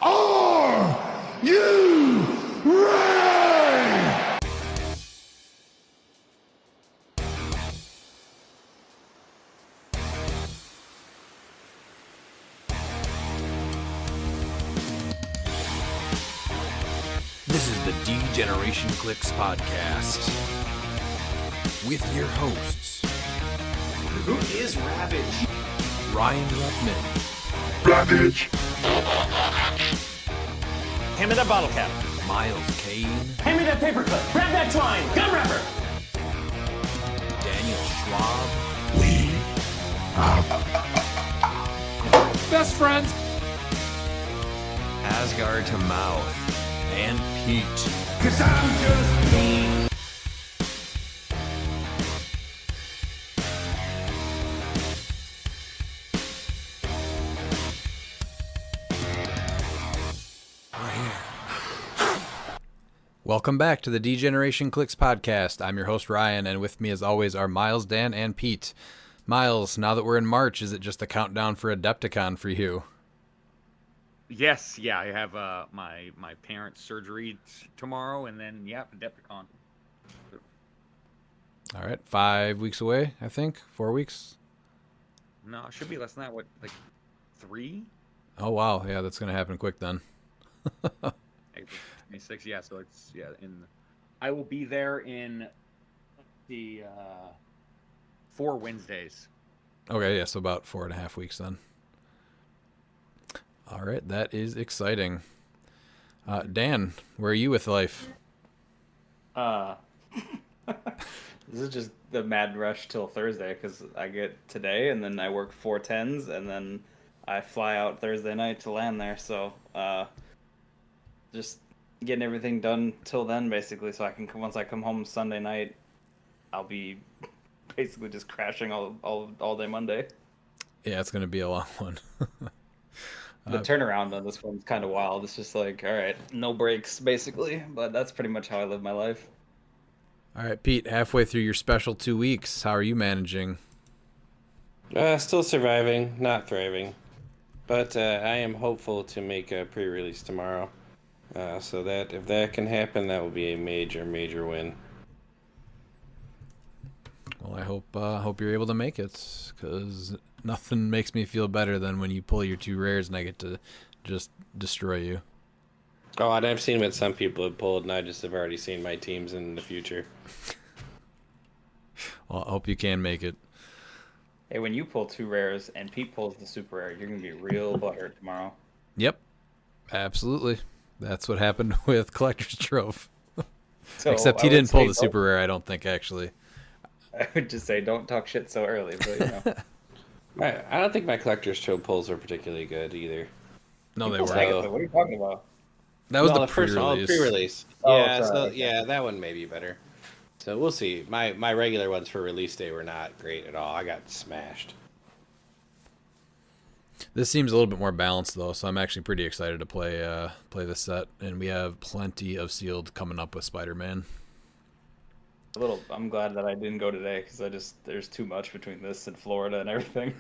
Are you ready? This is the D-Generation Clix podcast with your hosts, Who is Ravage? Ryan Ruttman, Ravage. Hand me that bottle cap. Miles Kane, Hand me that paperclip. Grab that twine. Gun wrapper. Daniel Schwab, We best friends, Asgard to mouth, and Pete. 'Cause I'm just me. Welcome back to the D-Generation Clix podcast. I'm your host, Ryan, and with me as always are Miles, Dan, and Pete. Miles, now that we're in March, is it just a countdown for Adepticon for you? Yes, yeah, I have my parents' surgery tomorrow, and then Adepticon. All right, 5 weeks away, I think. 4 weeks? No, it should be less than that. What, like 3? Oh, wow. Yeah, that's going to happen quick then. April 26. Yeah, so it's I will be there in the 4 Wednesdays. Okay, yeah, so about 4.5 weeks then. All right, that is exciting. Dan, where are you with life? This is just the mad rush till Thursday because I get today and then I work 4 10s and then I fly out Thursday night to land there. So just getting everything done till then basically, so I can once I come home Sunday night, I'll be basically just crashing all day Monday. Yeah, it's going to be a long one. The turnaround on this one's kind of wild. It's just like, all right, no breaks basically, but that's pretty much how I live my life. All right, Pete, halfway through your special 2 weeks, how are you managing? Still surviving, not thriving. But I am hopeful to make a pre-release tomorrow. So that if that can happen, that will be a major, major win. Well, I hope you're able to make it, because nothing makes me feel better than when you pull your 2 rares and I get to just destroy you. Oh, and I've seen what some people have pulled, and I just have already seen my teams in the future. Well, I hope you can make it. Hey, when you pull 2 rares and Pete pulls the super rare, you're gonna be real butthurt tomorrow. Yep, absolutely. That's what happened with Collector's Trove. So Except he didn't pull the super rare, I don't think, actually. I would just say don't talk shit so early, but you know. I don't think my Collector's Trove pulls were particularly good either. No, they People's weren't. Agatha, what are you talking about? That was No, the first one, pre-release. pre-release. Oh, Yeah, sorry, so okay. yeah, that one may be better. So we'll see. My regular ones for release day were not great at all. I got smashed. This seems a little bit more balanced, though, so I'm actually pretty excited to play this set. And we have plenty of sealed coming up with Spider-Man. I'm glad that I didn't go today because there's too much between this and Florida and everything.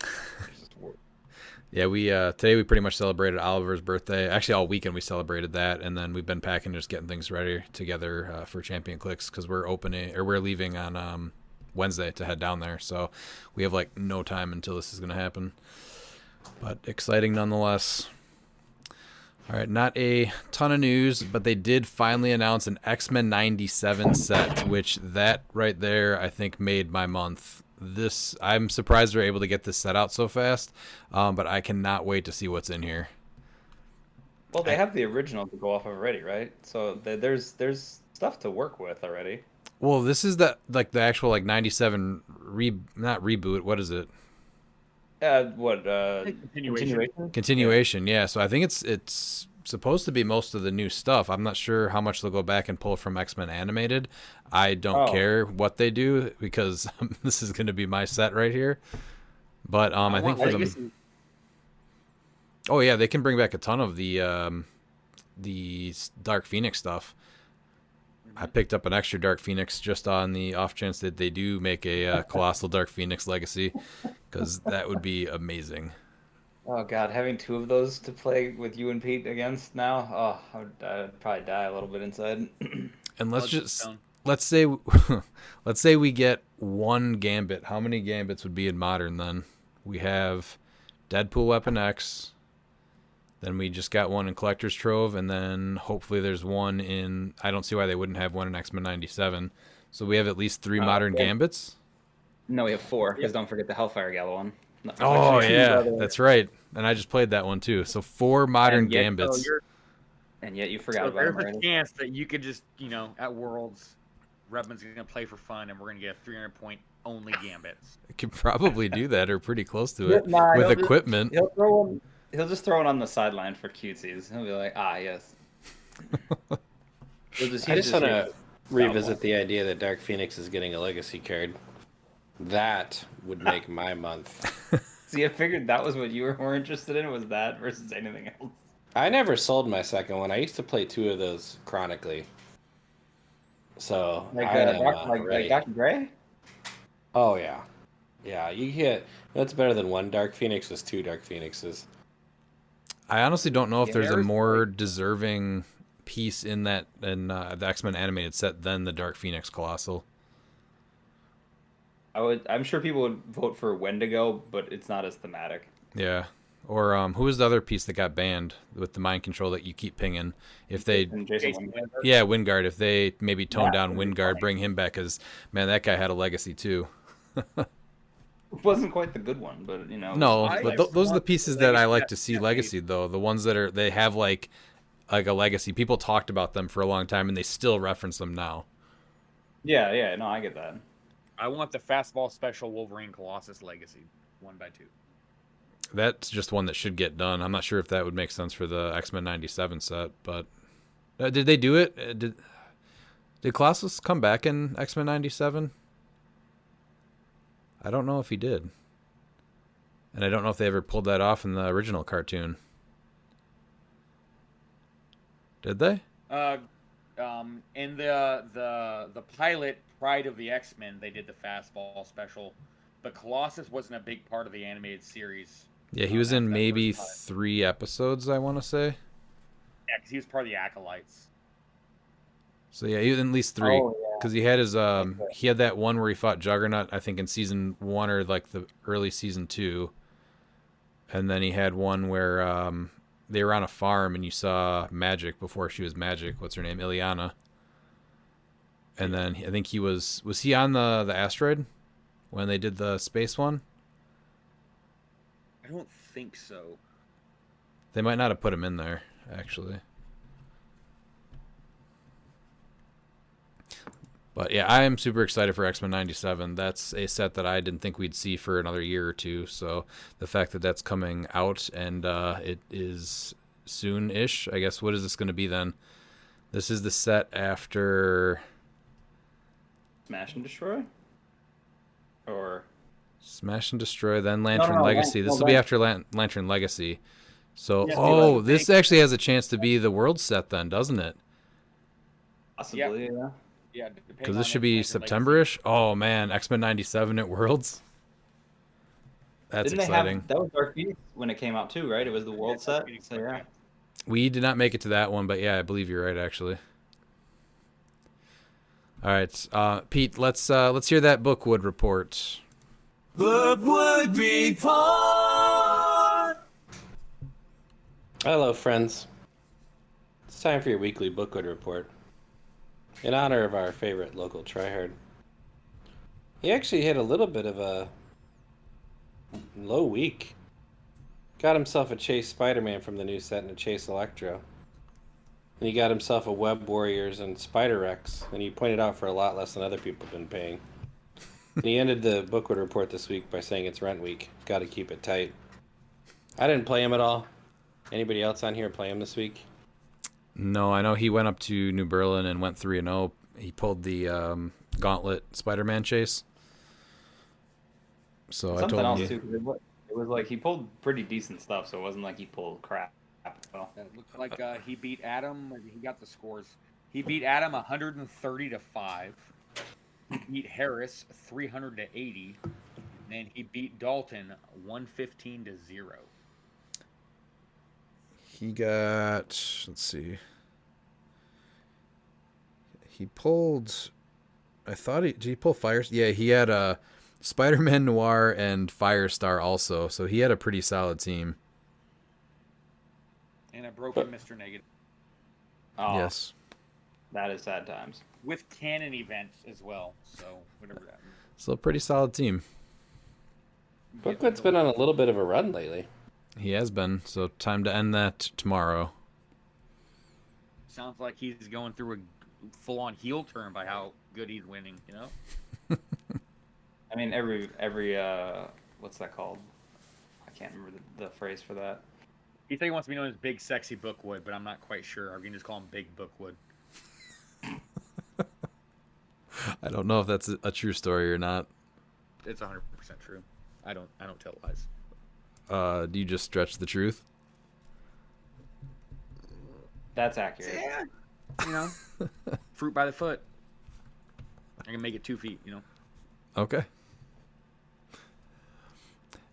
Yeah, we today we pretty much celebrated Oliver's birthday. Actually, all weekend we celebrated that, and then we've been packing, just getting things ready together for Champion Clix because we're leaving on Wednesday to head down there. So we have like no time until this is going to happen. But exciting nonetheless. All right, not a ton of news, but they did finally announce an X-Men 97 set, which that right there I think made my month. I'm surprised they're able to get this set out so fast, but I cannot wait to see what's in here. Well, they have the original to go off of already, right? So there's stuff to work with already. Well, this is the actual 97 not reboot. What is it? Continuation. Yeah. So I think it's supposed to be most of the new stuff. I'm not sure how much they'll go back and pull from X-Men Animated. I don't care what they do because this is going to be my set right here. But I think for them. Oh yeah, they can bring back a ton of the Dark Phoenix stuff. I picked up an extra Dark Phoenix just on the off chance that they do make a Colossal Dark Phoenix Legacy, because that would be amazing. Oh God, having two of those to play with you and Pete against now, I'd probably die a little bit inside. And Bloodstone. let's say let's say we get one gambit. How many gambits would be in modern then? We have Deadpool Weapon X. Then we just got one in Collector's Trove, and then hopefully there's one in. I don't see why they wouldn't have one in X-Men '97. So we have at least 3 modern yeah. gambits. No, we have 4, because don't forget the Hellfire Gala one. No, Oh actually, two yeah, other- that's right. And I just played that one too. So 4 modern And yet- gambits. And yet you forgot So about him there's a already. chance that you could just, at Worlds, Redmond's going to play for fun, and we're going to get 300-point only gambits. I could probably do that or pretty close to it Nah, with he'll just- equipment. He'll just throw it on the sideline for cutesies. He'll be like, yes. I just want to revisit the idea that Dark Phoenix is getting a legacy card. That would make my month. See, I figured that was what you were more interested in, was that versus anything else. I never sold my second one. I used to play 2 of those chronically. So Like, I am like ready. Dr. Gray? Oh yeah, yeah. You get that's better than 1 Dark Phoenix is 2 Dark Phoenixes. I honestly don't know if Yeah, there's a there's, more deserving piece in the X-Men animated set than the Dark Phoenix Colossal. I'm sure people would vote for Wendigo, but it's not as thematic. Yeah. Or who was the other piece that got banned with the mind control that you keep pinging? If they, And Jason Wingard. yeah, Wingard. If they maybe tone Yeah, down that'd be Wingard, funny. bring him back, because man, that guy had a legacy too. It wasn't quite the good one, but No, I but just those are the want pieces the that I legacy like that to see can't legacy though. The ones that they have like a legacy. People talked about them for a long time, and they still reference them now. Yeah, no, I get that. I want the fastball special Wolverine Colossus Legacy, 1x2. That's just one that should get done. I'm not sure if that would make sense for the X-Men '97 set, but did they do it? Did Colossus come back in X-Men '97? I don't know if he did, and I don't know if they ever pulled that off in the original cartoon. Did they? In the pilot Pride of the X-Men, they did the fastball special, but Colossus wasn't a big part of the animated series. Yeah, he was in after that maybe first pilot. 3 episodes, I want to say. Yeah, because he was part of the Acolytes. So yeah, he was in at least 3 Oh, yeah. because he had his he had that one where he fought Juggernaut, I think in season 1 or like the early season 2, and then he had one where they were on a farm and you saw Magic before she was Magic. What's her name? Ileana. And then I think he was he on the asteroid when they did the space one? I don't think so. They might not have put him in there actually. But yeah, I am super excited for X-Men '97. That's a set that I didn't think we'd see for another year or two. So the fact that that's coming out and it is soon-ish, I guess. What is this going to be then? This is the set after Smash and Destroy? Or Smash and Destroy, then Lantern no, Legacy. This will be Lan- after Lantern Legacy. So, Yes, oh, dude, this actually has a chance to be the world set then, doesn't it? possibly, yeah. Yeah, Because this should be September-ish. Oh man, X-Men '97 at Worlds. That's Didn't exciting. that was Dark Phoenix when it came out too, right? It was the world set. So yeah. We did not make it to that one, but yeah, I believe you're right actually. All right, Pete, let's hear that Bookwood report. Bookwood Report! Hello, friends. It's time for your weekly Bookwood report. In honor of our favorite local tryhard. He actually had a little bit of a low week. Got himself a Chase Spider-Man from the new set and a Chase Electro. And he got himself a Web Warriors and Spider-Rex, and he pointed out for a lot less than other people have been paying. And he ended the Bookwood report this week by saying it's rent week. Gotta keep it tight. I didn't play him at all. Anybody else on here play him this week? No, I know he went up to New Berlin and went 3-0. He pulled the Gauntlet Spider-Man chase. So Something I told else him. too, 'cause it was like he pulled pretty decent stuff, so it wasn't like he pulled crap. So. It looked like he beat Adam. He got the scores. He beat Adam 130-5. He beat Harris 300-80. And he beat Dalton 115-0. He got, let's see. He pulled, did he pull Fire? Yeah, he had Spider-Man Noir and Firestar also, so he had a pretty solid team. And a broken Mr. Negative. Oh, Yes. that is sad times. With canon events as well, so whatever that means. So a pretty solid team. Bookwood's been on a little bit of a run lately. He has been, so time to end that tomorrow. Sounds like he's going through a full-on heel turn by how good he's winning, you know? I mean, every what's that called? I can't remember the phrase for that. He said he wants to be known as Big Sexy Bookwood, but I'm not quite sure. We can just call him Big Bookwood. I don't know if that's a true story or not. It's 100% true. I don't tell lies. Do you just stretch the truth? That's accurate. Yeah. You know, fruit by the foot. I can make it 2 feet, you know. Okay.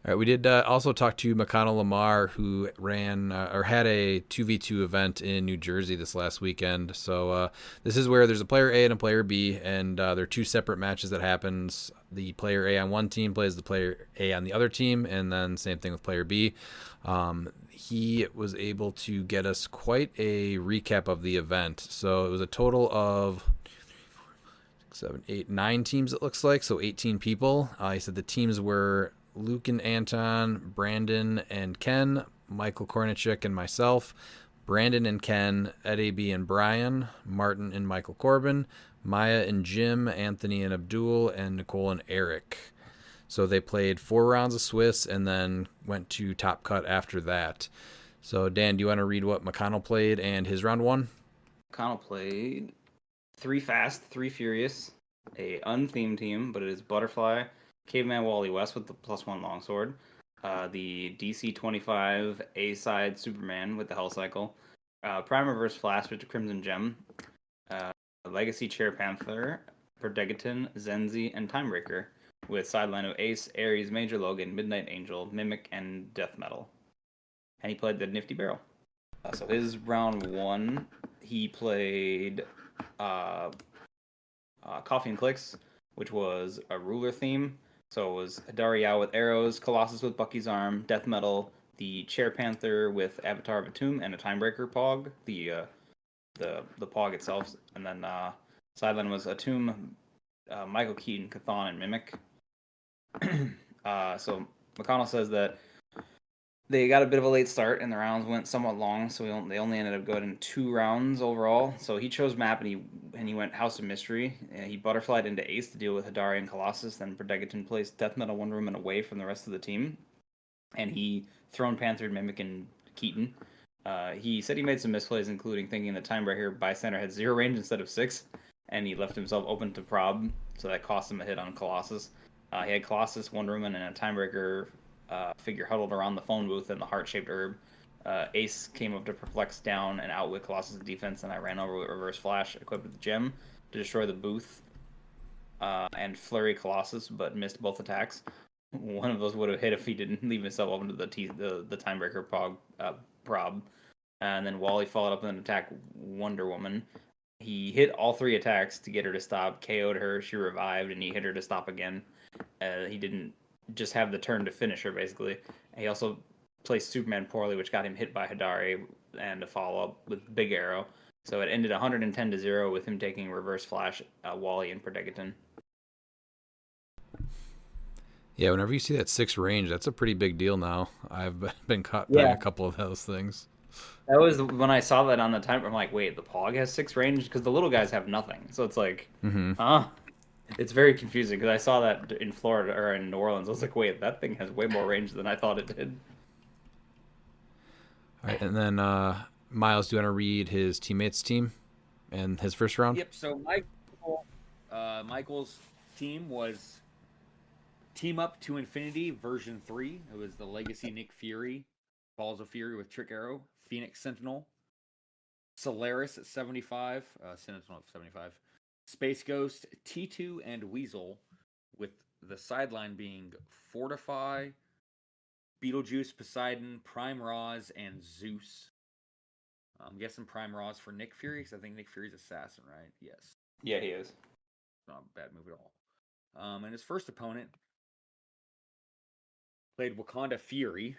All right, we did also talk to Mcconnell Lamarre, who ran or had a 2v2 event in New Jersey this last weekend. So this is where there's a player A and a player B, and they're two separate matches that happens. The player A on one team plays the player A on the other team, and then same thing with player B. He was able to get us quite a recap of the event. So it was a total of 7, 8, 9 teams, it looks like, so 18 people. He said the teams were Luke and Anton, Brandon and Ken, Michael Kornichuk and myself, Brandon and Ken, Ed AB and Brian, Martin and Michael Corbin, Maya and Jim, Anthony and Abdul, and Nicole and Eric. So they played 4 rounds of Swiss and then went to Top Cut after that. So Dan, do you want to read what McConnell played and his round 1? McConnell played 3 Fast, 3 Furious, a unthemed team, but it is Butterfly, Caveman Wally West with the +1 longsword, the DC-25 A-side Superman with the Hell Cycle, Prime Reverse Flash with the Crimson Gem, Legacy Chair Panther, Perdegaton, Zenzi, and Timebreaker, with sideline of Ace, Ares, Major Logan, Midnight Angel, Mimic, and Death Metal. And he played the Nifty Barrel. So his round 1, he played Coffee and Clicks, which was a ruler theme. So it was Hidari Yao with arrows, Colossus with Bucky's arm, Death Metal, the Chair Panther with Avatar of a Tomb, and a Timebreaker Pog, the Pog itself. And then sideline was a Tomb, Michael Keaton, Chthon, and Mimic. So McConnell says that they got a bit of a late start and the rounds went somewhat long, so they only ended up going 2 rounds overall. So he chose map and he went House of Mystery. He butterflied into Ace to deal with Hidari and Colossus. Then Perdegaton placed Death Metal one room and away from the rest of the team, and he Throne Panthered Mimic and Keaton. He said he made some misplays, including thinking the Timebreaker bystander had 0 range instead of 6, and he left himself open to prob, so that cost him a hit on Colossus. He had Colossus, one room, and a Timebreaker figure huddled around the phone booth and the heart-shaped herb. Ace came up to perplex down and outwit Colossus' defense, and I ran over with Reverse Flash, equipped with the gem, to destroy the booth and flurry Colossus, but missed both attacks. One of those would have hit if he didn't leave himself open to the Timebreaker prob. And then Wally followed up with an attack Wonder Woman. He hit all 3 attacks to get her to stop, KO'd her, she revived, and he hit her to stop again. He didn't just have the turn to finish her, basically. He also placed Superman poorly, which got him hit by Hidari and a follow-up with Big Arrow. So it ended 110-0 with him taking Reverse Flash, Wally, and Perdegaton. Yeah, whenever you see that 6 range, that's a pretty big deal now. I've been caught by a couple of those things. That was when I saw that on the timer. I'm like, wait, the Pog has 6 range? Because the little guys have nothing. So it's like, huh? It's very confusing because I saw that in Florida or in New Orleans. I was like, wait, that thing has way more range than I thought it did. All right, and then Miles, do you want to read his teammates' team and his first round? Yep. So Michael's team was Team Up to Infinity version 3. It was the Legacy Nick Fury, Balls of Fury with Trick Arrow, Phoenix Sentinel, Solaris at 75, Sentinel at 75, Space Ghost, T2, and Weasel, with the sideline being Fortify, Beetlejuice, Poseidon, Prime Roz, and Zeus. I'm guessing Prime Raws for Nick Fury, because I think Nick Fury's assassin, right? Yes. Yeah, he is. Not a bad move at all. And his first opponent played Wakanda Fury,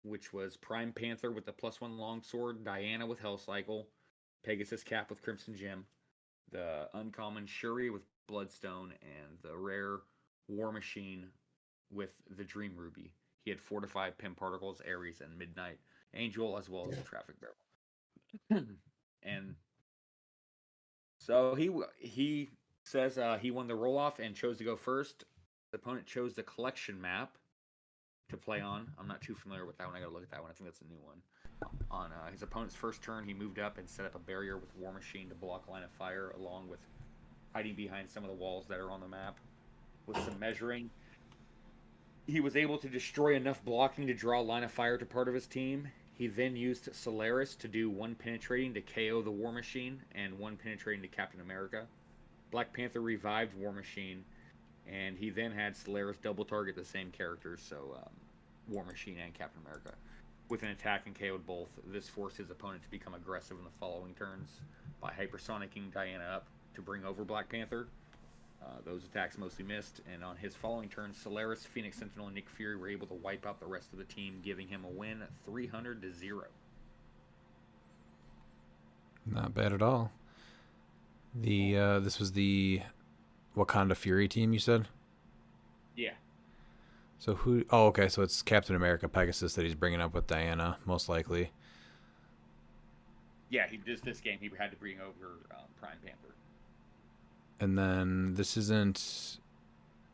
which was Prime Panther with the +1 longsword, Diana with Hell Cycle, Pegasus Cap with Crimson Gem, the uncommon Shuri with Bloodstone, and the rare War Machine with the Dream Ruby. He had 4 to 5 Pim Particles, Ares, and Midnight Angel, as well as the Traffic Barrel. And so he says he won the roll-off and chose to go first. The opponent chose the collection map to play on. I'm not too familiar with that one. I gotta look at that one. I think that's a new one. On his opponent's first turn, he moved up and set up a barrier with War Machine to block line of fire, along with hiding behind some of the walls that are on the map. With some measuring, he was able to destroy enough blocking to draw line of fire to part of his team. He then used Solaris to do 1 penetrating to KO the War Machine and 1 penetrating to Captain America. Black Panther revived War Machine, and he then had Solaris double target the same characters, so War Machine and Captain America, with an attack and KO'd both. This forced his opponent to become aggressive in the following turns by hypersonicking Diana up to bring over Black Panther. Those attacks mostly missed, and on his following turn, Solaris, Phoenix Sentinel, and Nick Fury were able to wipe out the rest of the team, giving him a win 300-0. Not bad at all. This was the Wakanda Fury team, you said? Yeah. So who? Oh, okay. So it's Captain America Pegasus that he's bringing up with Diana, most likely. Yeah, he just this game he had to bring over Prime Panther. And then this isn't.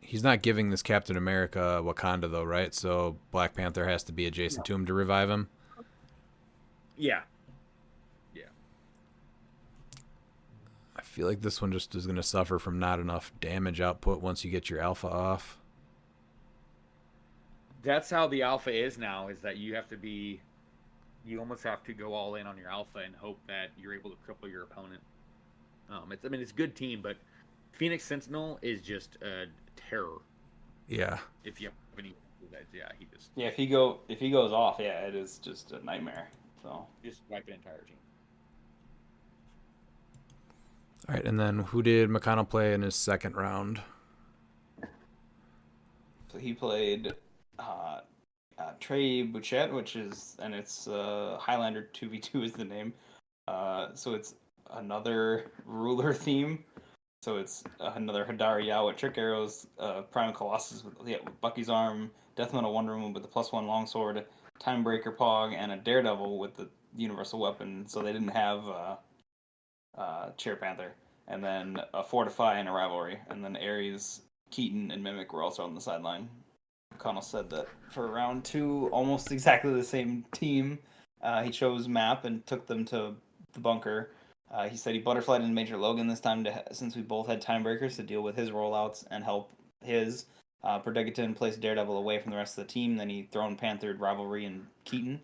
He's not giving this Captain America Wakanda though, right? So Black Panther has to be adjacent to him to revive him. Yeah. I feel like this one just is going to suffer from not enough damage output once you get your alpha off. That's how the alpha is now, is that you almost have to go all in on your alpha and hope that you're able to cripple your opponent. It's a good team, but Phoenix Sentinel is just a terror. Yeah. If you have any, he just Yeah, if he goes off, yeah, it is just a nightmare. So just wipe an entire team. All right, and then who did Mcconnell play in his second round? So he played Trey Bouchette, it's Highlander 2v2 is the name. So it's another ruler theme. So it's another Hadari Yao with trick arrows, Prime Colossus with Bucky's arm, Death Metal Wonder Woman with the +1 longsword, Timebreaker Pog, and a Daredevil with the universal weapon. So they didn't have Chair Panther, and then a Fortify and a Rivalry, and then Ares, Keaton, and Mimic were also on the sideline. Connell said that for round 2, almost exactly the same team, he chose map and took them to the bunker. He said he butterflied in Major Logan this time since we both had Timebreakers to deal with his rollouts and help his. Perdegaton placed Daredevil away from the rest of the team. Then he thrown Panthered Rivalry and Keaton.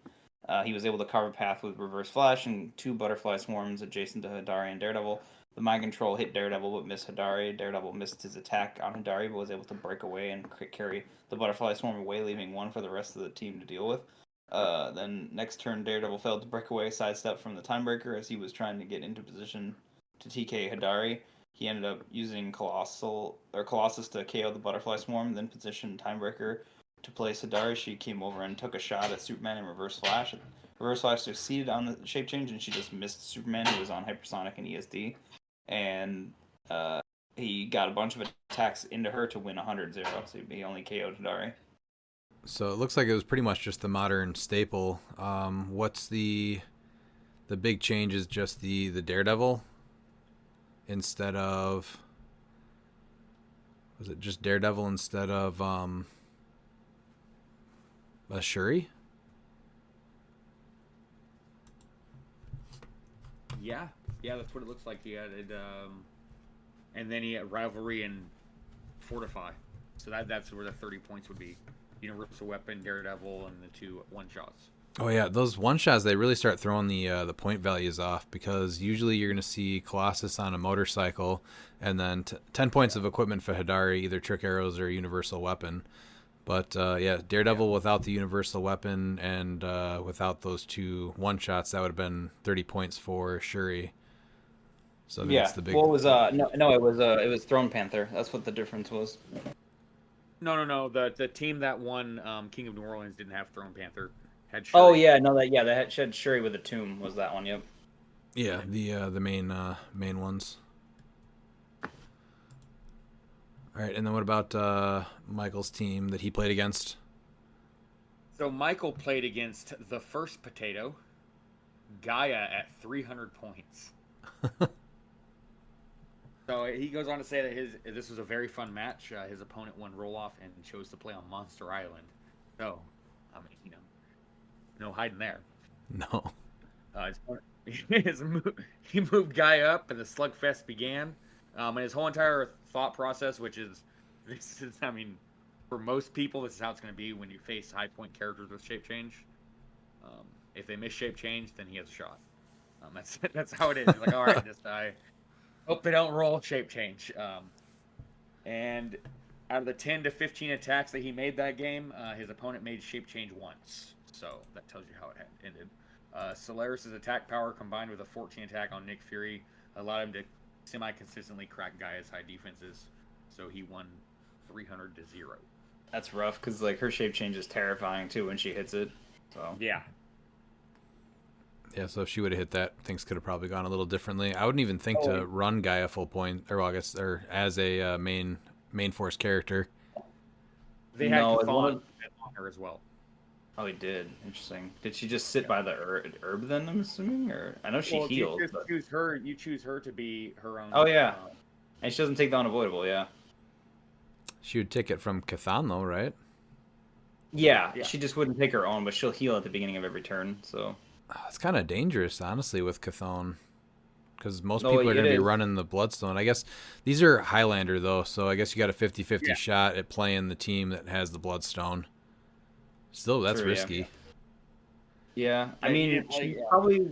He was able to carve a path with Reverse Flash and 2 Butterfly Swarms adjacent to Hadari and Daredevil. The Mind Control hit Daredevil but missed Hadari. Daredevil missed his attack on Hadari but was able to break away and carry the Butterfly Swarm away, leaving 1 for the rest of the team to deal with. Then next turn, Daredevil failed to break away, sidestep from the Timebreaker as he was trying to get into position to TK Hadari. He ended up using Colossus to KO the Butterfly Swarm, then positioned Timebreaker to place Hadari. She came over and took a shot at Superman in Reverse Flash. Reverse Flash succeeded on the shape change, and she just missed Superman, who was on Hypersonic and ESD. And he got a bunch of attacks into her to win 100-0, so he only KO'd Hadari. So it looks like it was pretty much just the modern staple. What's the big change is just the Daredevil instead of... Was it just Daredevil instead of a Shuri? Yeah, that's what it looks like. He added, and then he had Rivalry and Fortify. So that's where the 30 points would be. Universal Weapon, Daredevil, and the 2 one-shots. Oh yeah, those one-shots, they really start throwing the point values off, because usually you're going to see Colossus on a motorcycle and then 10 points of equipment for Hadari, either trick arrows or universal weapon. But yeah, Daredevil without the universal weapon and without those 2 one-shots, that would have been 30 points for Shuri. So I think that's the big. What was no, it was Throne Panther. That's what the difference was. No. The team that won King of New Orleans didn't have Throne Panther. Had Oh Shuri. yeah, no, they had Shuri with a tomb. Was that one? Yep. Yeah, the main ones. All right, and then what about Michael's team that he played against? So Michael played against the first potato, Gaia, at 300 points. So he goes on to say that this was a very fun match. His opponent won roll-off and chose to play on Monster Island. So, I mean, no hiding there. No. He moved Gaia up, and the slugfest began. And his whole entire thought process, I mean, for most people, this is how it's going to be when you face high point characters with shape change. If they miss shape change, then he has a shot. That's how it is. Like, all right, this guy. Hope they don't roll shape change. And out of the 10 to 15 attacks that he made that game, his opponent made shape change once. So that tells you how it had ended. Solaris' attack power combined with a 14 attack on Nick Fury allowed him to semi-consistently crack Gaia's high defenses. So he won 300-0. That's rough because like her shape change is terrifying too when she hits it. So yeah. Yeah, so if she would have hit that, things could have probably gone a little differently. I wouldn't even think to run Gaia full point, or well, I guess, or as a main force character. They had Chthon on her as well. Oh, he did. Interesting. Did she just sit by the herb then? I'm assuming, or I know she heals. You choose her to be her own. Oh yeah, and she doesn't take the unavoidable. Yeah. She would take it from Chthon though, right? Yeah, she just wouldn't take her own, but she'll heal at the beginning of every turn. So it's kind of dangerous, honestly, with Chthon, because most people are going to be running the Bloodstone. I guess these are Highlander though, so I guess you got a 50-50 shot at playing the team that has the Bloodstone. Still, that's risky. Yeah, I mean, she's probably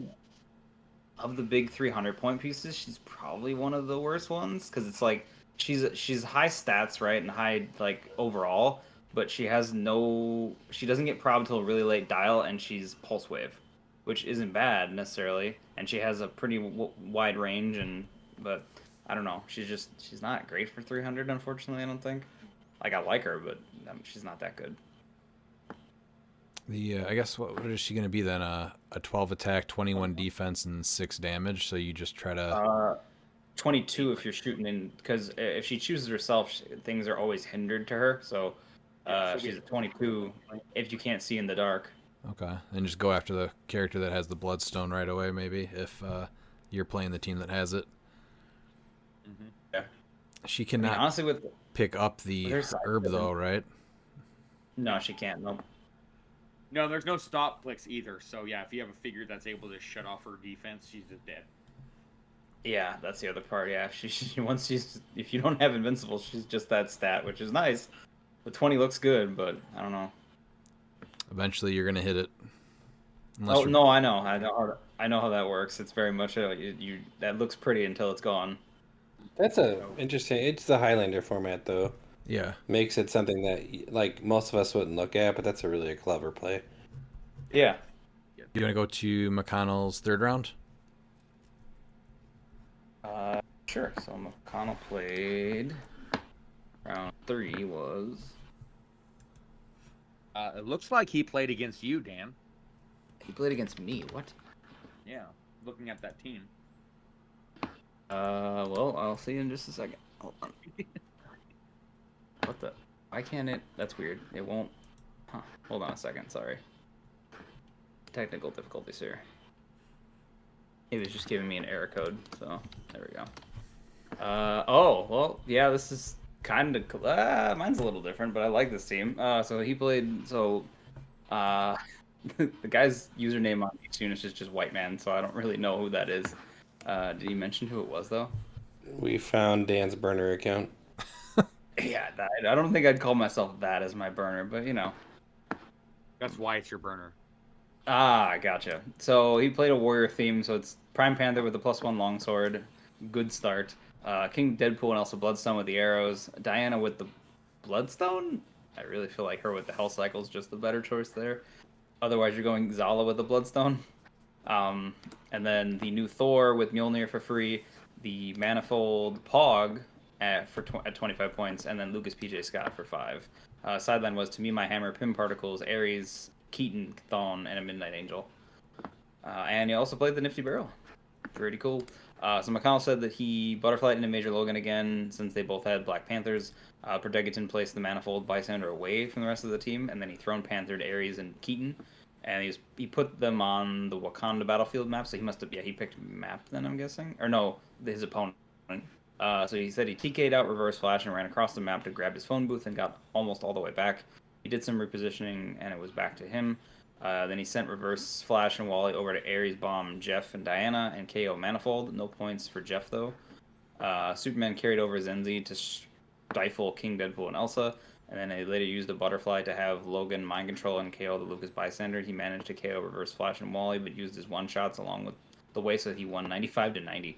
of the big 300-point pieces. She's probably one of the worst ones because it's like she's high stats, right, and high like overall, but she doesn't get prob till really late dial, and she's pulse wave, which isn't bad necessarily, and she has a pretty wide range, but I don't know, she's not great for 300, unfortunately. I don't think. Like I like her, but she's not that good. I guess what is she going to be then? A 12 attack, 21 defense, and 6 damage. So you just try to 22 if you're shooting in, because if she chooses herself, things are always hindered to her. So she's a 22 if you can't see in the dark. Okay, and just go after the character that has the Bloodstone right away, maybe if you're playing the team that has it. Mm-hmm. Yeah. She cannot honestly pick up the herb though, right? No, she can't. Nope. No, there's no stop clicks either. So yeah, if you have a figure that's able to shut off her defense, she's just dead. Yeah, that's the other part. Yeah, if you don't have invincible, she's just that stat, which is nice. The 20 looks good, but I don't know. Eventually, you're gonna hit it. No, I know how that works. It's very much that looks pretty until it's gone. That's interesting. It's the Highlander format, though. Yeah, makes it something that like most of us wouldn't look at, but that's a really clever play. Yeah. You want to go to Mcconnell's third round? Sure. So Mcconnell played. Round 3 was. It looks like he played against you, Dan. He played against me. What? Yeah, looking at that team. Well, I'll see you in just a second. Hold on. What the? Why can't it? That's weird. It won't. Huh. Hold on a second. Sorry. Technical difficulties here. It was just giving me an error code. So there we go. Oh well, yeah. This is kind of mine's a little different, but I like this team. So he played. So, the guy's username on Tune is just White Man. So I don't really know who that is. Did he mention who it was though? We found Dan's burner account. Yeah, I don't think I'd call myself that as my burner, but you know. That's why it's your burner. Ah, gotcha. So he played a warrior theme, so it's Prime Panther with the +1 longsword. Good start. King Deadpool and also Bloodstone with the arrows. Diana with the Bloodstone? I really feel like her with the Hell Cycle is just the better choice there. Otherwise, you're going Zala with the Bloodstone. And then the new Thor with Mjolnir for free, the Manifold Pog at 25 points, and then Lucas PJ Scott for 5. Sideline was To Me My Hammer, Pim Particles, Ares, Keaton, Thawne, and a Midnight Angel. And he also played the Nifty Barrel. Pretty cool. So Mcconnell said that he butterflied into Major Logan again since they both had Black Panthers. Prodegaton placed the Manifold Bystander away from the rest of the team, and then he thrown Panthered Ares and Keaton. And he put them on the Wakanda battlefield map, so he must have, he picked map then, I'm guessing. Or no, his opponent. So he said he TK'd out Reverse Flash and ran across the map to grab his phone booth and got almost all the way back. He did some repositioning, and it was back to him. Then he sent Reverse Flash and Wally over to Ares Bomb, Jeff, and Diana, and KO Manifold. No points for Jeff, though. Superman carried over Zenzi to stifle King Deadpool and Elsa, and then he later used the Butterfly to have Logan mind control and KO the Lucas Bystander. He managed to KO Reverse Flash and Wally, but used his one-shots along with the way, so he won 95-90.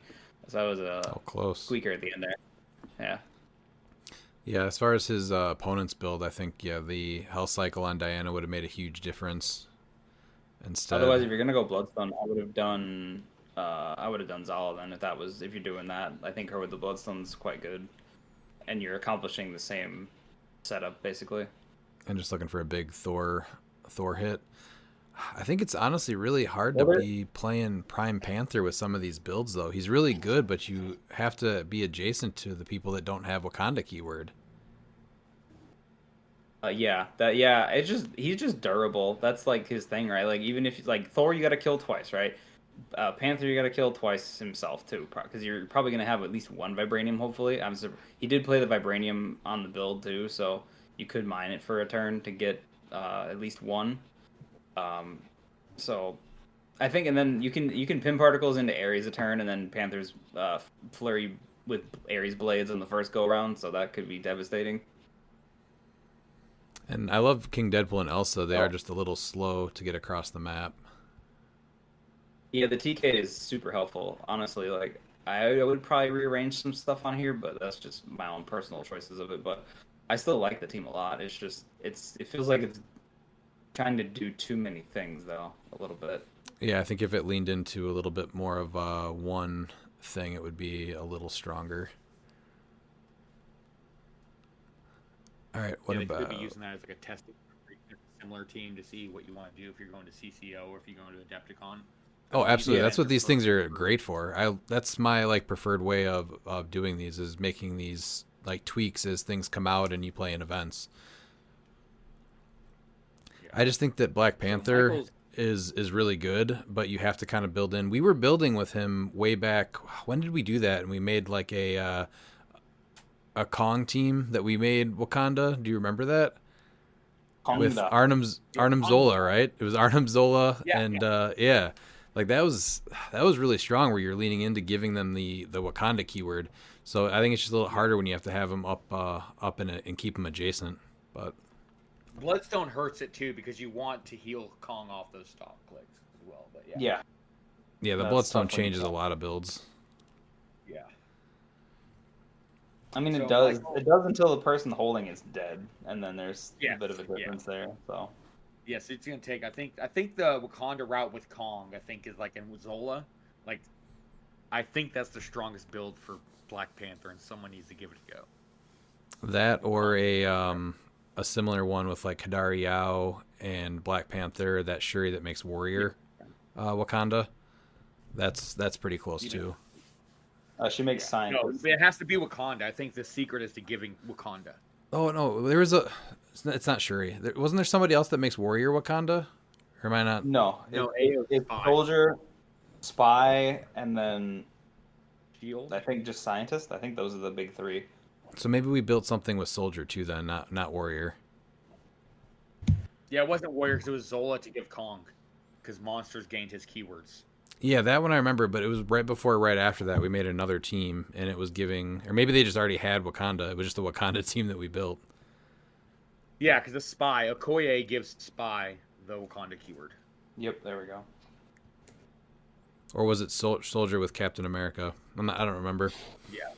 So that was a close squeaker at the end there. Yeah. Yeah, as far as his opponent's build, I think, the Hell Cycle on Diana would have made a huge difference. Instead, otherwise, if you're gonna go Bloodstone, I would have done Zala then. If you're doing that, I think her with the Bloodstone's quite good, and you're accomplishing the same setup basically. And just looking for a big Thor hit. I think it's honestly really hard to be playing Prime Panther with some of these builds, though. He's really good, but you have to be adjacent to the people that don't have Wakanda keyword. He's just durable. That's like his thing, right? Like even if like Thor, you got to kill twice, right? Panther, you got to kill twice himself too, because you're probably gonna have at least one vibranium. Hopefully, he did play the vibranium on the build too, so you could mine it for a turn to get at least one. So I think, and then you can pin particles into Ares a turn, and then Panther's flurry with Ares blades on the first go around, so that could be devastating. And I love King Deadpool and Elsa. They are just a little slow to get across the map. Yeah, the TK is super helpful. Honestly, like I would probably rearrange some stuff on here, but that's just my own personal choices of it. But I still like the team a lot. It's just it feels like it's trying to do too many things though, a little bit. Yeah, I think if it leaned into a little bit more of one thing, it would be a little stronger. All right, what about? They could be using that as like a testing similar team to see what you want to do if you're going to CCO or if you're going to Adepticon. Oh, absolutely. That's what these things are great for. That's my like preferred way of doing these, is making these like tweaks as things come out and you play in events. Yeah. I just think that Black Panther is really good, but you have to kind of build in. We were building with him way back. When did we do that? And we made like a Kong team that we made Wakanda. Do you remember that? Konga. With Arnim Zola, right? It was Arnim Zola, and like that was really strong. Where you're leaning into giving them the Wakanda keyword. So I think it's just a little harder when you have to have them up in it and keep them adjacent. But Bloodstone hurts it too because you want to heal Kong off those stop clicks as well. But yeah, the Bloodstone changes a lot of builds. Yeah. I mean, it does until the person holding is dead, and then there's a bit of a difference there. So, yes, it's gonna take. I think the Wakanda route with Kong, I think, is like in Zola. Like, I think that's the strongest build for Black Panther, and someone needs to give it a go. That or a similar one with like Hadari Yao and Black Panther, that Shuri that makes Warrior Wakanda. That's pretty close too. She makes signs. No, it has to be Wakanda. I think the secret is to giving Wakanda. Oh no, there was it's not Shuri. Wasn't there somebody else that makes Warrior Wakanda? Or am I not? No, it's Soldier, Spy, and then Shield. I think just Scientist. I think those are the big three. So maybe we built something with Soldier too, then, not Warrior. Yeah, it wasn't Warrior because it was Zola to give Kong, because Monsters gained his keywords. Yeah, that one I remember, but it was right before, right after that, we made another team, and it was giving, or maybe they just already had Wakanda. It was just the Wakanda team that we built. Yeah, because the Spy, Okoye gives Spy the Wakanda keyword. Yep, there we go. Or was it Soldier with Captain America? I don't remember. Yeah.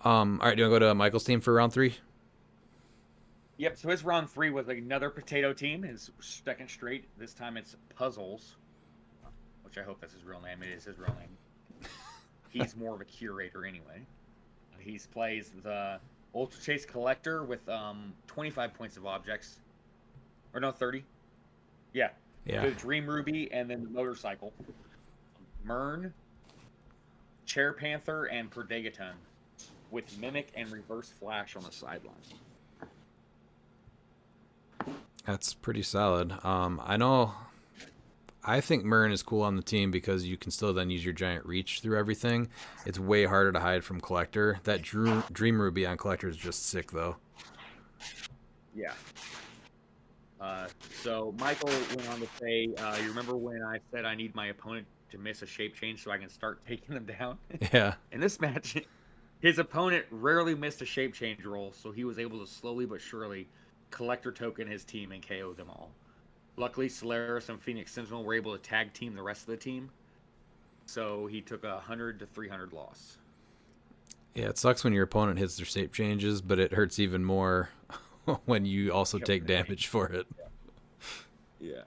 All right, do you want to go to Michael's team for round 3? Yep. So his round 3 was another potato team. His second straight. This time it's Puzzles, which I hope that's his real name. It is his real name. He's more of a curator anyway. He plays the Ultra Chase Collector with 25 points of objects. Or no, 30. Yeah. Yeah. The Dream Ruby and then the motorcycle. Mern, Chair Panther, and Perdegaton with Mimic and Reverse Flash on the sideline. That's pretty solid. I think Mern is cool on the team because you can still then use your giant reach through everything. It's way harder to hide from Collector. That Dream Ruby on Collector is just sick, though. Yeah. So Michael went on to say, you remember when I said I need my opponent to miss a shape change so I can start taking them down? Yeah. In this match, his opponent rarely missed a shape change roll, so he was able to slowly but surely Collector token his team and KO them all. Luckily, Solaris and Phoenix Sentinel were able to tag team the rest of the team, so he took a 100 to 300 loss. Yeah, it sucks when your opponent hits their shape changes, but it hurts even more when you also take damage for it. Yeah.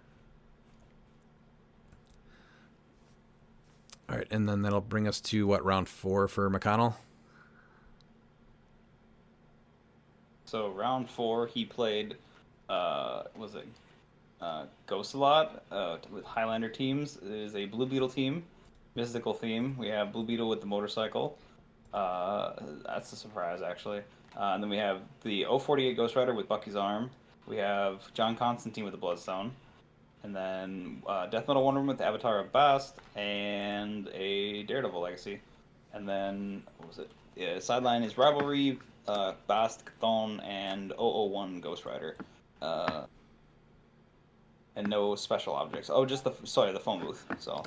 All right, and then that'll bring us to, round 4 for Mcconnell? So round 4, he played, Ghost a lot with Highlander teams. It is a Blue Beetle team, mystical theme. We have Blue Beetle with the motorcycle. That's a surprise, actually. And then we have the 048 Ghost Rider with Bucky's arm. We have John Constantine with the Bloodstone. And then Death Metal Wonder Woman with the Avatar of Bast and a Daredevil Legacy. And then, what was it? Yeah, sideline is Rivalry, Bast, Chthon, and 001 Ghost Rider. And no special objects. Oh, just the phone booth. So,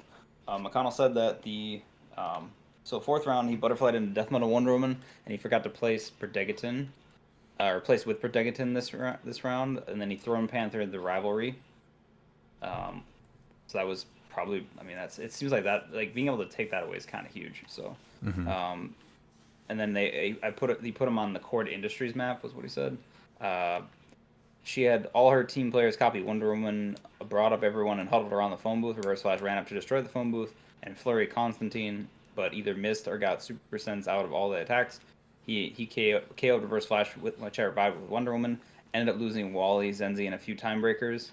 McConnell said that so 4th round he butterflied into Death Metal Wonder Woman, and he forgot to place Perdegaton, or place with Perdegaton this round, and then he Throne Panther the Rivalry. So that was probably, it seems like that, like being able to take that away is kind of huge. So, and then he put him on the Cord Industries map, was what he said. She had all her team players copy Wonder Woman, brought up everyone and huddled around the phone booth. Reverse Flash ran up to destroy the phone booth and flurry Constantine, but either missed or got Super Sense out of all the attacks. He KO'd Reverse Flash with which I revived with Wonder Woman. Ended up losing Wally, Zenzi, and a few time breakers.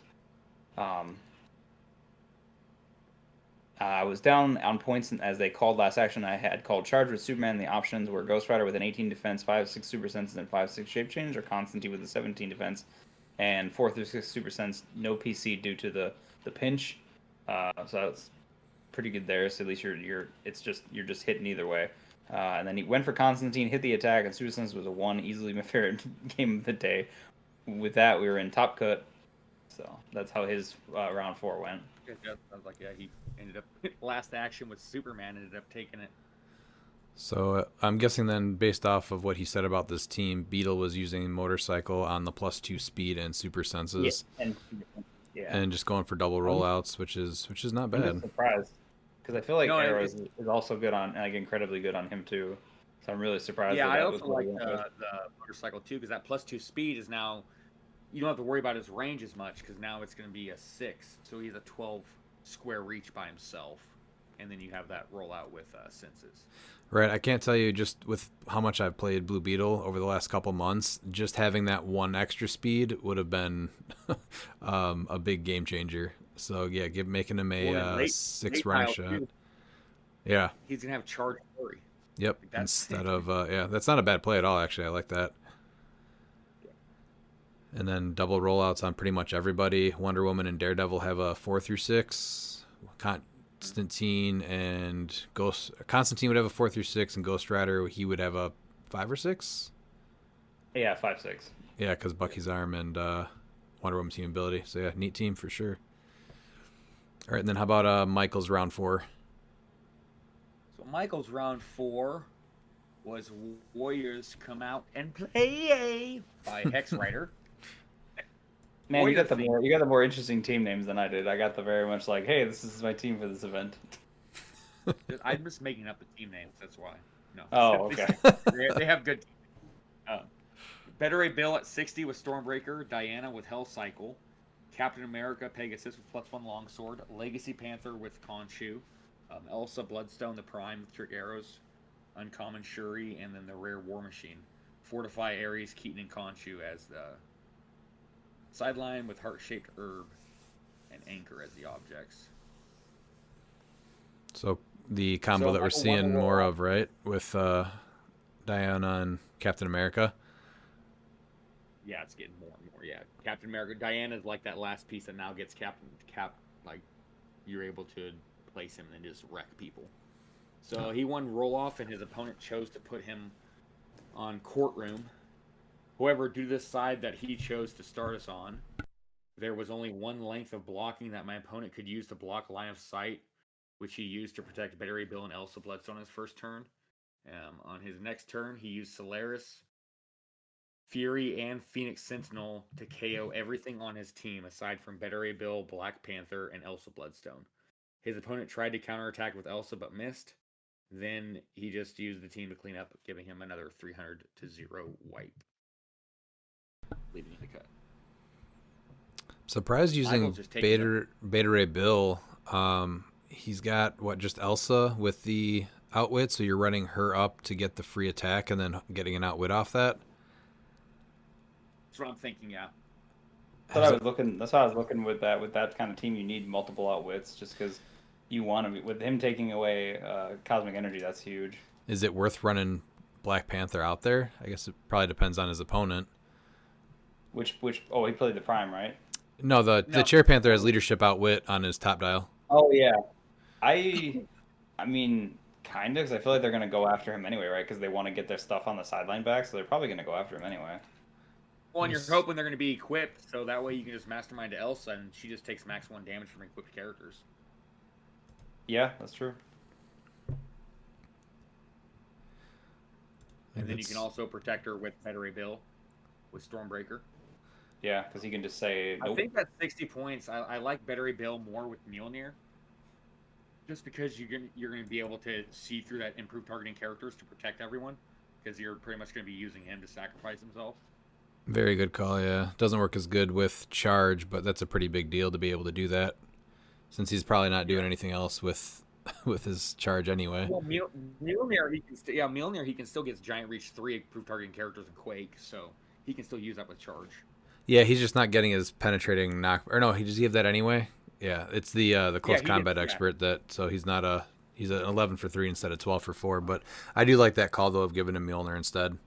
I was down on points as they called last action. I had called Charge with Superman. The options were Ghost Rider with an 18 defense, 5/6 Super Senses, and 5/6 Shape Change, or Constantine with a 17 defense and 4/6 Super Sense, no PC due to the pinch. So that's pretty good there. So at least you're just hitting either way. And then he went for Constantine, hit the attack, and Super Sense was a 1, easily my favorite game of the day. With that, we were in top cut. So that's how his round 4 went. I was like, yeah, he ended up last action with Superman, ended up taking it. So I'm guessing then, based off of what he said about this team, Beetle was using motorcycle on the +2 speed and super senses, and just going for double rollouts, which is not bad. I'm surprised because I feel like Arrow is also good on, like, incredibly good on him too. So I'm really surprised. Yeah, I also like the motorcycle too, because that +2 speed is now, you don't have to worry about his range as much, because now it's going to be a 6, so he's a 12 square reach by himself, and then you have that rollout with senses. Right, I can't tell you, just with how much I've played Blue Beetle over the last couple months, just having that 1 extra speed would have been a big game changer. So yeah, making him a 6 running shot. Too. Yeah, he's gonna have charge flurry. Yep, like instead of that's not a bad play at all. Actually, I like that. And then double rollouts on pretty much everybody. Wonder Woman and Daredevil have a 4/6. Constantine would have a 4/6, and Ghost Rider, he would have a 5 or 6. Yeah, 5/6. Yeah, because Bucky's arm and Wonder Woman's team ability. So yeah, neat team for sure. All right, and then how about Michael's round 4? So Michael's round 4 was Warriors Come Out and Play by Hex Rider. Man, you got the more interesting team names than I did. I got the very much like, hey, this is my team for this event. I'm just making up the team names. That's why. No. Oh, okay. They have good. Better Ray Bill at 60 with Stormbreaker, Diana with Hell Cycle, Captain America Pegasus with +1 Longsword, Legacy Panther with Khonshu, Elsa Bloodstone the Prime with Trick Arrows, Uncommon Shuri, and then the rare War Machine. Fortify Ares, Keaton, and Khonshu as the sideline with Heart-Shaped Herb and Anchor as the objects. So the combo that we're seeing more of, right, with Diana and Captain America. Yeah, it's getting more and more. Yeah, Captain America. Diana is like that last piece that now gets like you're able to place him and then just wreck people. So he won roll off, and his opponent chose to put him on Courtroom. However, due to the side that he chose to start us on, there was only one length of blocking that my opponent could use to block line of sight, which he used to protect Better Ray Bill and Elsa Bloodstone on his first turn. On his next turn, he used Solaris, Fury, and Phoenix Sentinel to KO everything on his team aside from Better Ray Bill, Black Panther, and Elsa Bloodstone. His opponent tried to counterattack with Elsa but missed. Then he just used the team to clean up, giving him another 300-0 wipe, leaving the cut. Surprised using Beta Ray Bill. He's got just Elsa with the outwit, so you're running her up to get the free attack and then getting an outwit off that. That's what I'm thinking. Yeah. That's what I was looking with that kind of team. You need multiple outwits just because you want to be with him taking away cosmic energy. That's huge. Is it worth running Black Panther out there? I guess it probably depends on his opponent. Which he played the Prime, right? No, the Chair Panther has leadership outwit on his top dial. Oh yeah, I mean, kind of, because I feel like they're gonna go after him anyway, right? Because they want to get their stuff on the sideline back, so they're probably gonna go after him anyway. Well, and you're hoping they're gonna be equipped, so that way you can just mastermind to Elsa, and she just takes max 1 damage from equipped characters. Yeah, that's true. And then you can also protect her with Better Ray Bill, with Stormbreaker. Yeah, because he can just say, nope. I think that's 60 points. I like Better Ray Bill more with Mjolnir. Just because you're going to be able to see through that improved targeting characters to protect everyone. Because you're pretty much going to be using him to sacrifice himself. Very good call, yeah. Doesn't work as good with charge, but that's a pretty big deal to be able to do that. Since he's probably not doing anything else with his charge anyway. Well, Mjolnir, he can still get Giant Reach 3 improved targeting characters in Quake, so he can still use that with charge. Yeah, he's just not getting his penetrating knock. Or no, he just gave that anyway. Yeah, it's the close combat expert that. So he's an 11 for 3 instead of 12 for 4. But I do like that call though of giving him Mjolnir instead.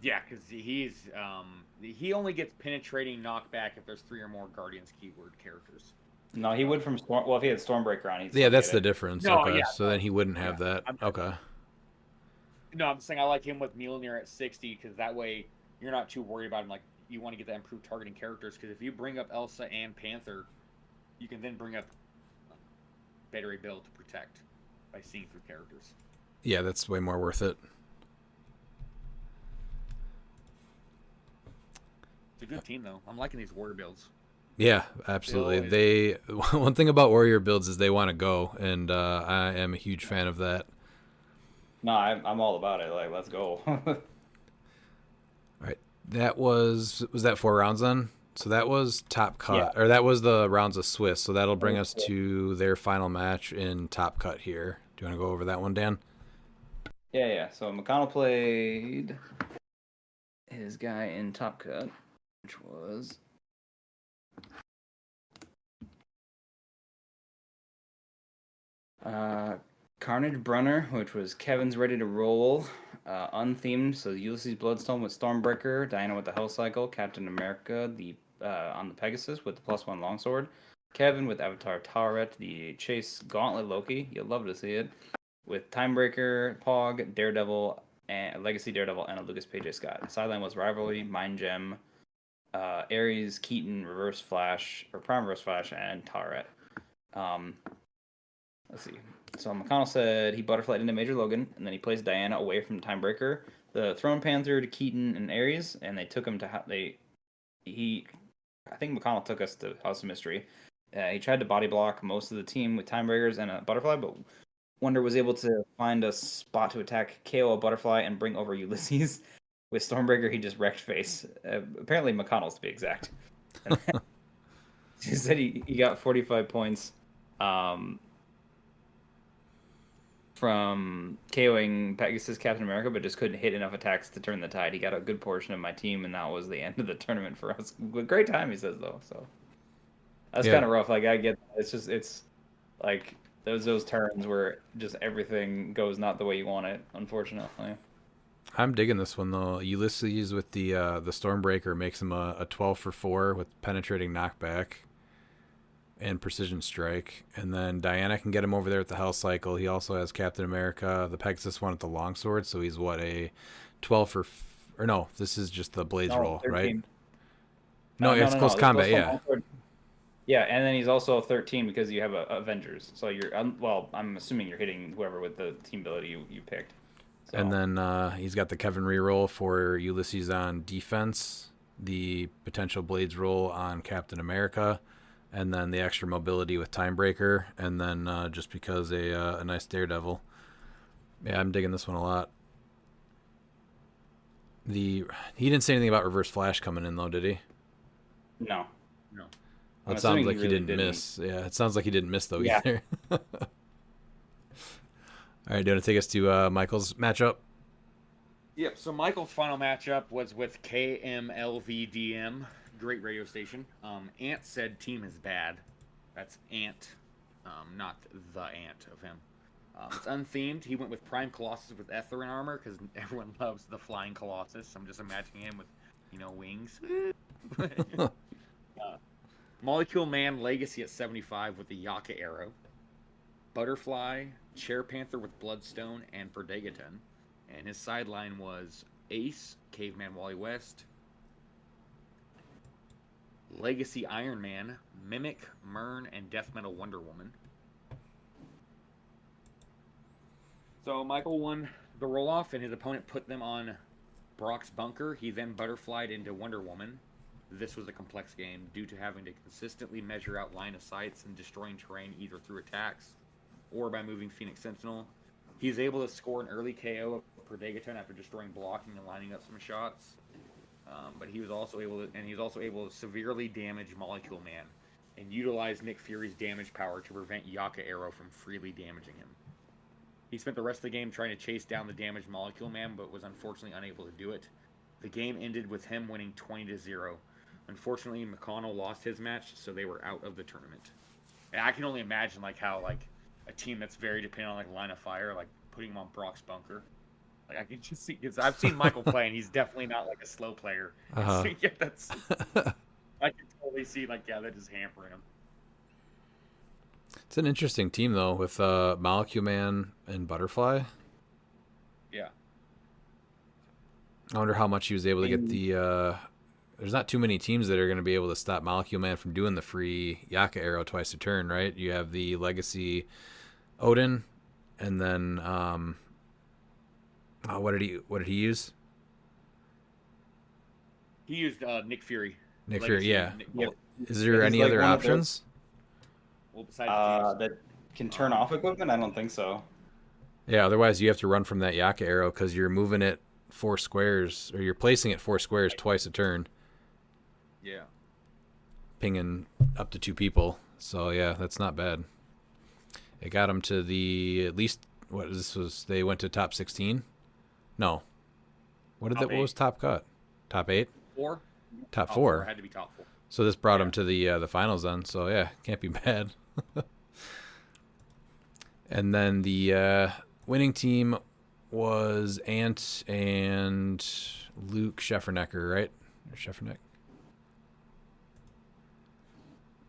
Yeah, because he only gets penetrating knockback if there's 3 or more Guardians keyword characters. No, he would from Storm. Well, if he had Stormbreaker on, yeah, that's the difference. No, okay, yeah, so then he wouldn't have that. Okay. No, I'm saying I like him with Mjolnir at 60 because that way you're not too worried about him. Like, you want to get that improved targeting characters because if you bring up Elsa and Panther, you can then bring up Better Ray Bill to protect by seeing through characters. Yeah, that's way more worth it. It's a good team, though. I'm liking these warrior builds. Yeah, absolutely. One thing about warrior builds is they want to go, and I am a huge fan of that. No, I'm all about it. Like, let's go. All right. That was that 4 rounds then? So that was Top Cut, or that was the rounds of Swiss. So that'll bring us to their final match in Top Cut here. Do you want to go over that one, Dan? Yeah. So Mcconnell played his guy in Top Cut, which was Carnage Brunner, which was Kevin's Ready to Roll, unthemed. So Ulysses Bloodstone with Stormbreaker, Diana with the Hell Cycle, Captain America on the Pegasus with the +1 Longsword, Kevin with Avatar Taweret, the Chase Gauntlet Loki. You'll love to see it. With Timebreaker, Pog, Daredevil, and Legacy Daredevil, and a Lucas Page Scott. The sideline was Rivalry, Mind Gem, Ares, Keaton, Reverse Flash, or Prime Reverse Flash, and Taweret. Let's see. So Mcconnell said he butterflied into Major Logan, and then he placed Diana away from Timebreaker, the Throne Panther to Keaton and Ares, and they took him to I think McConnell took us to House of Mystery. He tried to body block most of the team with Timebreakers and a Butterfly, but Wonder was able to find a spot to attack, KO a Butterfly, and bring over Ulysses. With Stormbreaker, he just wrecked face. Apparently McConnell's to be exact. And he said he got 45 points from KOing Pegasus Captain America, but just couldn't hit enough attacks to turn the tide. He got a good portion of my team, and that was the end of the tournament for us. Great time, he says, though. So that's kind of rough. Like, I get that. It's like those turns where just everything goes not the way you want it, unfortunately. I'm digging this one though. Ulysses with the Stormbreaker makes him a 12 for 4 with penetrating knockback and precision strike, and then Diana can get him over there with the Hell Cycle. He also has Captain America, the Pegasus one at the longsword, so he's what, a 12 for or no, this is just the Blades roll, 13. right? No, it's close combat, yeah. Yeah, and then he's also 13 because you have Avengers. So you're well, I'm assuming you're hitting whoever with the team ability you picked. So. And then he's got the Kevin reroll for Ulysses on defense, the potential Blades roll on Captain America, and then the extra mobility with Timebreaker, and then just because a nice Daredevil. Yeah, I'm digging this one a lot. He didn't say anything about Reverse Flash coming in though, did he? No. Well, it sounds like he didn't miss. Yeah, it sounds like he didn't miss though either. All right, do you want to take us to Michael's matchup? Yep. So Michael's final matchup was with KMLVDM. Great radio station. Ant said team is bad. That's Ant, not the Ant of him. It's unthemed. He went with Prime Colossus with Etherin armor because everyone loves the flying Colossus. I'm just imagining him with, wings. Molecule Man Legacy at 75 with the Yaka arrow. Butterfly, Chair Panther with Bloodstone, and Perdegaton. And his sideline was Ace, Caveman Wally West, Legacy Iron Man, Mimic, Mern, and Death Metal Wonder Woman. So Michael won the roll-off, and his opponent put them on Brock's bunker. He then butterflied into Wonder Woman. This was a complex game due to having to consistently measure out line of sights and destroying terrain either through attacks or by moving Phoenix Sentinel. He's able to score an early KO for Perdegaton after destroying blocking and lining up some shots. But he was also able to severely damage Molecule Man and utilize Nick Fury's damage power to prevent Yaka Arrow from freely damaging him. He spent the rest of the game trying to chase down the damaged Molecule Man, but was unfortunately unable to do it. The game ended with him winning 20-0. Unfortunately, McConnell lost his match, so they were out of the tournament. And I can only imagine like a team that's very dependent on line of fire, like putting him on Brock's bunker. Like I can just see, because I've seen Michael play, and he's definitely not like a slow player. Uh-huh. So, yeah, I can totally see that just hampering him. It's an interesting team though, with Molecule Man and Butterfly. Yeah. I wonder how much he was able to get the. There's not too many teams that are going to be able to stop Molecule Man from doing the free Yaka arrow twice a turn, right? You have the Legacy Odin, and then what did he use? He used Nick Fury. Nick Legacy, Fury, yeah. Well, is there any other options? besides that can turn off equipment? I don't think so. Yeah, otherwise you have to run from that Yaka arrow because you're moving it 4 squares, or you're placing it 4 squares twice a turn. Yeah. Pinging up to 2 people. So yeah, that's not bad. It got them to at least they went to top 16. No, what was top cut? Top 8? 4. Top Top 4 had to be top 4. So this brought them to the finals then. So yeah, can't be bad. And then the winning team was Ant and Luke Scheffernecker, right? Or Schefferneck?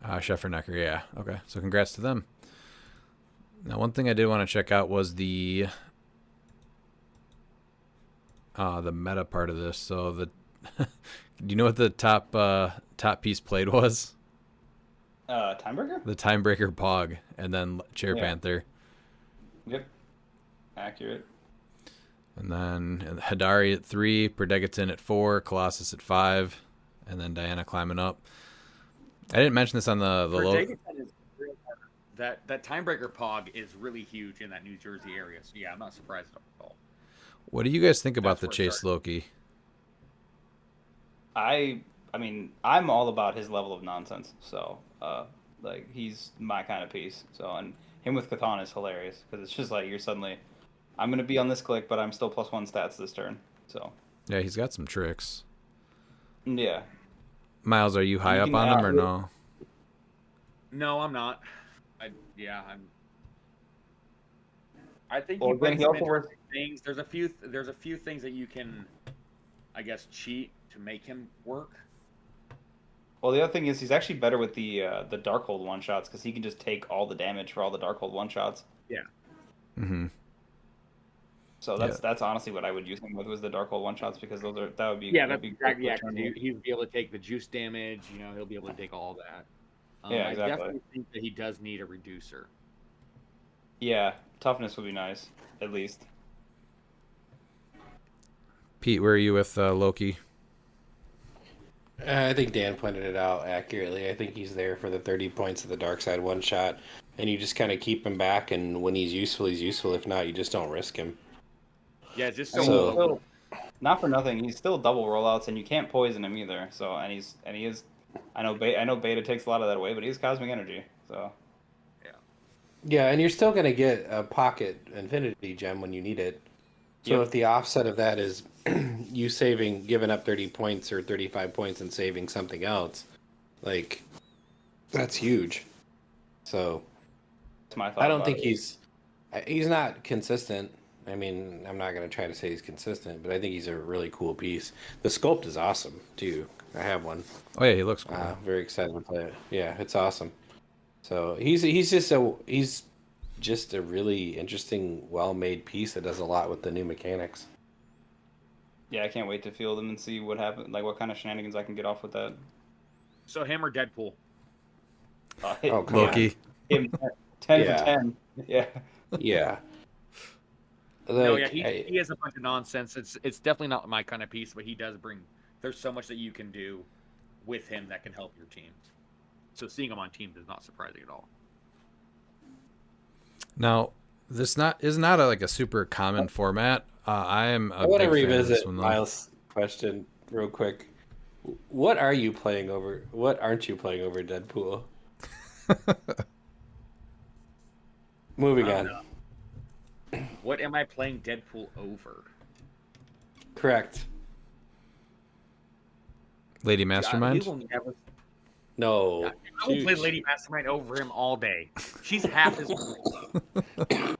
Scheffernecker, yeah. Okay, so congrats to them. Now, one thing I did want to check out was the meta part of this. So do you know what the top piece played was? Timebreaker? The Timebreaker Pog, and then Chair Panther. Yep. Accurate. And then Hidari at 3, Perdegaton at 4, Colossus at 5, and then Diana climbing up. I didn't mention this on the low. That Timebreaker Pog is really huge in that New Jersey area. So yeah, I'm not surprised at all. What do you guys think about the Chase Loki? I mean, I'm all about his level of nonsense. So, like he's my kind of piece. So, and him with Catan is hilarious because it's just like you're suddenly, I'm gonna be on this click, but I'm still +1 stats this turn. So, Yeah, he's got some tricks. yeah. Miles, are you high You up can on him or no? No, I'm not. I think Well, you bring again, he some also works. interesting things. There's a few things that you can, I guess, cheat to make him work. Well, the other thing is he's actually better with the Darkhold one shots because he can just take all the damage for all the Darkhold one shots. Yeah. Mm-hmm. So that's honestly what I would use him with was the Darkhold one shots because that would be Yeah, that'd that's be exactly. great Yeah, for 'cause turn he'll be able to take the juice damage. He'll be able to take all that. Yeah, I exactly. definitely think that he does need a reducer. Yeah, toughness would be nice, at least. Pete, where are you with Loki? I think Dan pointed it out accurately. I think he's there for the 30 points of the dark side one shot, and you just kind of keep him back, and when he's useful, he's useful. If not, you just don't risk him. Yeah, it's just I mean, so. he's still, not for nothing, he's still double rollouts, and you can't poison him either. So, and he is, I know Beta takes a lot of that away, but he's cosmic energy. So, Yeah, and you're still going to get a pocket infinity gem when you need it. So Yep. if the offset of that is you giving up 30 points or 35 points and saving something else, like, that's huge. So that's my thought. I don't about think it. he's not consistent. I mean, I'm not going to try to say he's consistent, but I think he's a really cool piece. The sculpt is awesome, too. I have one. Oh yeah, he looks cool. Very excited to play it. Yeah, it's awesome. So he's just a really interesting, well-made piece that does a lot with the new mechanics. Yeah, I can't wait to field him and see what happens, like what kind of shenanigans I can get off with that. So him or Deadpool? Oh, come Loki. Him 10 Yeah. for 10. Yeah. Yeah. No, yeah, Like, he has a bunch of nonsense. It's definitely not my kind of piece, but he does bring. There's so much that you can do with him that can help your team. So seeing him on teams is not surprising at all. Now, this is not like a super common format. I am a I want to big fan of this revisit one, though. Miles' question real quick. What are you playing over? What aren't you playing over Deadpool? Moving on. What am I playing Deadpool over? Correct. Lady Mastermind. We will never. No. I will play Lady Mastermind over him all day. She's half as good.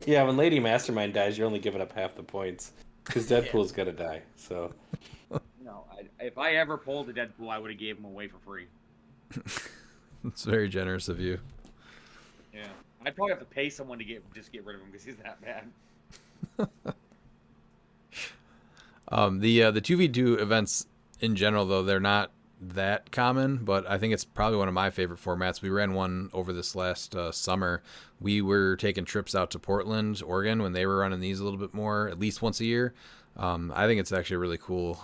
Yeah, when Lady Mastermind dies, you're only giving up half the points because Deadpool's gonna die. So No, if I ever pulled a Deadpool, I would have gave him away for free. It's very generous of you. Yeah, I'd probably have to pay someone to just get rid of him because he's that bad. The 2v2 events in general, though, they're not that common, but I think it's probably one of my favorite formats. We ran one over this last summer. We were taking trips out to Portland, Oregon, when they were running these a little bit more, at least once a year. I think it's actually a really cool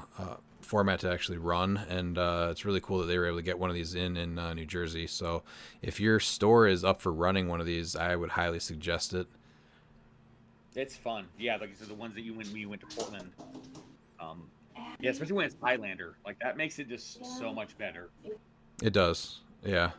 format to actually run, and it's really cool that they were able to get one of these in New Jersey. So if your store is up for running one of these, I would highly suggest it. It's fun. Yeah, like you said, the ones that when you went to Portland. Yeah, especially when it's Highlander. Like, that makes it just so much better. It does, yeah.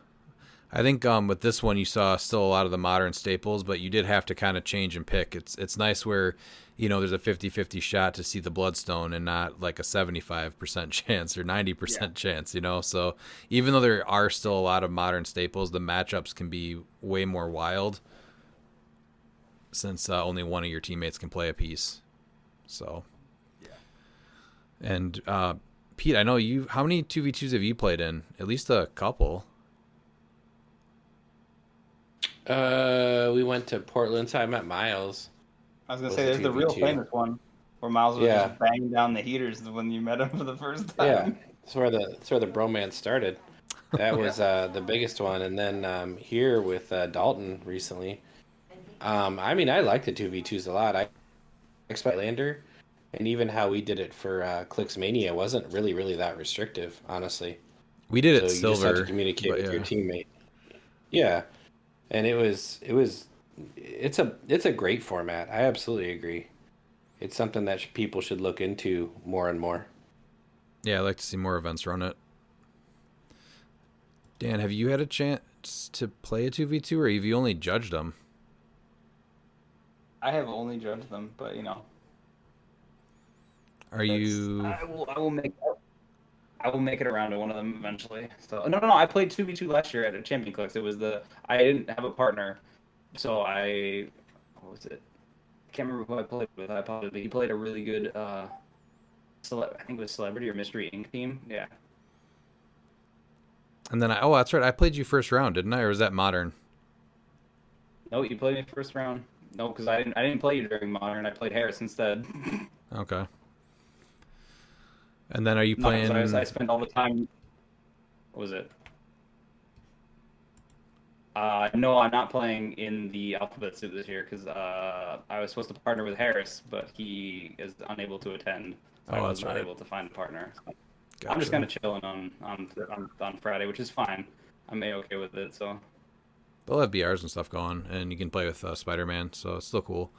I think with this one you saw still a lot of the modern staples, but you did have to kind of change and pick. It's nice where, there's a 50-50 shot to see the Bloodstone and not like a 75% chance or 90% chance, So even though there are still a lot of modern staples, the matchups can be way more wild since only one of your teammates can play a piece. So, yeah. And Pete, I know how many 2v2s have you played in? At least a couple. we went to Portland, so I met Miles. I was gonna say there's the real famous one where Miles was just banging down the heaters when you met him for the first time. Yeah, that's where the bromance started. That was the biggest one, and then here with Dalton recently. I mean, I like the 2v2s a lot. I expect Highlander, and even how we did it for cliX Mania wasn't really that restrictive, honestly. We did it so silver. You just have to communicate with your teammate. Yeah, and it's a great format. I absolutely agree. it's something that people should look into more and more. Yeah, I'd like to see more events run it. Dan, have you had a chance to play a 2v2, or have you only judged them? I have only judged them, but Are you... I will make it around to one of them eventually. So no, I played 2v2 last year at a Champion Clix. It was I didn't have a partner, so what was it? I can't remember who I played with. I apologize, but he played a really good I think it was Celebrity or Mystery Inc. team. Yeah. And then oh, that's right. I played you first round, didn't I? Or was that Modern? No, you played me first round. No, because I didn't play you during Modern. I played Harris instead. Okay. And then are you No, 'cause playing... I spent all the time. What was it? No, I'm not playing in the alphabet soup this year because I was supposed to partner with Harris, but he is unable to attend. So I was not able to find a partner. So I'm just kind of chilling on Friday, which is fine. I'm okay with it. So They'll have BRs and stuff going, and you can play with Spider-Man, so it's still cool.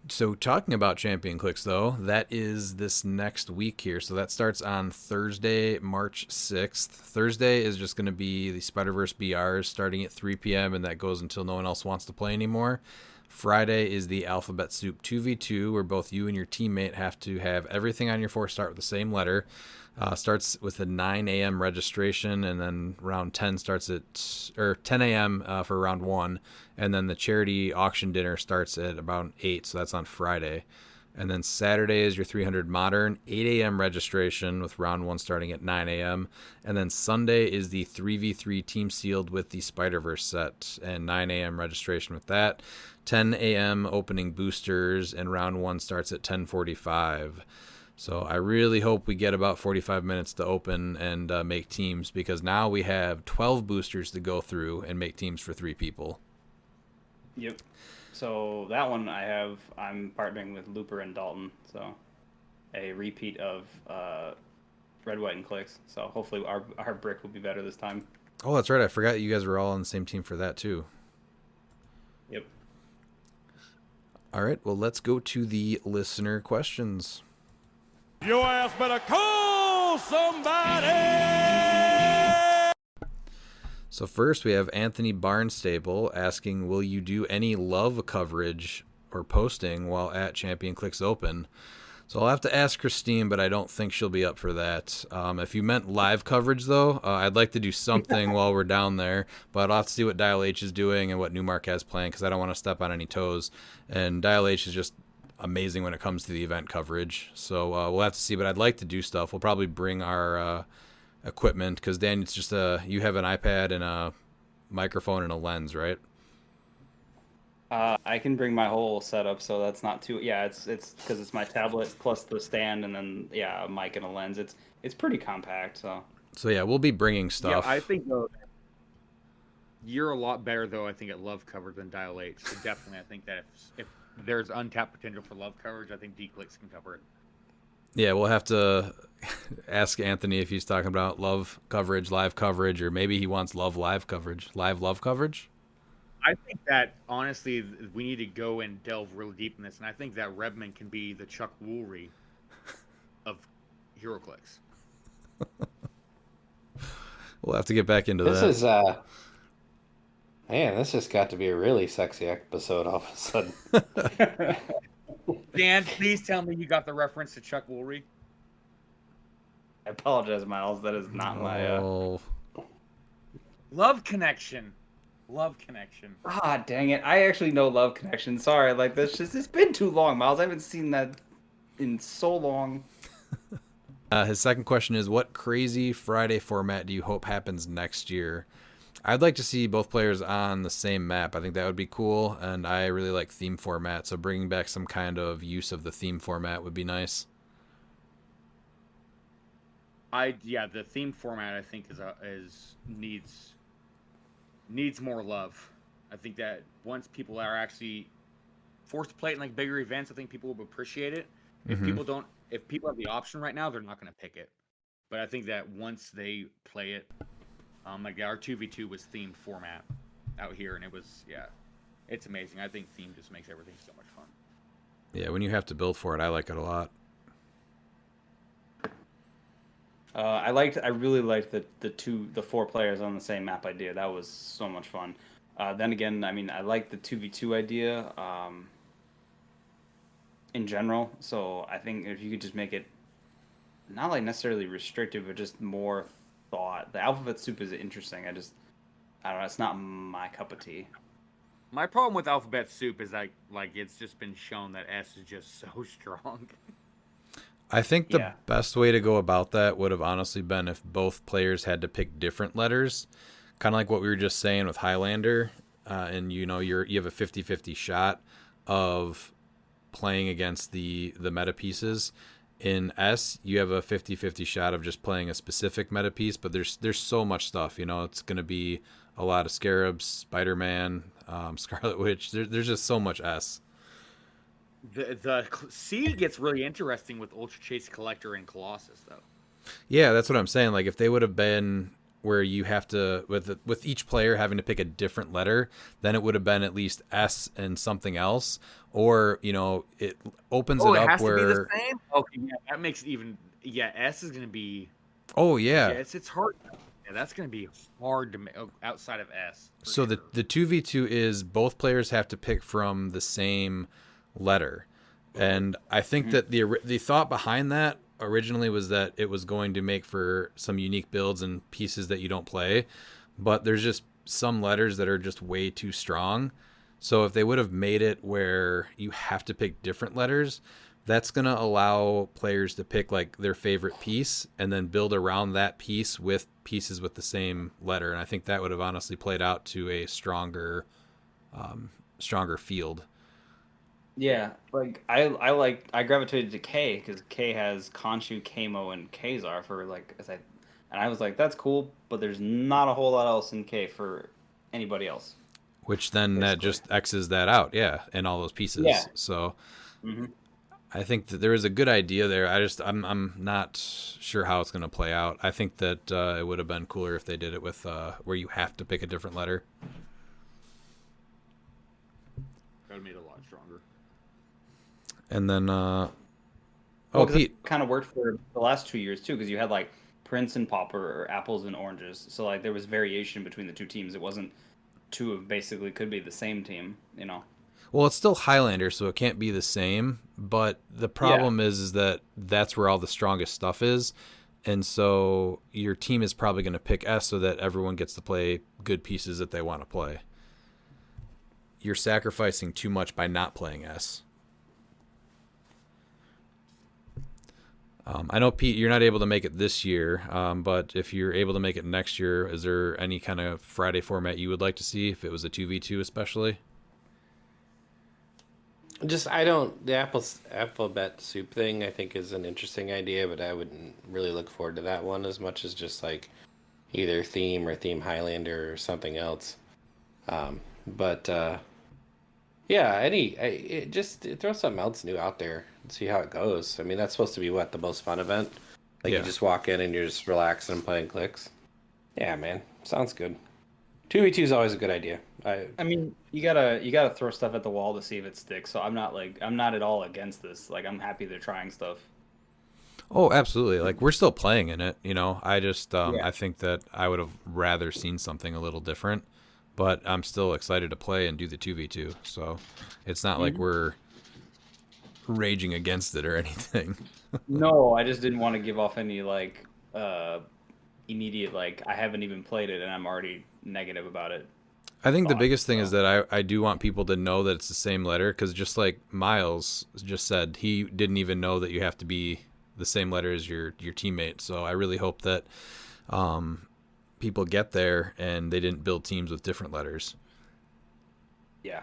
So talking about Champion Clicks, though, that is this next week here. So that starts on Thursday, March 6th. Thursday is just going to be the Spider-Verse BRs starting at 3 p.m., and that goes until no one else wants to play anymore. Friday is the Alphabet Soup 2v2, where both you and your teammate have to have everything on your force start with the same letter. Starts with a 9 a.m. registration, and then round 10 starts at 10 a.m. For round 1, and then the charity auction dinner starts at about 8, so that's on Friday. And then Saturday is your 300 Modern, 8 a.m. registration with round 1 starting at 9 a.m. And then Sunday is the 3v3 team sealed with the Spider-Verse set, and 9 a.m. registration with that. 10 a.m. opening boosters, and round 1 starts at 10:45. So I really hope we get about 45 minutes to open and make teams, because now we have 12 boosters to go through and make teams for 3 people. Yep. So that one I'm partnering with Looper and Dalton. So a repeat of Red, White, and Clicks. So hopefully our brick will be better this time. Oh, that's right. I forgot you guys were all on the same team for that too. Yep. All right. Well, let's go to the listener questions. Your ass better call somebody! So first we have Anthony Barnstable asking, will you do any love coverage or posting while at Champion Clicks Open? So I'll have to ask Christine, but I don't think she'll be up for that. If you meant live coverage, though, I'd like to do something while we're down there, but I'll have to see what Dial H is doing and what Newmark has planned, because I don't want to step on any toes. And Dial H is just amazing when it comes to the event coverage. So we'll have to see, but I'd like to do stuff. We'll probably bring our equipment, because Dan, it's just you have an iPad and a microphone and a lens, right? I can bring my whole setup, so that's not too. Yeah, it's because it's my tablet plus the stand, and then a mic and a lens. It's pretty compact. So yeah, we'll be bringing stuff. Yeah, I think though you're a lot better though. I think at love coverage than Dial H. So definitely, I think that if there's untapped potential for love coverage, I think D-Clicks can cover it. Yeah, we'll have to ask Anthony if he's talking about love coverage, live coverage, or maybe he wants live coverage, live love coverage. I think that, honestly, we need to go and delve really deep in this, and I think that Redmond can be the Chuck Woolery of HeroClix. We'll have to get back into This that. is, man, this just got to be a really sexy episode all of a sudden. Dan, please tell me you got the reference to Chuck Woolery. I apologize, Miles. That is not my. Love Connection. Love Connection. Ah, dang it! I actually know Love Connection. Sorry, it's been too long, Miles. I haven't seen that in so long. His second question is, what crazy Friday format do you hope happens next year? I'd like to see both players on the same map. I think that would be cool, and I really like theme format, so bringing back some kind of use of the theme format would be nice. The theme format I think needs more love. I think that once people are actually forced to play it in like bigger events, I think people will appreciate it. If people have the option right now, they're not going to pick it. But I think that once they play it, like our 2v2 was themed format out here, and it was It's amazing. I think theme just makes everything so much fun. Yeah, when you have to build for it, I like it a lot. I really liked the 4 players on the same map idea. That was so much fun. Then again, I mean, I like the 2v2 idea in general. So I think if you could just make it not like necessarily restrictive, but just more thought. The alphabet soup is interesting. I don't know. It's not my cup of tea. My problem with Alphabet Soup is like it's just been shown that S is just so strong. I think the Yeah. best way to go about that would have honestly been if both players had to pick different letters, kind of like what we were just saying with Highlander, and you have a 50-50 shot of playing against the meta pieces. In S, you have a 50-50 shot of just playing a specific meta piece, but there's so much stuff. It's going to be a lot of Scarabs, Spider-Man, Scarlet Witch. There's just so much S. The C gets really interesting with Ultra Chase Collector and Colossus, though. Yeah, that's what I'm saying. Like if they would have been where you have to with each player having to pick a different letter, then it would have been at least S and something else, or it opens it it up has where to be the same. Okay, yeah, that makes it even. Yeah, S is going to be. oh yeah, It's hard. Yeah, that's going to be hard to make outside of S. so sure. the 2v2 is both players have to pick from the same letter, and I think that the thought behind that originally was that it was going to make for some unique builds and pieces that you don't play, but there's just some letters that are just way too strong. So if they would have made it where you have to pick different letters, that's going to allow players to pick like their favorite piece and then build around that piece with pieces with the same letter. And I think that would have honestly played out to a stronger field. Yeah, like I gravitated to K because K has Khonshu, Kamo, and Kazar for and I was like, that's cool, but there's not a whole lot else in K for anybody else. Which then that Basically. just X's that out, yeah, and all those pieces. Yeah. So Mm-hmm. I think that there is a good idea there. I'm not sure how it's going to play out. I think that it would have been cooler if they did it with where you have to pick a different letter. That would have made it a lot stronger. And then, Pete, Pete, kind of worked for the last 2 years too, because you had like Prince and Popper or apples and oranges. So like there was variation between the two teams. It wasn't two of basically could be the same team. well, it's still Highlander, so it can't be the same. But the problem is that that's where all the strongest stuff is, and so your team is probably going to pick S so that everyone gets to play good pieces that they want to play. You're sacrificing too much by not playing S. I know, Pete, you're not able to make it this year, but if you're able to make it next year, is there any kind of Friday format you would like to see, if it was a 2v2 especially? The alphabet soup thing I think is an interesting idea, but I wouldn't really look forward to that one as much as just like either theme or theme Highlander or something else. Throw something else new out there and see how it goes. I mean, that's supposed to be the most fun event. Like Yeah. you just walk in and you're just relaxing and playing cliX. Yeah, man, sounds good. 2v2 is always a good idea. I mean, you gotta throw stuff at the wall to see if it sticks. So I'm not at all against this. Like I'm happy they're trying stuff. Oh, absolutely. Like we're still playing in it, I just I think that I would have rather seen something a little different, but I'm still excited to play and do the 2v2. So it's not like we're raging against it or anything. No, I just didn't want to give off any immediate I haven't even played it and I'm already negative about it. I think the biggest thing is that I do want people to know that it's the same letter, because just like Miles just said, he didn't even know that you have to be the same letter as your teammate. So I really hope that people get there and they didn't build teams with different letters. Yeah.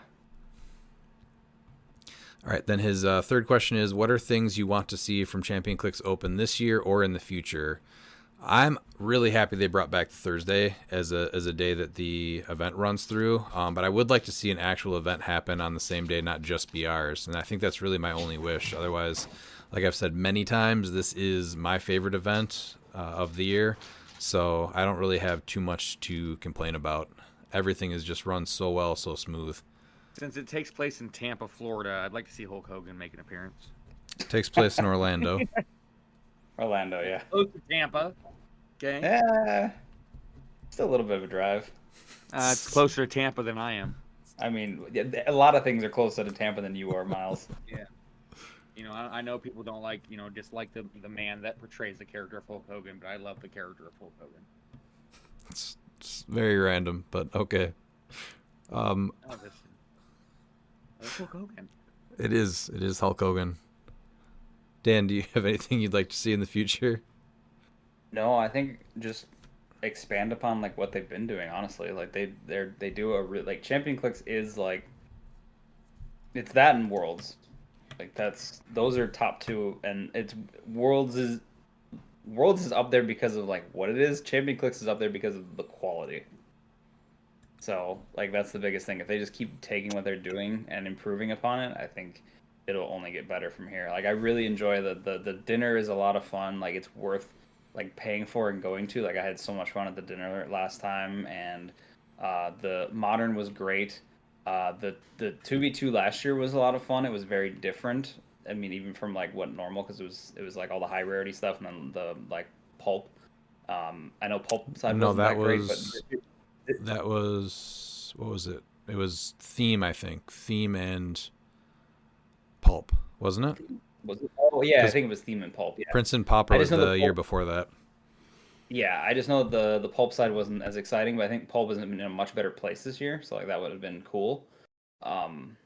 All right, then his third question is, what are things you want to see from Champion CLIX Open this year or in the future? I'm really happy they brought back Thursday as a day that the event runs through, but I would like to see an actual event happen on the same day, not just BRs, and I think that's really my only wish. Otherwise, like I've said many times, this is my favorite event of the year, so I don't really have too much to complain about. Everything is just run so well, so smooth. Since it takes place in Tampa, Florida, I'd like to see Hulk Hogan make an appearance. Takes place in Orlando. Orlando, yeah. Close to Tampa. Okay. Yeah. Still a little bit of a drive. It's closer to Tampa than I am. I mean, a lot of things are closer to Tampa than you are, Miles. Yeah. You know, I know people don't like, dislike the man that portrays the character of Hulk Hogan, but I love the character of Hulk Hogan. It's very random, but okay. Oh, that's Hulk Hogan. It is Hulk Hogan. Dan, do you have anything you'd like to see in the future? No, I think just expand upon like what they've been doing. Honestly, like they do like Champion Clicks is like it's that and Worlds, like those are top two, and it's Worlds is up there because of like what it is. Champion Clicks is up there because of the quality. So like that's the biggest thing. If they just keep taking what they're doing and improving upon it, I think it'll only get better from here. Like I really enjoy the dinner is a lot of fun. Like it's worth like paying for and going to. Like I had so much fun at the dinner last time, and the modern was great. The 2v2 last year was a lot of fun. It was very different. I mean, even from like what normal, because it was like all the high rarity stuff and then the like pulp. I know pulp side No, wasn't that that great, was but that was what was it? It was theme, I think. Theme and pulp, wasn't it? was it? Oh yeah, I 'Cause think it was theme and pulp. Yeah. Prince and Pauper I was just know the the year pulp- before that. Yeah, I just know the pulp side wasn't as exciting, but I think pulp is in a much better place this year, so like that would have been cool. Um,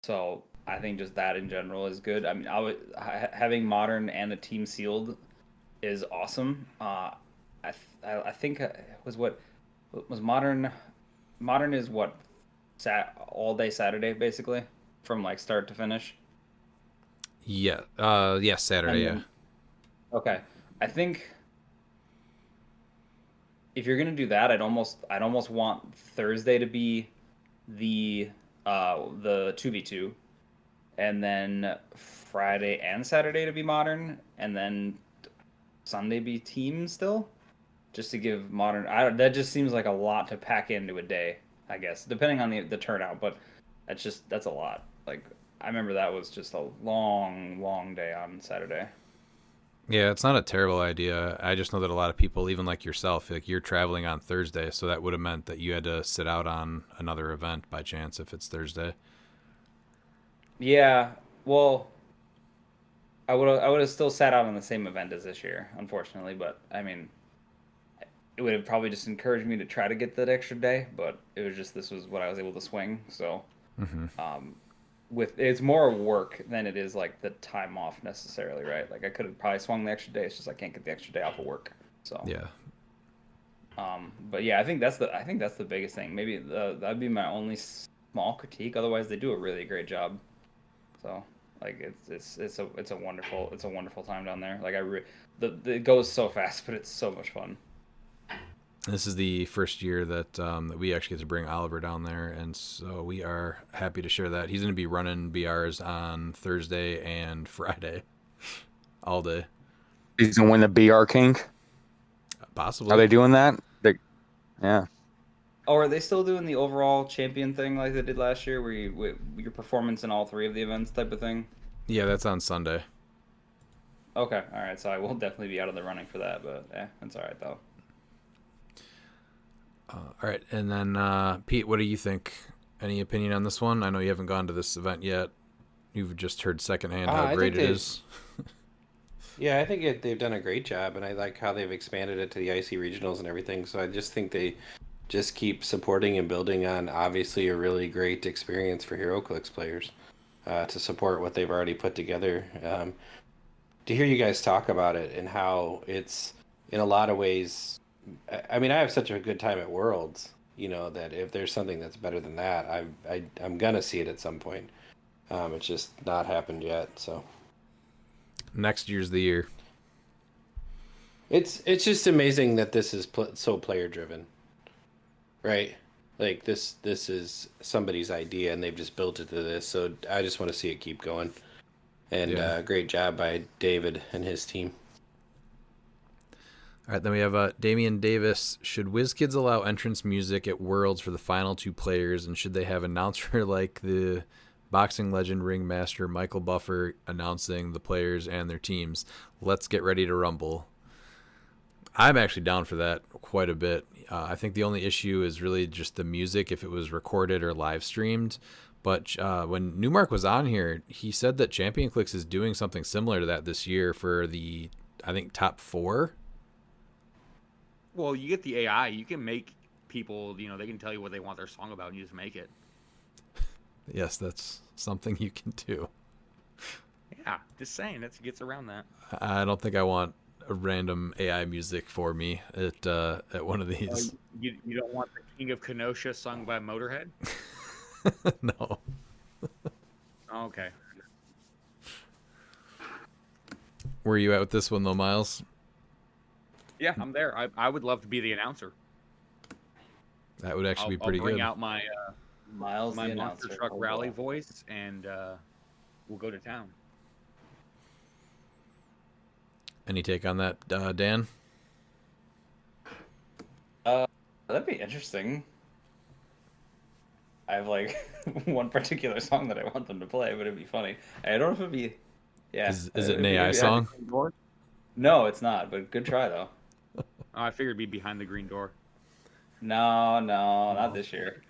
so I think just that in general is good. I mean, having modern and a team sealed is awesome. I think it was what was modern. Modern is what all day Saturday basically from like start to finish. Yeah. Yes, Saturday. And Yeah. Okay, I think if you're gonna do that, I'd almost want Thursday to be the 2v2, and then Friday and Saturday to be modern, and then Sunday be team still, just to give modern. That just seems like a lot to pack into a day, I guess, depending on the turnout. But that's a lot. Like I remember that was just a long day on Saturday. Yeah, it's not a terrible idea. I just know that a lot of people, even like yourself, like you're traveling on Thursday, so that would have meant that you had to sit out on another event by chance if it's Thursday. Yeah, well, I would have still sat out on the same event as this year, unfortunately. But I mean, it would have probably just encouraged me to try to get that extra day. But it was just this was what I was able to swing. So, with it's more work than it is like the time off necessarily, right? Like I could have probably swung the extra day. It's just I can't get the extra day off of work. So Yeah. But yeah, I think that's the biggest thing. Maybe that'd be my only small critique. Otherwise, they do a really great job. So like it's a wonderful time down there. Like it goes so fast, but it's so much fun. This is the first year that we actually get to bring Oliver down there, and so we are happy to share that. He's going to be running BRs on Thursday and Friday, all day. He's gonna win the BR King. Possibly. Are they doing that? Yeah. Oh, are they still doing the overall champion thing like they did last year, where your performance in all three of the events type of thing? Yeah, that's on Sunday. Okay, all right. So I will definitely be out of the running for that, but that's all right though. All right, and then Pete, what do you think? Any opinion on this one? I know you haven't gone to this event yet. You've just heard secondhand how I great think it is. Yeah, I think they've done a great job, and I like how they've expanded it to the IC regionals and everything. So I just think they just keep supporting and building on obviously a really great experience for HeroClix players to support what they've already put together. To hear you guys talk about it and how it's in a lot of ways. I mean, I have such a good time at Worlds, that if there's something that's better than that, I'm gonna see it at some point. It's just not happened yet, so. Next year's the year. It's just amazing that this is so player driven, right? Like this is somebody's idea and they've just built it to this. So I just want to see it keep going. And Yeah. Great job by David and his team. All right, then we have Damian Davis. Should WizKids allow entrance music at Worlds for the final 2 players, and should they have announcer like the boxing legend ringmaster Michael Buffer announcing the players and their teams? Let's get ready to rumble. I'm actually down for that quite a bit. I think the only issue is really just the music if it was recorded or live streamed. But when Newmark was on here, he said that Champion Clix is doing something similar to that this year for the, I think, top 4. Well, you get the AI. You can make people, they can tell you what they want their song about, and you just make it. Yes, that's something you can do. Yeah, just saying. That gets around that. I don't think I want a random AI music for me at one of these. You don't want the King of Kenosha sung by Motorhead? No. Okay. Where are you at with this one, though, Miles? Yeah, I'm there. I would love to be the announcer. That would actually be pretty I'll bring good. out my Miles, my the monster announcer. truck Oh, rally wow. voice, and we'll go to town. Any take on that, Dan? That'd be interesting. I have like one particular song that I want them to play, but it'd be funny. I don't know if it'd be. Yeah. Is it an it'd be- AI it'd be- song? No, it's not. But good try though. Oh, I figured it'd be behind the green door. No, not this year.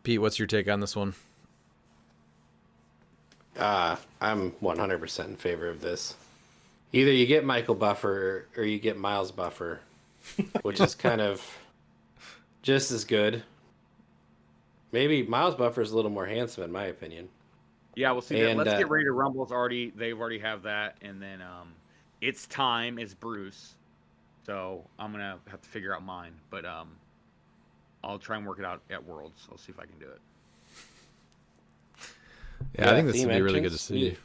Pete, what's your take on this one? I'm 100% in favor of this. Either you get Michael Buffer or you get Miles Buffer, which is kind of just as good. Maybe Miles Buffer is a little more handsome, in my opinion. Yeah, we'll see. And, Let's Get Ready to Rumble's already. They've already have that, and then It's Time is Bruce. So I'm gonna have to figure out mine, but I'll try and work it out at Worlds. I'll see if I can do it. Yeah, I think this theme would be really good to entrance, see.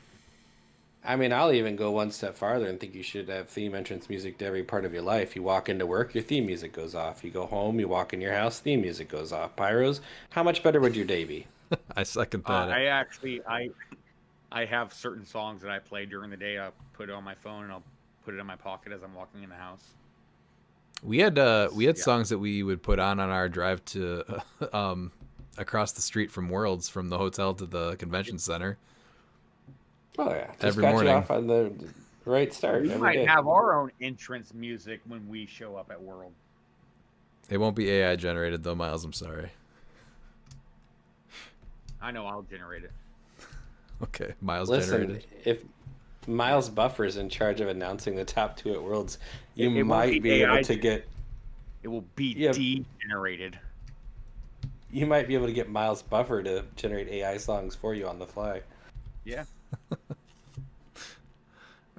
I mean, I'll even go one step farther and think you should have theme entrance music to every part of your life. You walk into work, your theme music goes off. You go home, you walk in your house, theme music goes off. Pyros, how much better would your day be? I second that. I have certain songs that I play during the day. I'll put it on my phone and I'll put it in my pocket as I'm walking in the house. We had songs that we would put on our drive to across the street from Worlds, from the hotel to the convention center. Oh yeah, just Every got morning. you off on the right start. We every might day. have our own entrance music when we show up at World. It won't be AI generated though, Miles. I'm sorry. I know I'll generate it. Okay, Miles Listen, generated. if Miles Buffer's in charge of announcing the top 2 at Worlds, you It won't might be AI able to get. It will be Yeah. degenerated. You might be able to get Miles Buffer to generate AI songs for you on the fly. Yeah. All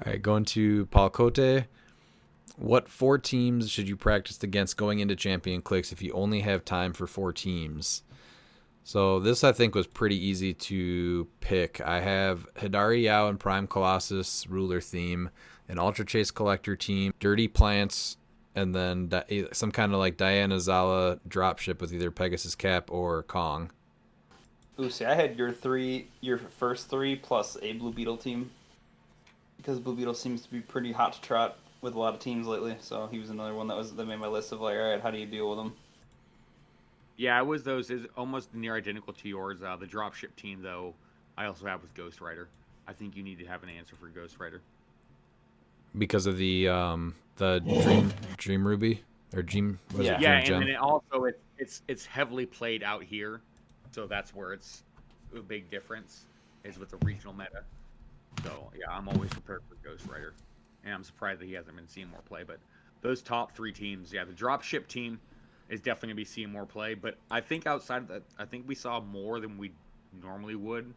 right, going to Paul Cote. What 4 teams should you practice against going into Champion Clix if you only have time for 4 teams? So this, I think, was pretty easy to pick. I have Hidari Yao and Prime Colossus ruler theme, an Ultra Chase Collector team, Dirty Plants, and then some kind of like Diana Zala dropship with either Pegasus Cap or Kong. Ooh, see, I had your first 3 plus a Blue Beetle team, because Blue Beetle seems to be pretty hot to trot with a lot of teams lately. So he was another one that made my list of like, all right, how do you deal with them? Yeah, it was those. Is almost near identical to yours. The dropship team, though, I also have with Ghost Rider. I think you need to have an answer for Ghost Rider. Because of the Dream Ruby or Dream. Was Yeah. it Yeah, Dream and Gem? then it also it's heavily played out here, so that's where it's a big difference is with the regional meta. So yeah, I'm always prepared for Ghost Rider, and I'm surprised that he hasn't been seeing more play. But those top 3 teams, yeah, the dropship team is definitely gonna be seeing more play. But I think outside of that, I think we saw more than we normally would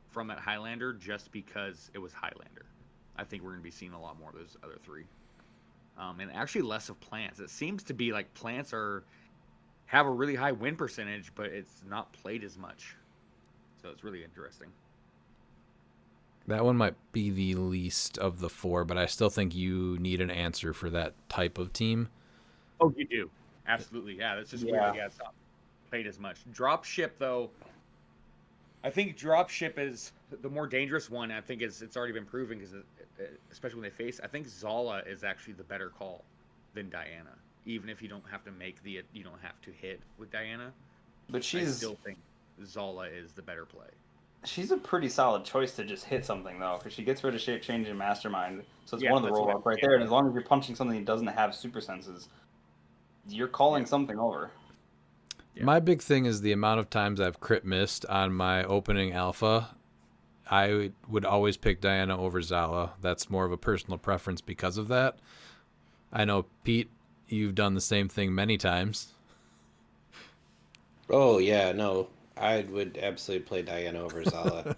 from that Highlander, just because it was Highlander. I think we're gonna be seeing a lot more of those other 3. And actually less of plants. It seems to be like plants have a really high win percentage, but it's not played as much. So it's really interesting. That one might be the least of the 4, but I still think you need an answer for that type of team. Oh, you do. Absolutely. Yeah, that's just Yeah. weird. Yeah, it's not played as much. Dropship, though, I think dropship is the more dangerous one. I think it's already been proven because especially when they face, I think Zala is actually the better call than Diana. Even if you don't have to you don't have to hit with Diana. But I still think Zala is the better play. she's a pretty solid choice to just hit something though, because she gets rid of shape change and mastermind. So it's Yeah, one of the that's roll what up right there. And as long as you're punching something that doesn't have super senses, you're calling something over. Yeah. My big thing is the amount of times I've crit missed on my opening alpha. I would always pick Diana over Zala. That's more of a personal preference because of that. I know, Pete, you've done the same thing many times. Oh yeah, no, I would absolutely play Diana over Zala.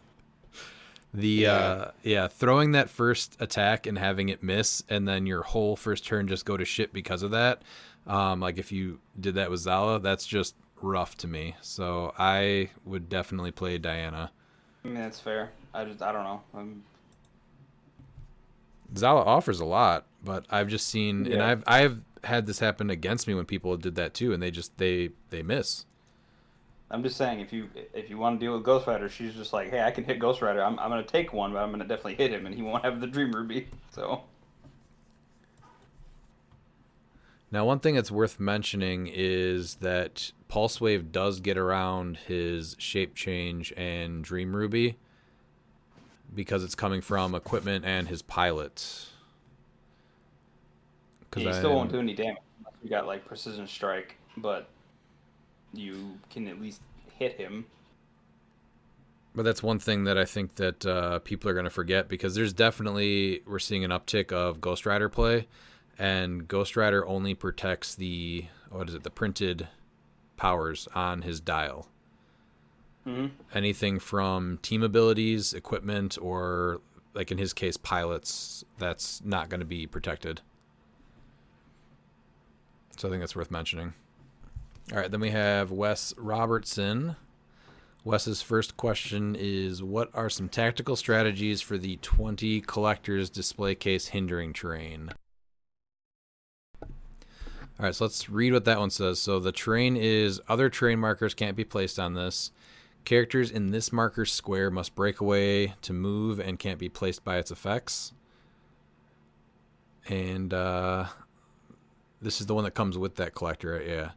Throwing that first attack and having it miss, and then your whole first turn just go to shit because of that. Like if you did that with Zala, that's just rough to me. So I would definitely play Diana. I mean, that's fair. I don't know. Zala offers a lot, but I've just seen, and I've had this happen against me when people did that too, and they miss. I'm just saying, if you want to deal with Ghost Rider, she's just like, hey, I can hit Ghost Rider. I'm gonna take one, but I'm gonna definitely hit him, and he won't have the Dream Ruby. So. Now, one thing that's worth mentioning is that Pulse Wave does get around his shape change and Dream Ruby because it's coming from equipment and his pilot. You still won't do any damage unless you got like Precision Strike, but you can at least hit him. But that's one thing that I think that people are going to forget, because we're seeing an uptick of Ghost Rider play, and Ghost Rider only protects the printed powers on his dial. Mm-hmm. Anything from team abilities, equipment, or like in his case, pilots, that's not going to be protected. So I think that's worth mentioning. All right, then we have Wes Robertson. Wes's first question is, what are some tactical strategies for the 20 collector's display case hindering terrain? All right, so let's read what that one says. So the terrain is, other terrain markers can't be placed on this. Characters in this marker square must break away to move and can't be placed by its effects. And this is the one that comes with that collector, right? Yeah.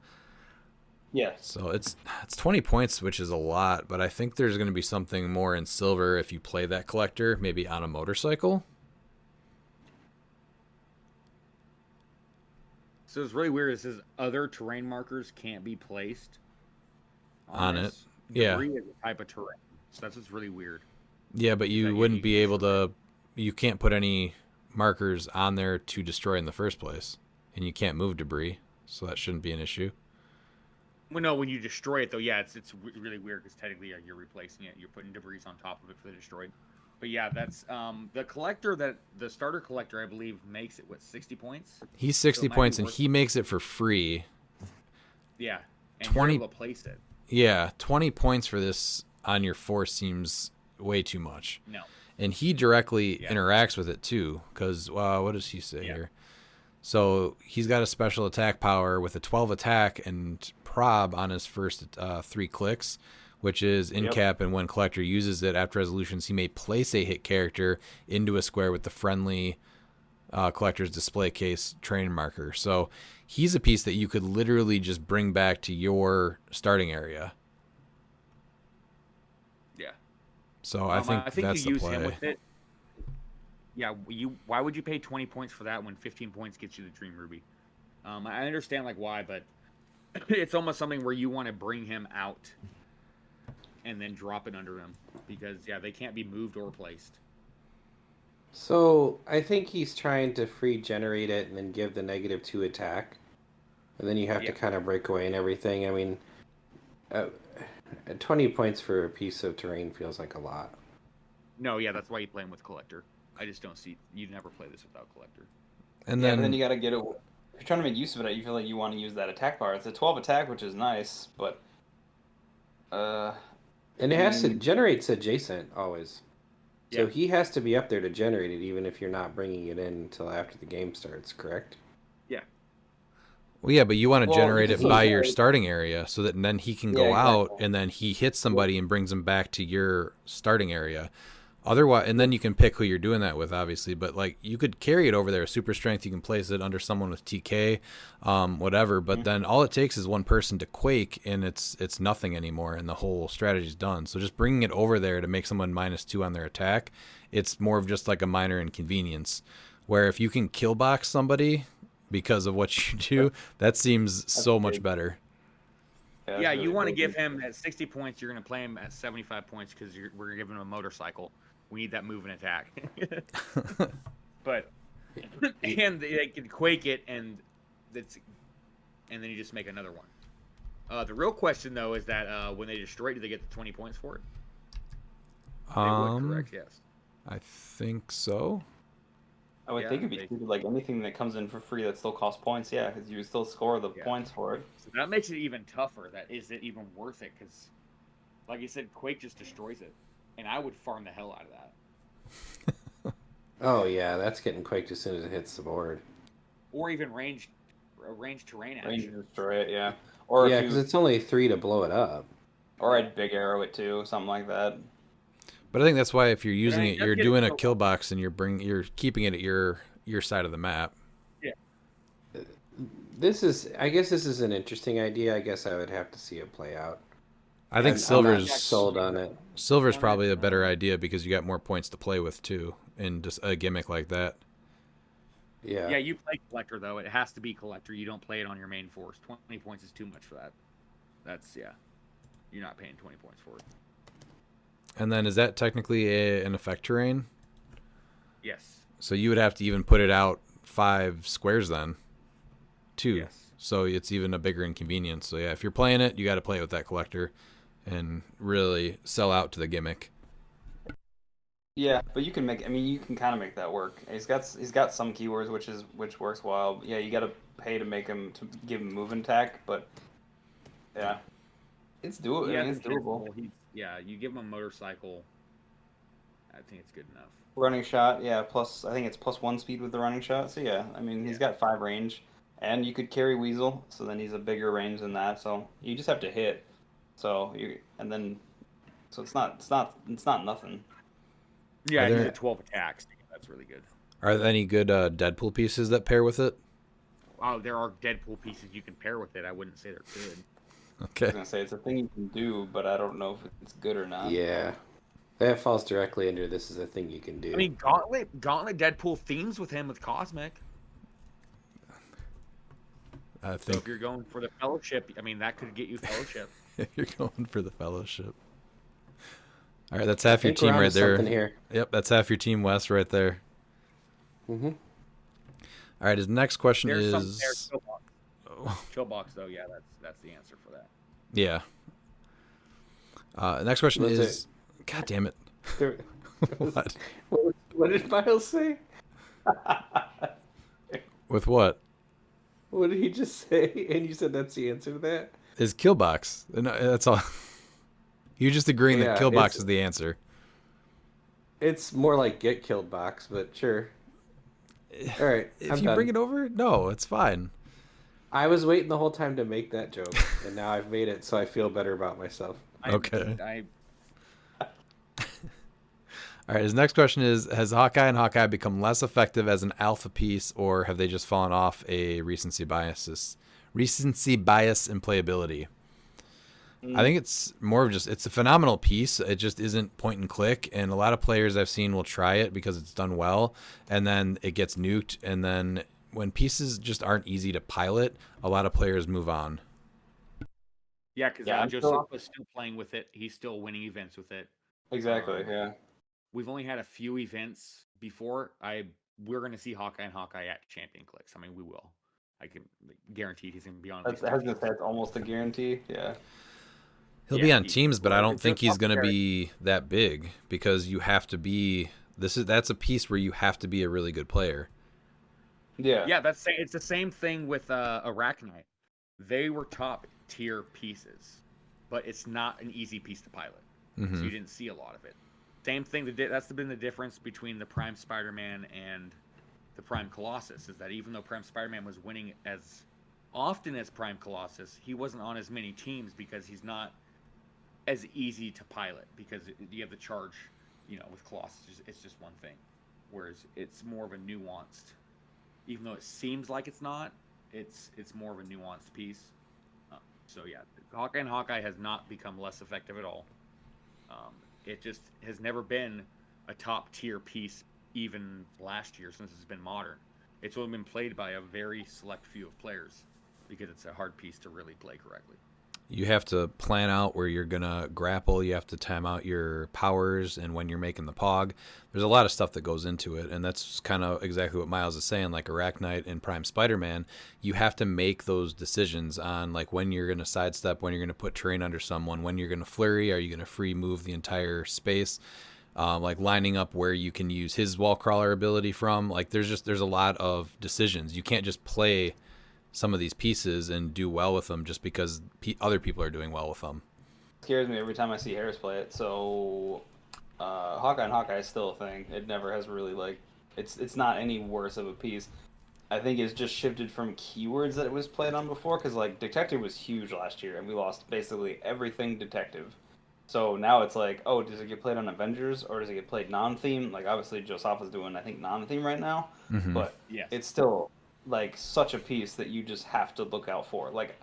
Yeah. So it's 20 points, which is a lot, but I think there's going to be something more in silver if you play that collector, maybe on a motorcycle. So it's really weird. It says other terrain markers can't be placed on it. this. Yeah. Debris is a type of terrain. So that's what's really weird. Yeah, but you wouldn't be able to. You can't put any markers on there to destroy in the first place, and you can't move debris, so that shouldn't be an issue. Well, no, when you destroy it, though, yeah, it's really weird because technically you're replacing it. You're putting debris on top of it for the destroyed. But yeah, that's the collector, the starter collector, I believe, makes it, 60 points? He's 60 points, and he makes it for free. Yeah, and 20 you're able to place it. Yeah, 20 points for this on your force seems way too much. No. And he directly interacts with it, too, because, what does he say here? So he's got a special attack power with a 12 attack and prob on his first 3 clicks, which is in cap, and when collector uses it after resolutions, he may place a hit character into a square with the friendly collector's display case train marker. So he's a piece that you could literally just bring back to your starting area. Yeah. So I think that's you the play. Him with it. Yeah, why would you pay 20 points for that when 15 points gets you the Dream Ruby? I understand why, but it's almost something where you want to bring him out and then drop it under him because they can't be moved or placed. So I think he's trying to free generate it and then give the -2 attack, and then you have to kind of break away and everything. I mean, 20 points for a piece of terrain feels like a lot. No, that's why you play him with collector. I just don't see you never play this without collector. And but then you got to get it. If you're trying to make use of it, you feel like you want to use that attack power. It's a 12 attack, which is nice, but and it has to generate adjacent always. So he has to be up there to generate it, even if you're not bringing it in until after the game starts, correct? Yeah. Well, yeah, but you want to generate it by your starting area so that then he can go out and then he hits somebody and brings them back to your starting area. Otherwise, and then you can pick who you're doing that with, obviously. But like, you could carry it over there, super strength. You can place it under someone with TK, whatever. But then all it takes is one person to quake, and it's nothing anymore, and the whole strategy's done. So just bringing it over there to make someone -2 on their attack, it's more of just like a minor inconvenience. Where if you can kill box somebody because of what you do, that seems so much better. Yeah, you want to give him at 60 points. You're going to play him at 75 points because we're giving him a motorcycle. We need that move and attack. But and they can quake it, and then you just make another one. The real question though is that when they destroy it, do they get the 20 points for it? They would, correct? Yes. I think so. I would think it'd be treated like anything that comes in for free that still costs points. Yeah, because you would still score the points for it. So that makes it even tougher. That is it even worth it? Because, like you said, Quake just destroys it, and I would farm the hell out of that. Oh yeah, that's getting quaked as soon as it hits the board. Or even range terrain action. Range destroy it, yeah. Or yeah, because it's only 3 to blow it up. Or I'd big arrow it too, something like that. But I think that's why if you're using it, you're doing a kill box, and you're keeping it at your side of the map. Yeah. I guess this is an interesting idea. I guess I would have to see it play out. I think I'm not sold on it. Silver's probably a better idea because you got more points to play with too, in just a gimmick like that. Yeah. Yeah, you play collector though. It has to be collector. You don't play it on your main force. 20 points is too much for that. That's You're not paying 20 points for it. And then is that technically an effect terrain? Yes. So you would have to even put it out 5 squares then, too. Yes. So it's even a bigger inconvenience. So yeah, if you're playing it, you got to play it with that collector, and really sell out to the gimmick. Yeah, but you can kind of make that work. He's got some keywords which works well. Yeah, you got to pay to give him move and attack, but yeah, it's doable. Yeah, it's doable. You give him a motorcycle. I think it's good enough. Running shot, yeah. Plus, I think it's +1 speed with the running shot. So yeah, he's got 5 range, and you could carry Weasel, so then he's a bigger range than that. So you just have to hit. So it's not nothing. Yeah, you get 12 attacks. That's really good. Are there any good Deadpool pieces that pair with it? Oh, there are Deadpool pieces you can pair with it. I wouldn't say they're good. Okay. I was gonna say it's a thing you can do, but I don't know if it's good or not. Yeah. That falls directly under this is a thing you can do. I mean, Gauntlet Deadpool themes with him with Cosmic. I So if you're going for the Fellowship, that could get you Fellowship. You're going for the Fellowship. All right, that's half your team right there. Here. Yep, that's half your team, Wes, right there. Mm-hmm. All right, his next question is... Chillbox, though, yeah, that's the answer for that. Yeah. Next question is... God damn it. What? What did Miles say? With what? What did he just say? And you said that's the answer to that? His kill box. No, that's all. You're just agreeing that kill box is the answer. It's more like get killed box, but sure. All right. If you bring it over, no, it's fine. I was waiting the whole time to make that joke, and now I've made it, so I feel better about myself. Okay. All right, his next question is, has Hawkeye and Hawkeye become less effective as an alpha piece, or have they just fallen off a recency bias in playability? I think it's more of it's a phenomenal piece. It just isn't point and click, and a lot of players I've seen will try it because it's done well, and then it gets nuked, and then when pieces just aren't easy to pilot, a lot of players move on. Yeah, because Joseph is still playing with it. He's still winning events with it. Exactly, yeah. We've only had a few events before. We're going to see Hawkeye and Hawkeye at Champion Clicks. We will. I can guarantee he's going to be on. I was going to say it's almost a guarantee. Yeah. He'll be on teams, but I don't think he's going to be that big because you have to be. That's a piece where you have to be a really good player. Yeah. Yeah, it's the same thing with Arachnite. They were top tier pieces, but it's not an easy piece to pilot. Mm-hmm. So you didn't see a lot of it. Same thing. That's been the difference between the Prime Spider-Man and the Prime Colossus, is that even though Prime Spider-Man was winning as often as Prime Colossus, he wasn't on as many teams because he's not as easy to pilot because you have to charge with Colossus, it's just one thing. Whereas it's more of a nuanced, even though it seems like it's not, it's more of a nuanced piece. So yeah, Hawkeye has not become less effective at all. It just has never been a top tier piece even last year since it's been modern. It's only been played by a very select few of players because it's a hard piece to really play correctly. You have to plan out where you're going to grapple. You have to time out your powers and when you're making the pog. There's a lot of stuff that goes into it, and that's kind of exactly what Miles is saying. Like Arachnite and Prime Spider-Man, you have to make those decisions on like when you're going to sidestep, when you're going to put terrain under someone, when you're going to flurry, are you going to free move the entire space, like lining up where you can use his wall crawler ability from. Like there's a lot of decisions. You can't just play some of these pieces and do well with them just because other people are doing well with them. It scares me every time I see Harris play it. So Hawkeye and Hawkeye is still a thing. It never has really it's not any worse of a piece. I think it's just shifted from keywords that it was played on before, because like Detective was huge last year and we lost basically everything Detective. So now it's like, oh, does it get played on Avengers or does it get played non-theme? Like obviously Josapha's doing I think non-theme right now, but Yes. it's still like such a piece that you just have to look out for. Like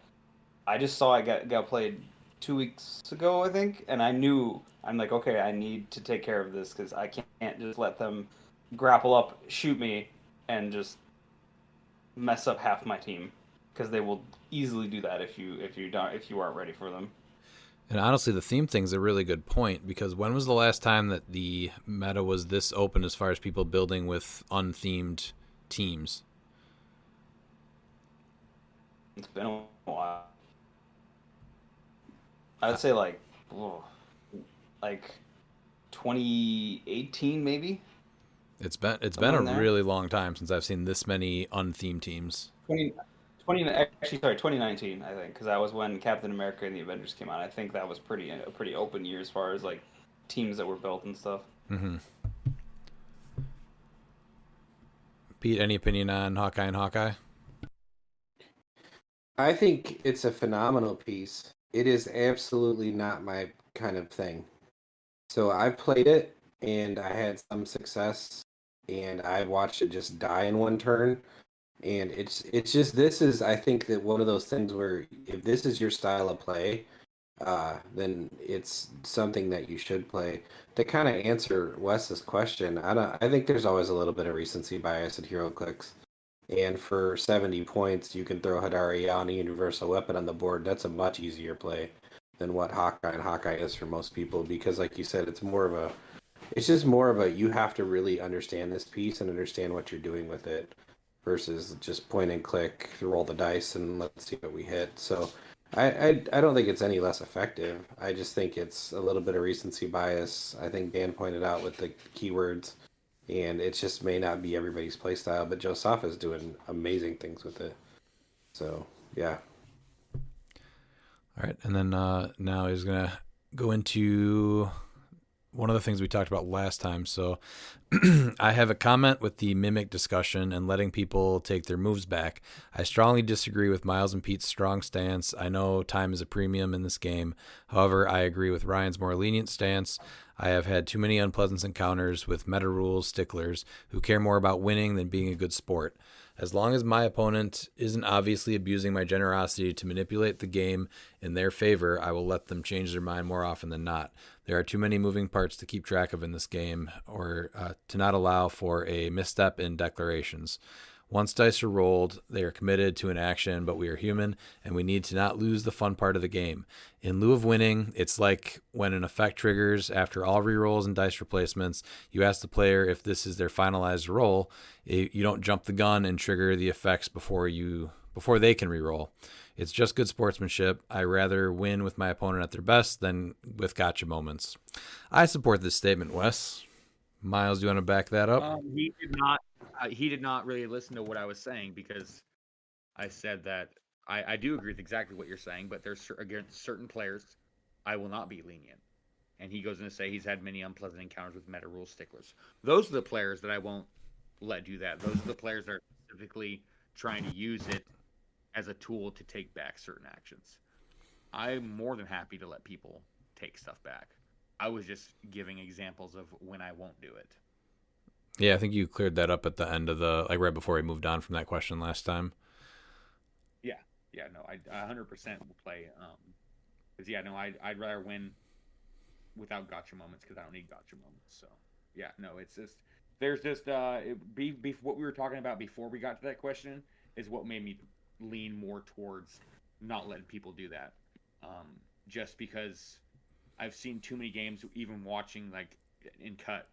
I just saw it got played 2 weeks ago, I think, and I'm like, okay, I need to take care of this because I can't just let them grapple up, shoot me, and just mess up half my team, because they will easily do that if you aren't ready for them. And honestly, the theme thing's a really good point, because when was the last time that the meta was this open as far as people building with unthemed teams? It's been a while. I'd say like 2018 maybe. It's been Somewhere a in there. really long time since I've seen this many unthemed teams. 2019, I think, because that was when Captain America and the Avengers came out. I think that was a pretty open year as far as like teams that were built and stuff. Mm-hmm. Pete, any opinion on Hawkeye and Hawkeye? I think it's a phenomenal piece. It is absolutely not my kind of thing. So I've played it and I had some success and I watched it just die in one turn. And it's just, this is, I think, that one of those things where if this is your style of play, then it's something that you should play. To kind of answer Wes's question, I think there's always a little bit of recency bias at HeroClix. And for 70 points, you can throw Hadari on a universal weapon on the board. That's a much easier play than what Hawkeye and Hawkeye is for most people, because like you said, it's just more of a, you have to really understand this piece and understand what you're doing with it versus just point and click, roll the dice, and let's see what we hit. So I don't think it's any less effective. I just think it's a little bit of recency bias. I think Dan pointed out with the keywords, and it just may not be everybody's playstyle, but Josaph is doing amazing things with it. So yeah. All right, and then now he's gonna go into one of the things we talked about last time. So I have a comment with the mimic discussion and letting people take their moves back. I strongly disagree with Miles and Pete's strong stance. I know time is a premium in this game. However, I agree with Ryan's more lenient stance. I have had too many unpleasant encounters with meta rules sticklers who care more about winning than being a good sport. As long as my opponent isn't obviously abusing my generosity to manipulate the game in their favor, I will let them change their mind more often than not. There are too many moving parts to keep track of in this game, or to not allow for a misstep in declarations. Once dice are rolled, they are committed to an action, but we are human, and we need to not lose the fun part of the game. In lieu of winning, it's like when an effect triggers after all rerolls and dice replacements, you ask the player if this is their finalized roll. You don't jump the gun and trigger the effects before they can reroll. It's just good sportsmanship. I rather win with my opponent at their best than with gotcha moments. I support this statement, Wes. Miles, do you want to back that up? He did not. He did not really listen to what I was saying, because I said that I do agree with exactly what you're saying, but there's against certain players I will not be lenient. And he goes in to say he's had many unpleasant encounters with meta rule sticklers. Those are the players that I won't let do that. Those are the players that are specifically trying to use it as a tool to take back certain actions. I'm more than happy to let people take stuff back. I was just giving examples of when I won't do it. Yeah, I think you cleared that up at the end of the, like right before we moved on from that question last time. Yeah, no, I 100% will play. Because yeah, no, I'd rather win without gotcha moments because I don't need gotcha moments. So yeah, no, it's just there's just what we were talking about before we got to that question is what made me lean more towards not letting people do that. Just because I've seen too many games, even watching like in cut,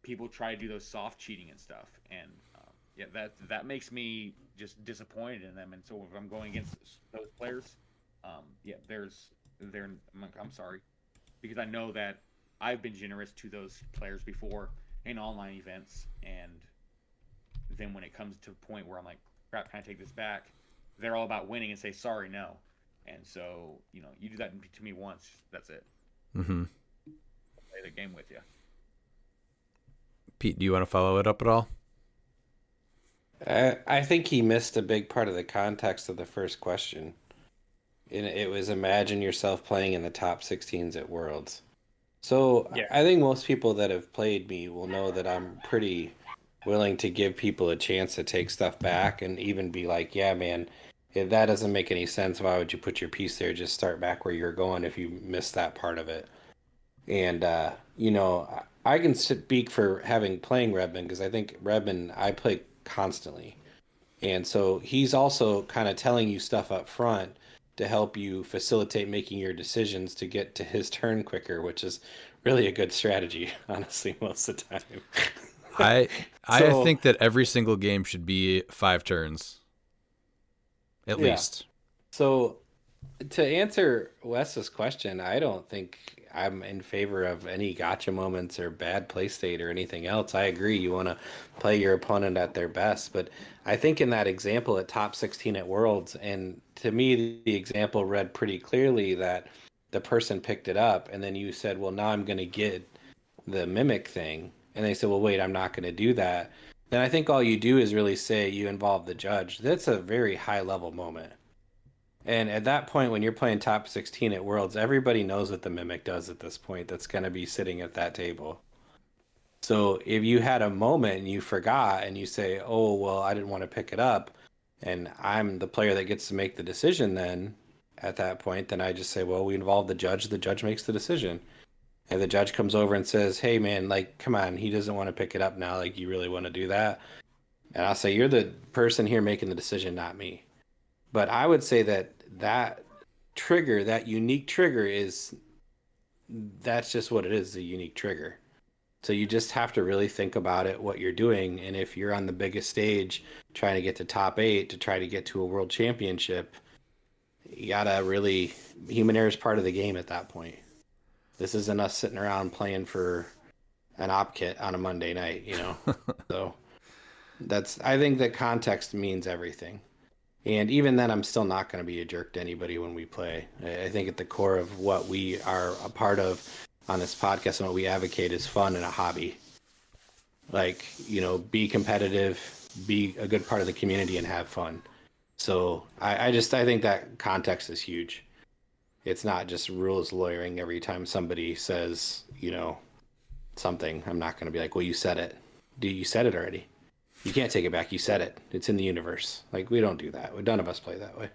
people try to do those soft cheating and stuff, and yeah, that makes me just disappointed in them. And so if I'm going against those players, yeah, I'm sorry, because I know that I've been generous to those players before in online events, and then when it comes to a point where I'm like, crap, can I take this back? They're all about winning and say sorry, no. And so, you know, you do that to me once, that's it. Mm-hmm. Play the game with you. Pete, do you want to follow it up at all? I think he missed a big part of the context of the first question. And it was imagine yourself playing in the top 16s at Worlds. So Yeah. I think most people that have played me will know that I'm pretty willing to give people a chance to take stuff back and even be like, yeah, man, if that doesn't make any sense, why would you put your piece there? Just start back where you're going if you missed that part of it. And, you know, I can speak for having playing Redman because I think Redman, I play constantly. And so he's also kind of telling you stuff up front to help you facilitate making your decisions to get to his turn quicker, which is really a good strategy, honestly, most of the time. I So- think that every single game should be 5 turns. At Yeah. least. So to answer Wes's question, I don't think I'm in favor of any gotcha moments or bad play state or anything else. I agree. You want to play your opponent at their best. But I think in that example at top 16 at Worlds, and to me, the example read pretty clearly that the person picked it up and then you said, well, now I'm going to get the mimic thing. And they said, well, wait, I'm not going to do that. Then I think all you do is really say you involve the judge. That's a very high level moment. And at that point, when you're playing top 16 at Worlds, everybody knows what the Mimic does at this point that's going to be sitting at that table. So if you had a moment and you forgot and you say, oh, well, I didn't want to pick it up, and I'm the player that gets to make the decision then at that point, then I just say, well, we involve the judge makes the decision. And the judge comes over and says, hey, man, like, come on, he doesn't want to pick it up now. Like, you really want to do that? And I'll say, you're the person here making the decision, not me. But I would say that trigger, that unique trigger that's just what it is, a unique trigger. So you just have to really think about it, what you're doing. And if you're on the biggest stage trying to get to top 8 to try to get to a world championship, you gotta really, human error is part of the game at that point. This isn't us sitting around playing for an op kit on a Monday night, you know? So I think that context means everything. And even then, I'm still not going to be a jerk to anybody when we play. I think at the core of what we are a part of on this podcast and what we advocate is fun and a hobby. Like, you know, be competitive, be a good part of the community, and have fun. So I think that context is huge. It's not just rules lawyering every time somebody says, you know, something. I'm not going to be like, well, you said it. You said it already. You can't take it back. You said it. It's in the universe. Like, we don't do that. None of us play that way.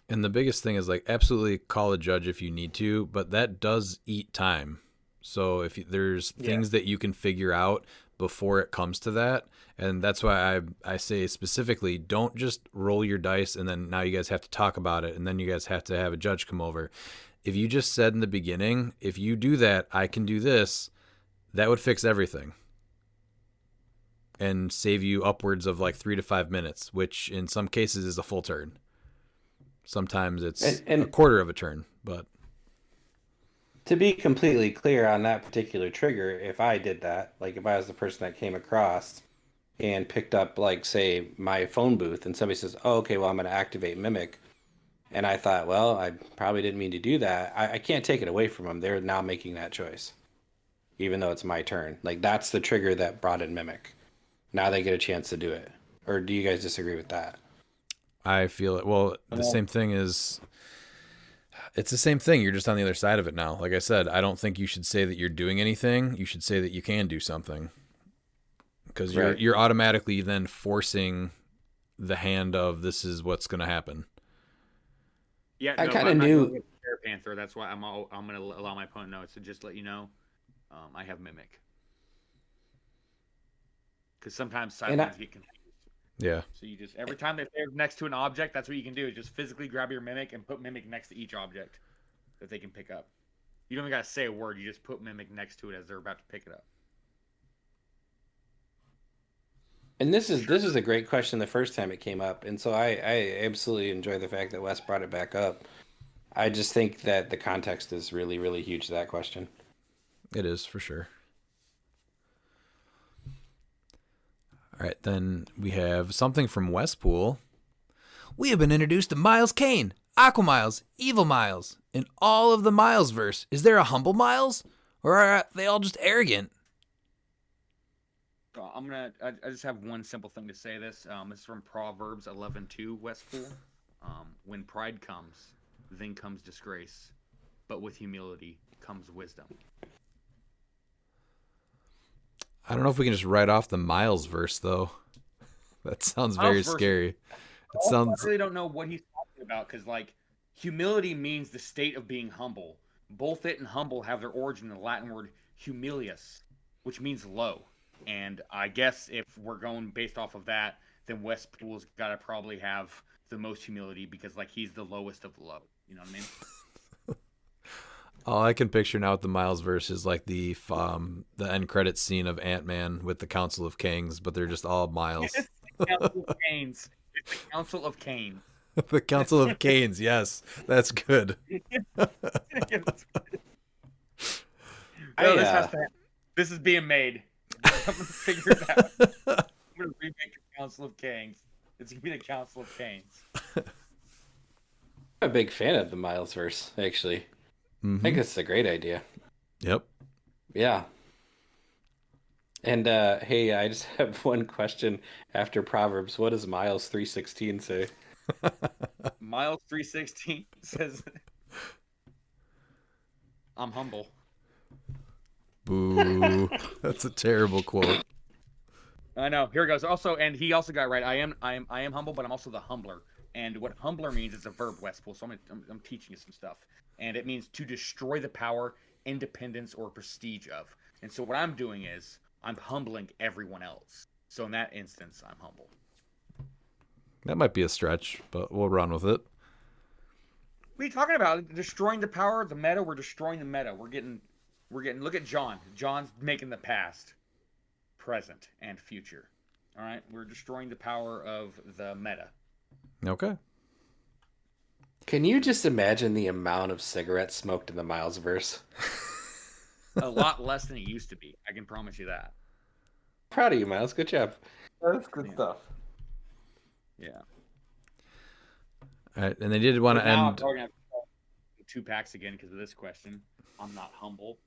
And the biggest thing is, like, absolutely call a judge if you need to, but that does eat time. So if there's things that you can figure out before it comes to that, and that's why I say specifically, don't just roll your dice and then now you guys have to talk about it and then you guys have to have a judge come over. If you just said in the beginning, if you do that, I can do this, that would fix everything. And save you upwards of like 3 to 5 minutes, which in some cases is a full turn. Sometimes it's a quarter of a turn, but to be completely clear on that particular trigger, if I did that, like if I was the person that came across and picked up, like, say, my phone booth and somebody says, oh, okay, well, I'm going to activate Mimic. And I thought, well, I probably didn't mean to do that. I can't take it away from them. They're now making that choice, even though it's my turn. Like, that's the trigger that brought in Mimic. Now they get a chance to do it. Or do you guys disagree with that? I feel it. Well, the same thing is, It's the same thing. You're just on the other side of it now. Like I said, I don't think you should say that you're doing anything. You should say that you can do something. Because you're automatically then forcing the hand of this is what's going to happen. Yeah, I no, kinda I'm not knew- going with Bear Panther. That's why I'm going to allow my opponent to know. So just let you know, I have Mimic. Because sometimes sidelines get confused. Yeah. So you just every time they're next to an object, that's what you can do is just physically grab your Mimic and put Mimic next to each object that they can pick up. You don't even got to say a word. You just put Mimic next to it as they're about to pick it up. And this is a great question the first time it came up, and so I absolutely enjoy the fact that Wes brought it back up. I just think that the context is really, really huge to that question. It is, for sure. All right, then we have something from Westpool. We have been introduced to Miles Kane, Aqua Miles, Evil Miles, in all of the Miles verse. Is there a humble Miles, or are they all just arrogant? I just have one simple thing to say this. This is from Proverbs 11:2, Westpool. When pride comes, then comes disgrace, but with humility comes wisdom. I don't know if we can just write off the Miles verse, though. That sounds very Miles verse- scary. It Also, sounds. I really don't know what he's talking about because, like, humility means the state of being humble. Both it and humble have their origin in the Latin word humilius, which means low. And I guess if we're going based off of that, then Westpool's got to probably have the most humility because, like, he's the lowest of the low. You know what I mean? All I can picture now with the Miles verse is like the end credit scene of Ant-Man with the Council of Kings, but they're just all Miles. It's the Council of Canes. It's the Council of Cain. The Council of Canes, yes, that's good. This is being made. I'm gonna figure it out. I'm gonna remake the Council of Kings. It's gonna be the Council of Canes. I'm a big fan of the Miles verse, actually. Mm-hmm. I think it's a great idea. Yep. Yeah. And hey, I just have one question after Proverbs. What does Miles 3:16 say? Miles 3:16 says, "I'm humble." Boo. That's a terrible quote. I know. Here it goes. Also, and he also got it right. I am humble, but I'm also the humbler. And what humbler means is a verb, Westpool. So I'm teaching you some stuff, and it means to destroy the power, independence, or prestige of. And so what I'm doing is I'm humbling everyone else. So in that instance, I'm humble. That might be a stretch, but we'll run with it. What are you talking about? Destroying the power, the meta. We're destroying the meta. We're getting. Look at John. John's making the past, present, and future. All right, we're destroying the power of the meta. Okay. Can you just imagine the amount of cigarettes smoked in the Miles verse? A lot less than it used to be. I can promise you that. Proud of you, Miles. Good job. That's good stuff. Yeah. All right, and they did want to Now I'm end. probably gonna have 2 packs again because of this question. I'm not humble.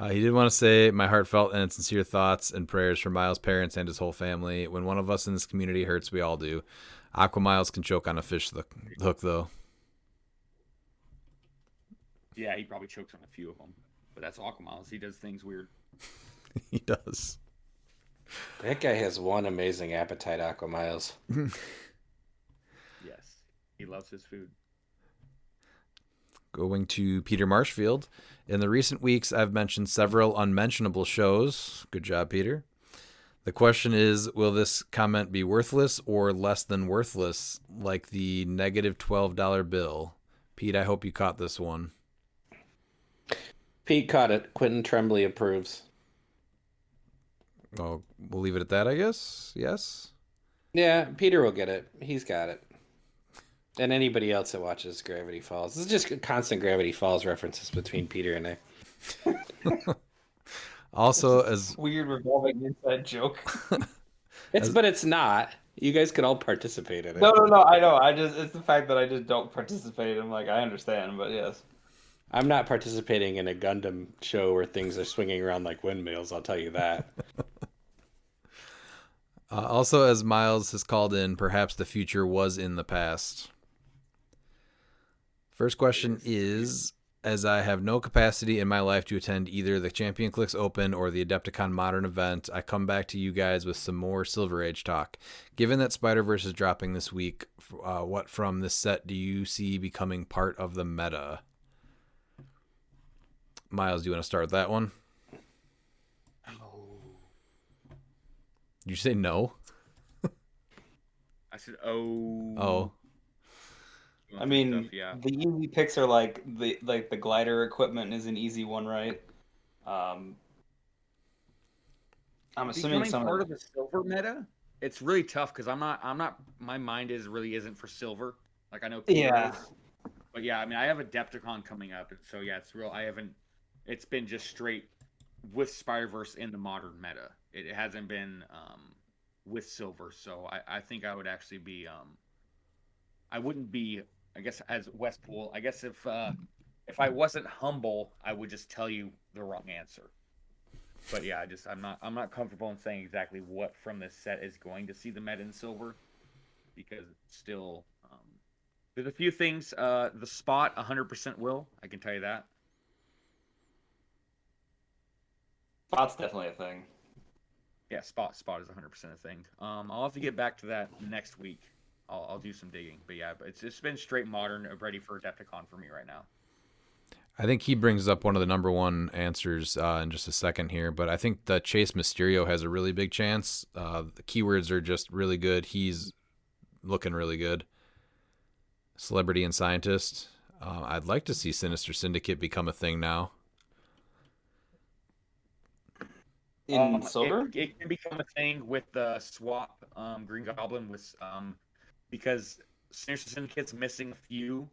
He did want to say my heartfelt and sincere thoughts and prayers for Miles' parents and his whole family. When one of us in this community hurts, we all do. Aqua Miles can choke on a fish hook, though. Yeah, he probably chokes on a few of them, but that's Aquamiles. He does things weird. He does. That guy has one amazing appetite, Aqua Miles. Yes, he loves his food. Going to Peter Marshfield. In the recent weeks, I've mentioned several unmentionable shows. Good job, Peter. The question is, will this comment be worthless or less than worthless, like the negative $12 bill? Pete, I hope you caught this one. Pete caught it. Quentin Tremblay approves. Oh, we'll leave it at that, I guess. Yes? Yeah, Peter will get it. He's got it. And anybody else that watches Gravity Falls. This is just constant Gravity Falls references between Peter and I. Also, as Weird revolving inside joke. But it's not. You guys could all participate in it. No, I know. It's the fact that I just don't participate. I'm like, I understand, but yes. I'm not participating in a Gundam show where things are swinging around like windmills, I'll tell you that. also, as Miles has called in, perhaps the future was in the past. First question is, as I have no capacity in my life to attend either the Champion Clix Open or the Adepticon Modern event, I come back to you guys with some more Silver Age talk. Given that Spider-Verse is dropping this week, what from this set do you see becoming part of the meta? Miles, do you want to start with that one? Did you say no? I said, oh. Oh. I mean, Stuff, yeah. the easy picks are like the glider equipment is an easy one, right? I'm assuming Becoming some part of of the silver meta, it's really tough because I'm not. My mind really isn't for silver. Like I know. Cooler Yeah. is. But yeah, I mean, I have Adepticon coming up, and so yeah, it's real. I haven't. It's been just straight with Spider-Verse in the modern meta. It hasn't been with silver. So I think I would actually be. I wouldn't be. I guess as Westpool. I guess if I wasn't humble, I would just tell you the wrong answer. But yeah, I'm not comfortable in saying exactly what from this set is going to see the meta in silver, because it's still there's a few things. The spot 100% will. I can tell you that. Spot's definitely a thing. Yeah, spot is 100% a thing. I'll have to get back to that next week. I'll do some digging, but yeah, it's been straight modern, ready for Adepticon for me right now. I think he brings up one of the number one answers in just a second here, but I think the Chase Mysterio has a really big chance. The keywords are just really good. He's looking really good. Celebrity and Scientist. I'd like to see Sinister Syndicate become a thing now. In silver? It can become a thing with the swap Green Goblin with because Sinister Syndicate's missing a few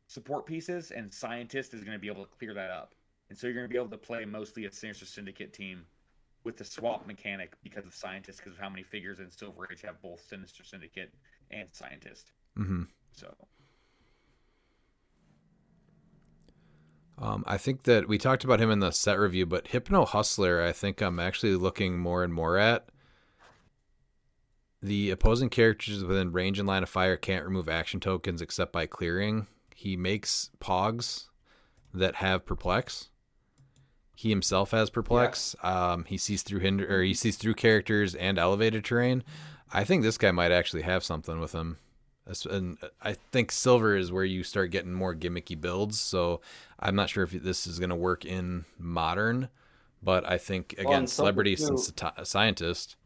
support pieces, and Scientist is going to be able to clear that up. And so you're going to be able to play mostly a Sinister Syndicate team with the swap mechanic because of Scientist, because of how many figures in Silver Age have both Sinister Syndicate and Scientist. Mm-hmm. So I think that we talked about him in the set review, but Hypno Hustler, I think I'm actually looking more and more at. The opposing characters within range and line of fire can't remove action tokens except by clearing. He makes Pogs that have Perplex. He himself has Perplex. Yeah. He sees through characters and elevated terrain. I think this guy might actually have something with him. And I think silver is where you start getting more gimmicky builds. So I'm not sure if this is going to work in modern, but I think again, celebrity since scientist.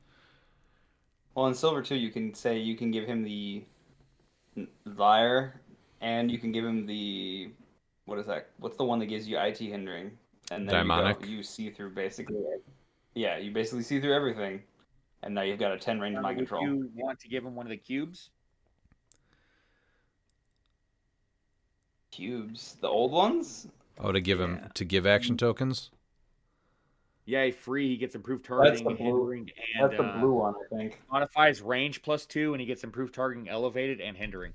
Well, in silver too, you can give him the Liar, and you can give him the what is that? What's the one that gives you IT hindering? And then you see through basically. Yeah, you basically see through everything, and now you've got a 10 range mind control. Do you want to give him one of the cubes? Cubes, the old ones. Oh, to give action tokens. Yeah, free. He gets improved targeting, hindering, and that's the blue one, I think. Modifies range +2, and he gets improved targeting, elevated, and hindering.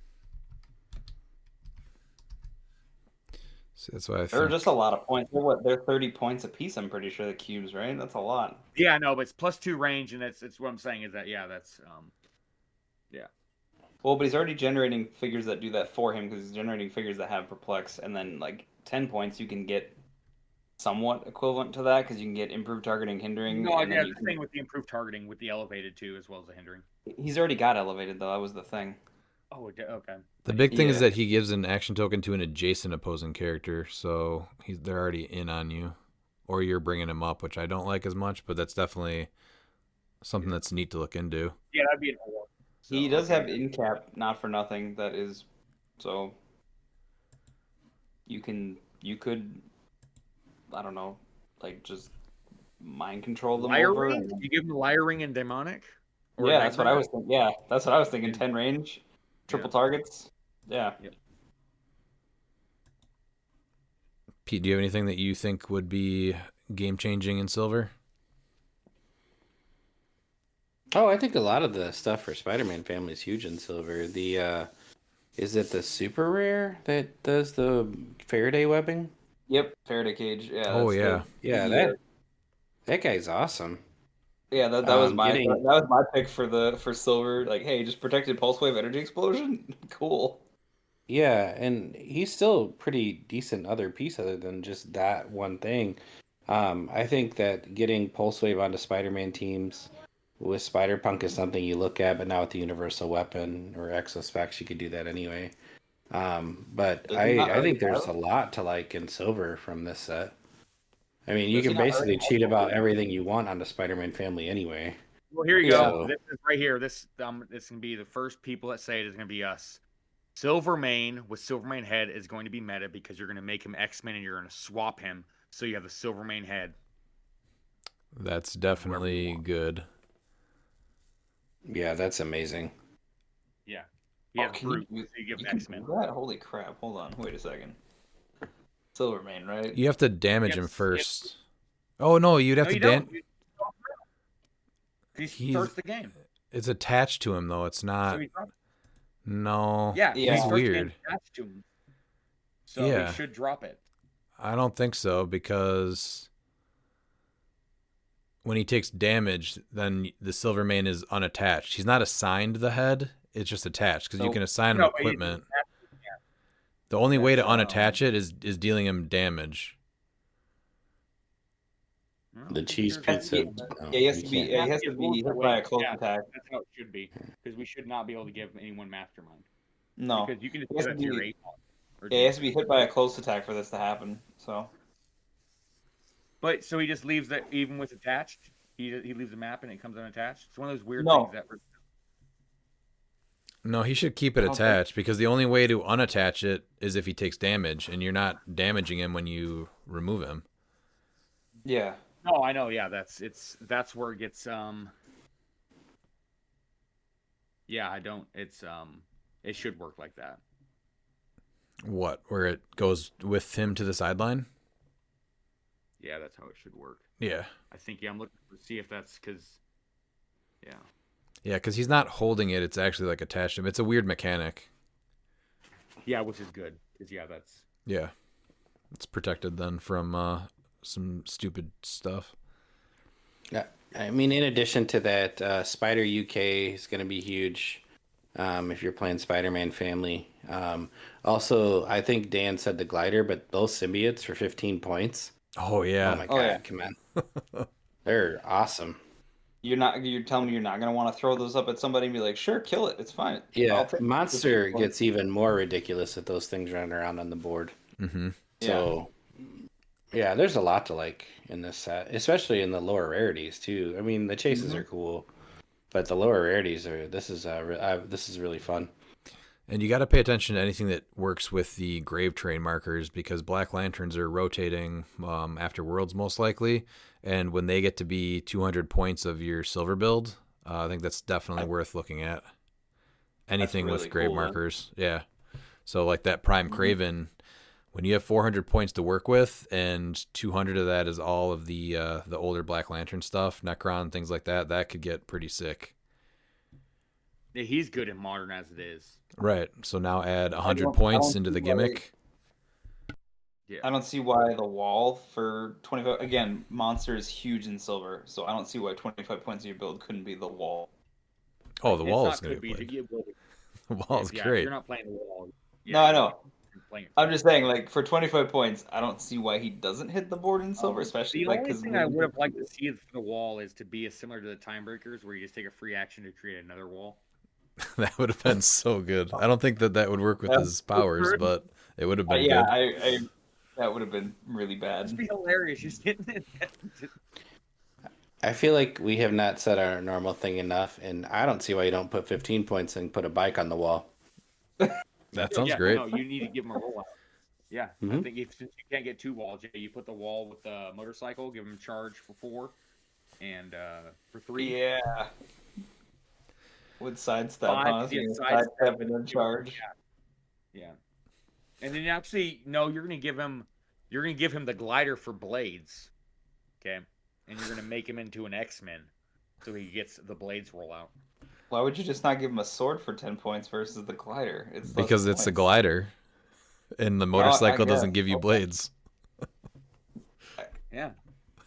So that's why I think they're just a lot of points. They're 30 points a piece. I'm pretty sure the cubes, right? That's a lot. Yeah, no, but it's +2 range, and it's what I'm saying is that that's yeah. Well, but he's already generating figures that do that for him because he's generating figures that have Perplex, and then like 10 points you can get somewhat equivalent to that because you can get improved targeting, hindering. No, yeah, the thing with the improved targeting with the elevated too, as well as the hindering. He's already got elevated though. That was the thing. Oh, okay. The big thing is that he gives an action token to an adjacent opposing character, so they're already in on you, or you're bringing him up, which I don't like as much, but that's definitely something that's neat to look into. Yeah, that'd be an award. So, he does have in cap, not for nothing. That is, so you could, I don't know, like just mind control them over. You give him the Liar Ring and Demonic. Yeah, that's what I was thinking. Yeah, that's what I was thinking. 10 range, triple targets. Yeah. Pete, do you have anything that you think would be game changing in silver? Oh, I think a lot of the stuff for Spider-Man family is huge in silver. The is it the super rare that does the Faraday webbing? Yep, Faraday cage. Yeah. Oh yeah. That guy's awesome. Yeah, that was my pick for silver. Like, hey, just protected pulse wave energy explosion. Cool. Yeah, and he's still pretty decent other piece other than just that one thing. I think that getting Pulse Wave onto Spider-Man teams with Spider-Punk is something you look at, but now with the Universal Weapon or Exospecs, you could do that anyway. But Does he not I already think there's have? a lot to like in Silver from this set. I mean, you Does he can not already basically have cheat about Wolverine? everything you want on the Spider-Man family anyway. Well, here you Yeah. go. So This is right here. This can be the first people that say it is going to be us. Silvermane with Silvermane head is going to be meta because you're going to make him X-Men and you're going to swap him so you have the Silvermane head. That's definitely good. yeah, that's amazing. Yeah. Yeah, Can Brute, you, so you give you him can X-Men. do that? Holy crap! Hold on, wait a second. Silvermane, right? You have to damage him Yes, first. Oh no, you'd have No, to you don't. He He's- starts the game. It's attached to him though. It's So not. he drops. No. Yeah, Yeah. he He's starts the game weird. attached to him. So Yeah. he should drop it. I don't think so because when he takes damage, then the Silvermane is unattached. He's not assigned the head; it's just attached because you So- can assign him No, but he's equipment. attached. The only way to That's, unattach it is dealing him damage. No, The I think cheese there's- pizza. Yeah, he has to be. can't- Yeah, he has to be hit by a close Yeah, attack. That's how it should be. Because we should not be able to give anyone Mastermind. No, Because you can just He has do that to to your be- 8 or yeah, he has to be hit by a close attack for this to happen. So But so he just leaves that even with attached. He leaves the map and it comes unattached. It's one of those weird No. things that. No, he should keep it I don't think- attached because the only way to unattach it is if he takes damage, and you're not damaging him when you remove him. yeah, No, I know. Yeah, that's where it gets Yeah, I don't. It should work like that. What? Where it goes with him to the sideline? Yeah, that's how it should work. Yeah. I think. Yeah, I'm looking to see if that's because. Yeah. Yeah, because he's not holding it. It's actually like attached to him. It's a weird mechanic. Yeah, which is good because that's. Yeah. It's protected then from some stupid stuff. Yeah, I mean, in addition to that, Spider UK is going to be huge if you're playing Spider-Man Family. Also, I think Dan said the glider, but those symbiotes for 15 points. Oh, yeah. Oh my Oh, god, yeah. come on. They're awesome. you're not. You're telling me you're not gonna want to throw those up at somebody and be like, "Sure, kill it. It's fine." Yeah, I'll take Monster 15 points. gets even more ridiculous with those things running around on the board. Mm-hmm. So, yeah, there's a lot to like in this set, especially in the lower rarities too. I mean, the chases are cool, but the lower rarities are. This is really fun. And you got to pay attention to anything that works with the Grave Train markers because Black Lanterns are rotating after Worlds most likely. And when they get to be 200 points of your silver build, I think that's definitely worth looking at. Anything really with grave cool, then. markers. Yeah. So like that Prime Craven, when you have 400 points to work with and 200 of that is all of the older Black Lantern stuff, Necron, things like that, that could get pretty sick. Yeah, he's good in modern as it is. Right. So now add 100 don't- I points don't into the see why- gimmick. I don't see why the wall for 25. Again, Monster is huge in silver, so I don't see why 25 points of your build couldn't be the wall. Oh, the It's wall not is going to could be played. it will be. The wall is Yeah, great. You're not playing the wall. No, I know. you're playing it. I'm just saying, like for 25 points, I don't see why he doesn't hit the board in silver, especially The like only because thing I would have liked to see for the wall is to be as similar to the Time Breakers, where you just take a free action to create another wall. That would have been so good. I don't think that would work with his powers, but it would have been yeah, good. that would have been really bad. It'd be hilarious. Just hitting it. I feel like we have not said our normal thing enough, and I don't see why you don't put 15 points and put a bike on the wall. That sounds yeah, great. No, you need to give him a rollout. Yeah, I Mhm. think since you can't get 2 walls, you put the wall with the motorcycle, give him charge for 4, and for 3. Yeah. With sidestep, 5, huh? yeah, So you sidestep. sidestep and then charge. Yeah. And then actually, no, you're gonna give him the glider for blades. Okay. And you're gonna make him into an X-Men, so he gets the blades rollout. Why would you just not give him a sword for 10 points versus the glider? It's less Because it's a points. glider, and the motorcycle doesn't guess. give you Okay. blades. Yeah.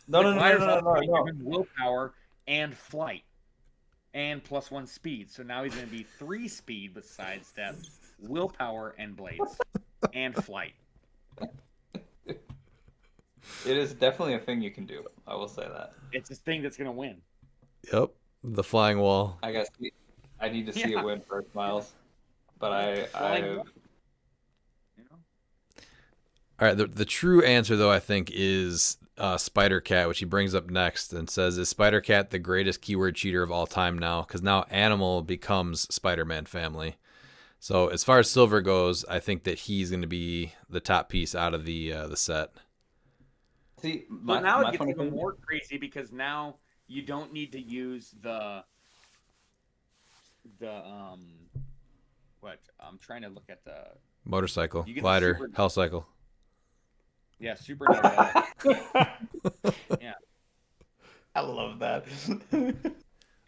No, The no, no, glider's no, no, also no, gonna no. give him willpower and flight. and +1 speed. So now he's going to be 3 speed with sidestep, willpower, and blades, and flight. It is definitely a thing you can do. I will say that. It's this thing that's going to win. Yep, the flying wall. I guess I need to see it win first, Miles. But I You know? All right, the true answer though I think is Spider Cat, which he brings up next and says, "Is Spider Cat the greatest keyword cheater of all time now? Because now Animal becomes Spider-Man family." So as far as Silver goes, I think that he's going to be the top piece out of the set. see. But now it gets funny even thing- more crazy because now you don't need to use the what? I'm trying to look at the Motorcycle, You get the glider, super- hell cycle. supernova. Yeah. I love that.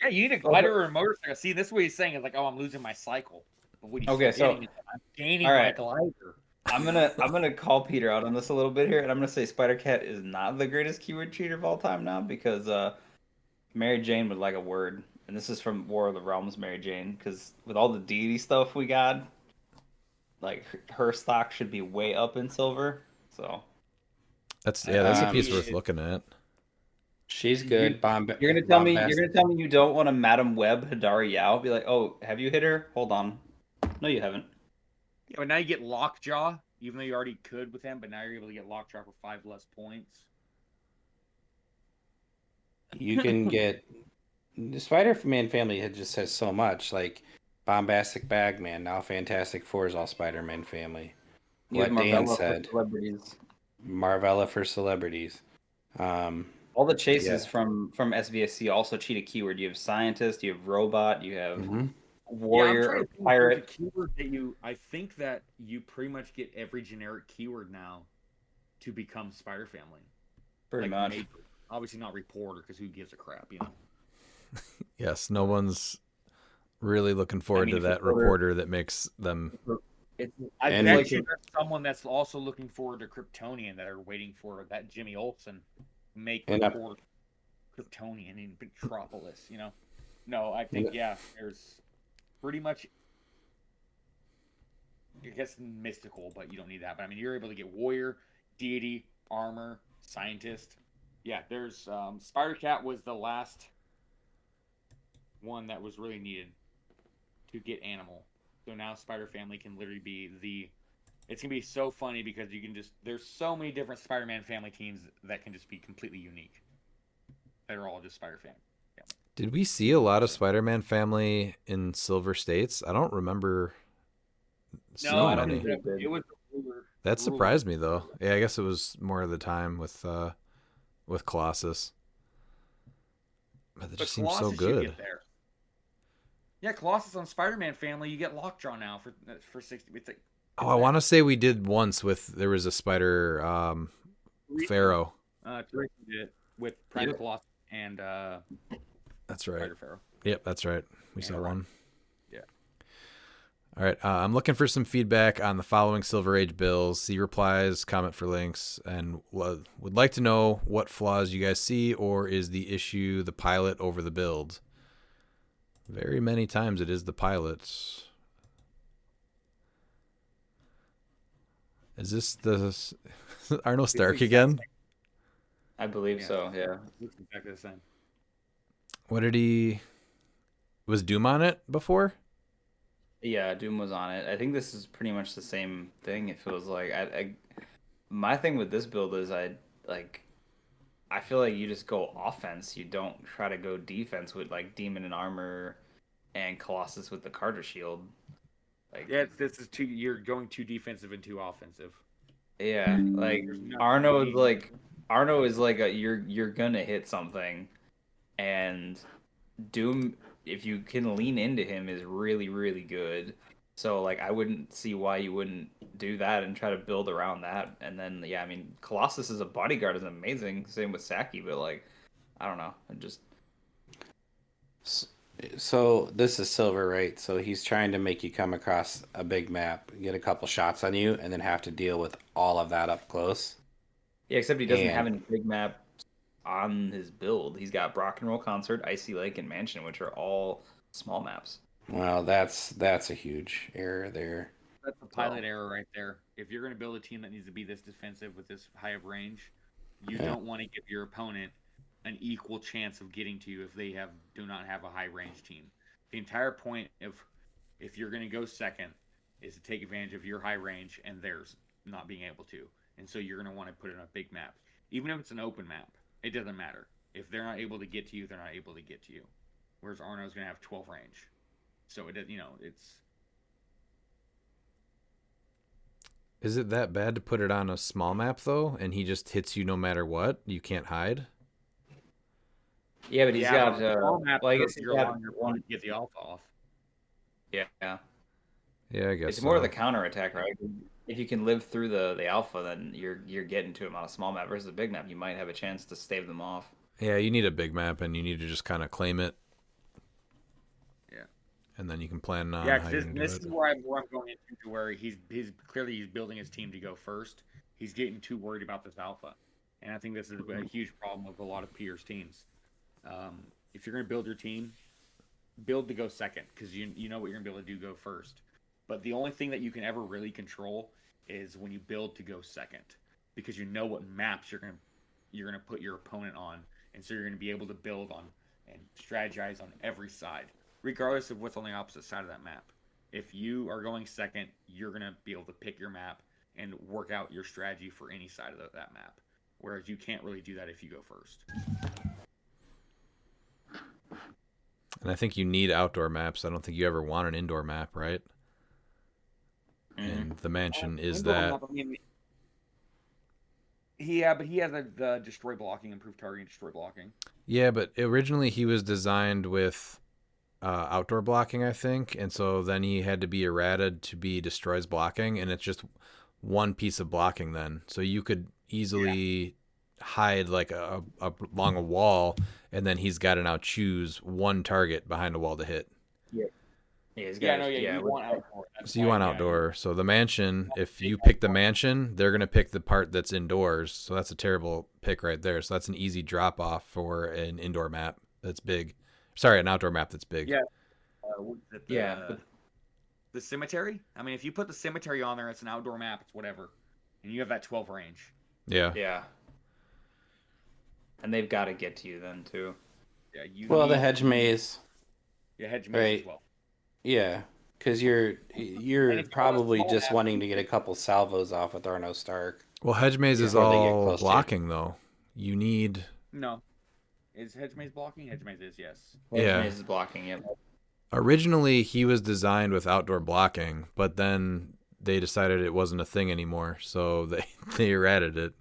Yeah, you need a glider or a motorcycle. See, this is what he's saying is like, oh, I'm losing my cycle. But what he's Okay, so- forgetting is that I'm gaining all my right. glider. I'm gonna call Peter out on this a little bit here, and I'm gonna say Spider Cat is not the greatest keyword cheater of all time now because Mary Jane would like a word, and this is from War of the Realms, Mary Jane, because with all the deity stuff we got, like her stock should be way up in silver. So That's a piece Um, worth looking at. She's good. you're gonna tell me you don't want a Madam Web Hidari Yao? Be like, oh, have you hit her? Hold on, no, you haven't. Yeah, but now you get Lockjaw, even though you already could with him, but now you're able to get Lockjaw for 5 less points. You can get the Spider-Man family just has so much, like Bombastic Bagman, now Fantastic Four is all Spider-Man family. You have What Dan Marvella for said, celebrities. Marvella for celebrities. All the chases from SVSC also cheat a keyword. You have scientist, you have robot, you have Mhm. warrior, I'm trying or to think pirate. of the keyword that I think that you pretty much get every generic keyword now to become Spider Family. Pretty Like much. major. Obviously not reporter, because who gives a crap, you know? Yes, no one's really looking forward to that reporter that makes them. I And bet like- you there's someone that's also looking forward to Kryptonian that are waiting for that Jimmy Olsen make And report Kryptonian in Metropolis, you know? No, I think, there's pretty much, I guess, mystical, but you don't need that. But I mean, you're able to get warrior, deity, armor, scientist. Yeah, there's Spider Cat was the last one that was really needed to get animal. So now Spider Family can literally be it's gonna be so funny because you can there's so many different Spider-Man family teams that can just be completely unique. They're all just Spider Family. Did we see a lot of Spider-Man family in Silver States? I don't remember seeing I don't many. think It was the ruler. That surprised me though. Yeah, I guess it was more of the time with Colossus. But that just seems so Colossus, you good. get there. Yeah, Colossus on Spider-Man family, you get Lockjaw now for 60. It's like, Oh, I want to say we did once there was a Spider Pharaoh. Teresa did it with Prime Colossus and That's right. Spider Pharaoh. Yep, that's right. We saw right. one. Yeah. All right. I'm looking for some feedback on the following Silver Age bills. See replies, comment for links, and would like to know what flaws you guys see, or is the issue the pilot over the build? Very many times it is the pilots. Is this the Arno Stark again? I believe so, yeah. Looks exactly the same. What did he... Was Doom on it before? Yeah, Doom was on it. I think this is pretty much the same thing. It feels like my thing with this build is I feel like you just go offense. You don't try to go defense with like Demon and Armor and Colossus with the Carter Shield. Like Yeah, you're going too defensive and too offensive. yeah, like no Arno is point. like you're gonna hit something, and Doom, if you can lean into him, is really really good. So like I wouldn't see why you wouldn't do that and try to build around that. And then yeah, I mean Colossus as a bodyguard is amazing. Same with Saki, but like I don't know, it just So this is Silver, right? So he's trying to make you come across a big map, get a couple shots on you, and then have to deal with all of that up close. yeah. Except he doesn't And- have any big map on his build. He's got Rock and Roll Concert, Icy Lake, and Mansion, which are all small maps. Well, that's a huge error there. That's a pilot error right there. If you're going to build a team that needs to be this defensive with this high of range, you don't want to give your opponent an equal chance of getting to you if they do not have a high range team. The entire point of if you're going to go second is to take advantage of your high range and theirs not being able to. And so you're going to want to put in a big map. Even if it's an open map, it doesn't matter. If they're not able to get to you, they're not able to get to you. Whereas Arno's going to have 12 range. So it, it's... Is it that bad to put it on a small map though, and he just hits you no matter what? You can't hide. Yeah, but he's got. small map, Well, I guess you're he's got allowing your opponent to get the alpha off. Yeah, Yeah, I guess it's more of so. the counter attack, right? If you can live through the alpha, then you're getting to him on a small map versus a big map. You might have a chance to stave them off. Yeah, you need a big map, and you need to just kind of claim it. Yeah. And then you can plan on Yeah, how because you're gonna this do is it. where I'm going into to where he's clearly building his team to go first. He's getting too worried about this alpha, and I think this is a huge problem with a lot of Peter's teams. If you're going to build your team, build to go second because you know what you're going to be able to do go first. But the only thing that you can ever really control is when you build to go second, because you know what maps you're going to put your opponent on, and so you're going to be able to build on and strategize on every side, regardless of what's on the opposite side of that map. If you are going second, you're going to be able to pick your map and work out your strategy for any side of that map. Whereas you can't really do that if you go first. And I think you need outdoor maps. I don't think you ever want an indoor map, right? And the mansion is Indoor that. map, I mean, but he has the destroy blocking, improved targeting, destroy blocking. Yeah, but originally he was designed with outdoor blocking, I think, and so then he had to be errated to be destroys blocking, and it's just one piece of blocking then. So you could easily hide like along a wall, and then he's got to now choose one target behind a wall to hit. You want outdoor. So you want outdoor. So the mansion, if you pick the mansion, they're going to pick the part that's indoors. So that's a terrible pick right there. So that's an easy drop off for an indoor map that's big. Sorry, an outdoor map that's big. Yeah. The cemetery? I mean, if you put the cemetery on there, it's an outdoor map. It's whatever. And you have that 12 range. Yeah. Yeah. And they've got to get to you then, too. Yeah. The hedge maze. Yeah, hedge maze Right. as well. Yeah, because you're probably just wanting to get a couple salvos off with Arno Stark. Well, hedge maze is before they get all close to you. blocking, though. You need... No. Is hedge maze blocking? Hedge maze is, yes. Yeah. Maze is blocking it. Originally, he was designed with outdoor blocking, but then they decided it wasn't a thing anymore, so they errated it,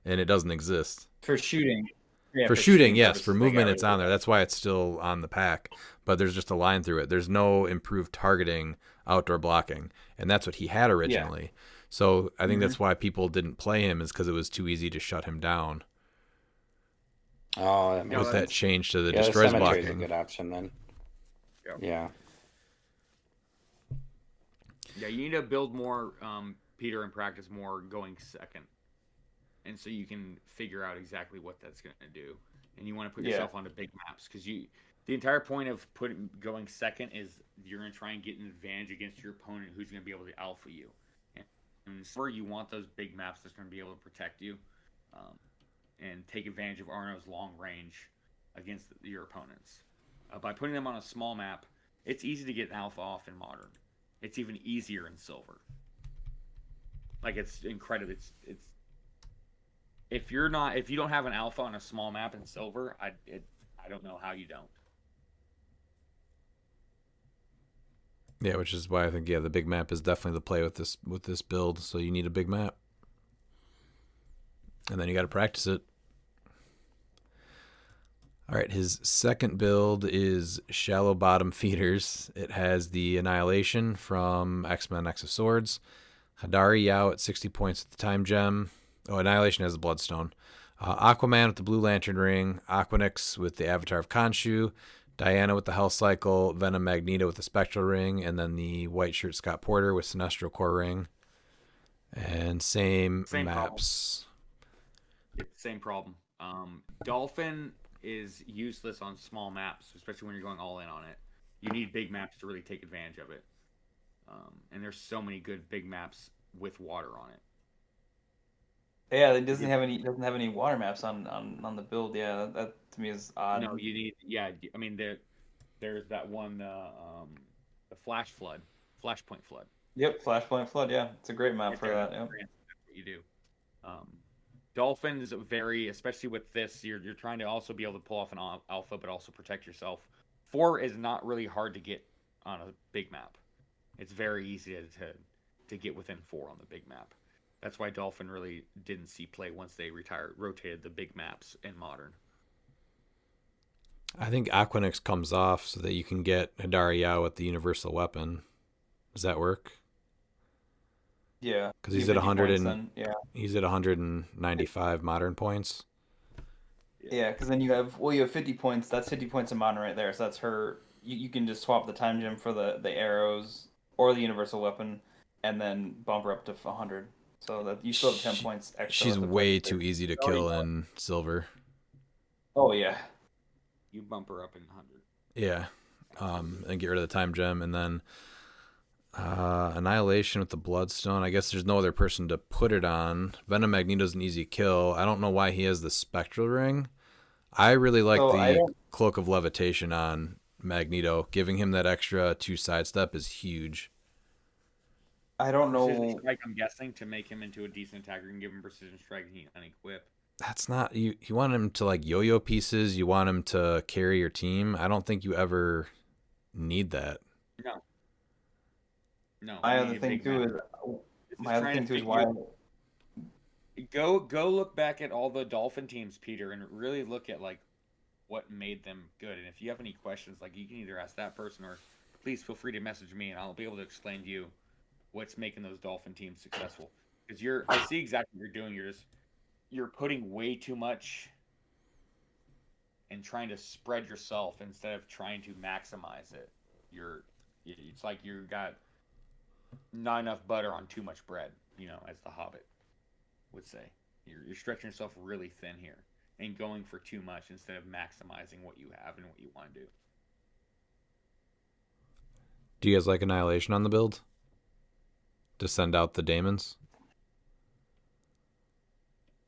and it doesn't exist. For shooting. Yeah, for shooting, yes. purposes, For they movement, got it's rid of on there. That's why it's still on the pack, but there's just a line through it. There's no improved targeting outdoor blocking, and that's what he had originally. So I think that's why people didn't play him, is because it was too easy to shut him down. Oh, that makes With sense. that change to the Yeah, destroys cemetery's blocking. a good option then. Yeah. Yeah, you need to build more, Peter, and practice more going second. And so you can figure out exactly what that's going to do. And you want to put yourself onto big maps because the entire point of going second is you're going to try and get an advantage against your opponent who's going to be able to alpha you. And so you want those big maps that's going to be able to protect you and take advantage of Arno's long range against your opponents. By putting them on a small map, it's easy to get an alpha off in Modern. It's even easier in Silver. Like, it's incredible. It's if you don't have an alpha on a small map in Silver, I don't know how you don't. Yeah, which is why I think the big map is definitely the play with this build. So you need a big map, and then you got to practice it. All right, his second build is Shallow Bottom Feeders. It has the Annihilation from X-Men X of Swords, Hadari Yao at 60 points with the Time Gem. Oh, Annihilation has the Bloodstone. Aquaman with the Blue Lantern Ring, Aquanix with the Avatar of Khonshu, Diana with the Hell Cycle, Venom Magneto with the Spectral Ring, and then the White Shirt Scott Porter with Sinestro Core Ring. And same maps. Same problem. Dolphin is useless on small maps, especially when you're going all in on it. You need big maps to really take advantage of it. And there's so many good big maps with water on it. Yeah, it doesn't have any water maps on the build. Yeah, that to me is odd. No, you need. Yeah, I mean there's that one, the Flashpoint Flood. Yep, Flashpoint Flood. Yeah, it's a great map for that. Yeah, that's what you do. Dolphins vary, especially with this. You're trying to also be able to pull off an alpha, but also protect yourself. 4 is not really hard to get on a big map. It's very easy to get within 4 on the big map. That's why Dolphin really didn't see play once they rotated the big maps in Modern. I think Aquanix comes off so that you can get Hidari with the universal weapon. Does that work? Yeah, because he's at 100 and he's at 195 modern points. Yeah, because then you have 50 points. That's 50 points in Modern right there. So that's her. You can just swap the time gem for the arrows or the universal weapon, and then bump her up to 100. So that you still have 10 points extra. She's way too easy to kill in silver. Oh yeah. You bump her up in 100. Yeah, and get rid of the time gem, and then Annihilation with the Bloodstone. I guess there's no other person to put it on. Venom Magneto's an easy kill. I don't know why he has the Spectral Ring. I really like the Cloak of Levitation on Magneto. Giving him that extra 2 sidestep is huge. I don't know. Precision Strike, I'm guessing, to make him into a decent attacker and give him Precision Strike and he unequip. That's not you want him to like yo-yo pieces. You want him to carry your team. I don't think you ever need that. No. My other thing too is why. Go look back at all the Dolphin teams, Peter, and really look at like what made them good. And if you have any questions, like you can either ask that person or please feel free to message me, and I'll be able to explain to you what's making those Dolphin teams successful. Because I see exactly what you're doing. You're putting way too much and trying to spread yourself instead of trying to maximize it. It's like you got not enough butter on too much bread, as the Hobbit would say. You're stretching yourself really thin here and going for too much instead of maximizing what you have and what you want to do. Do you guys like Annihilation on the build? To send out the daemons?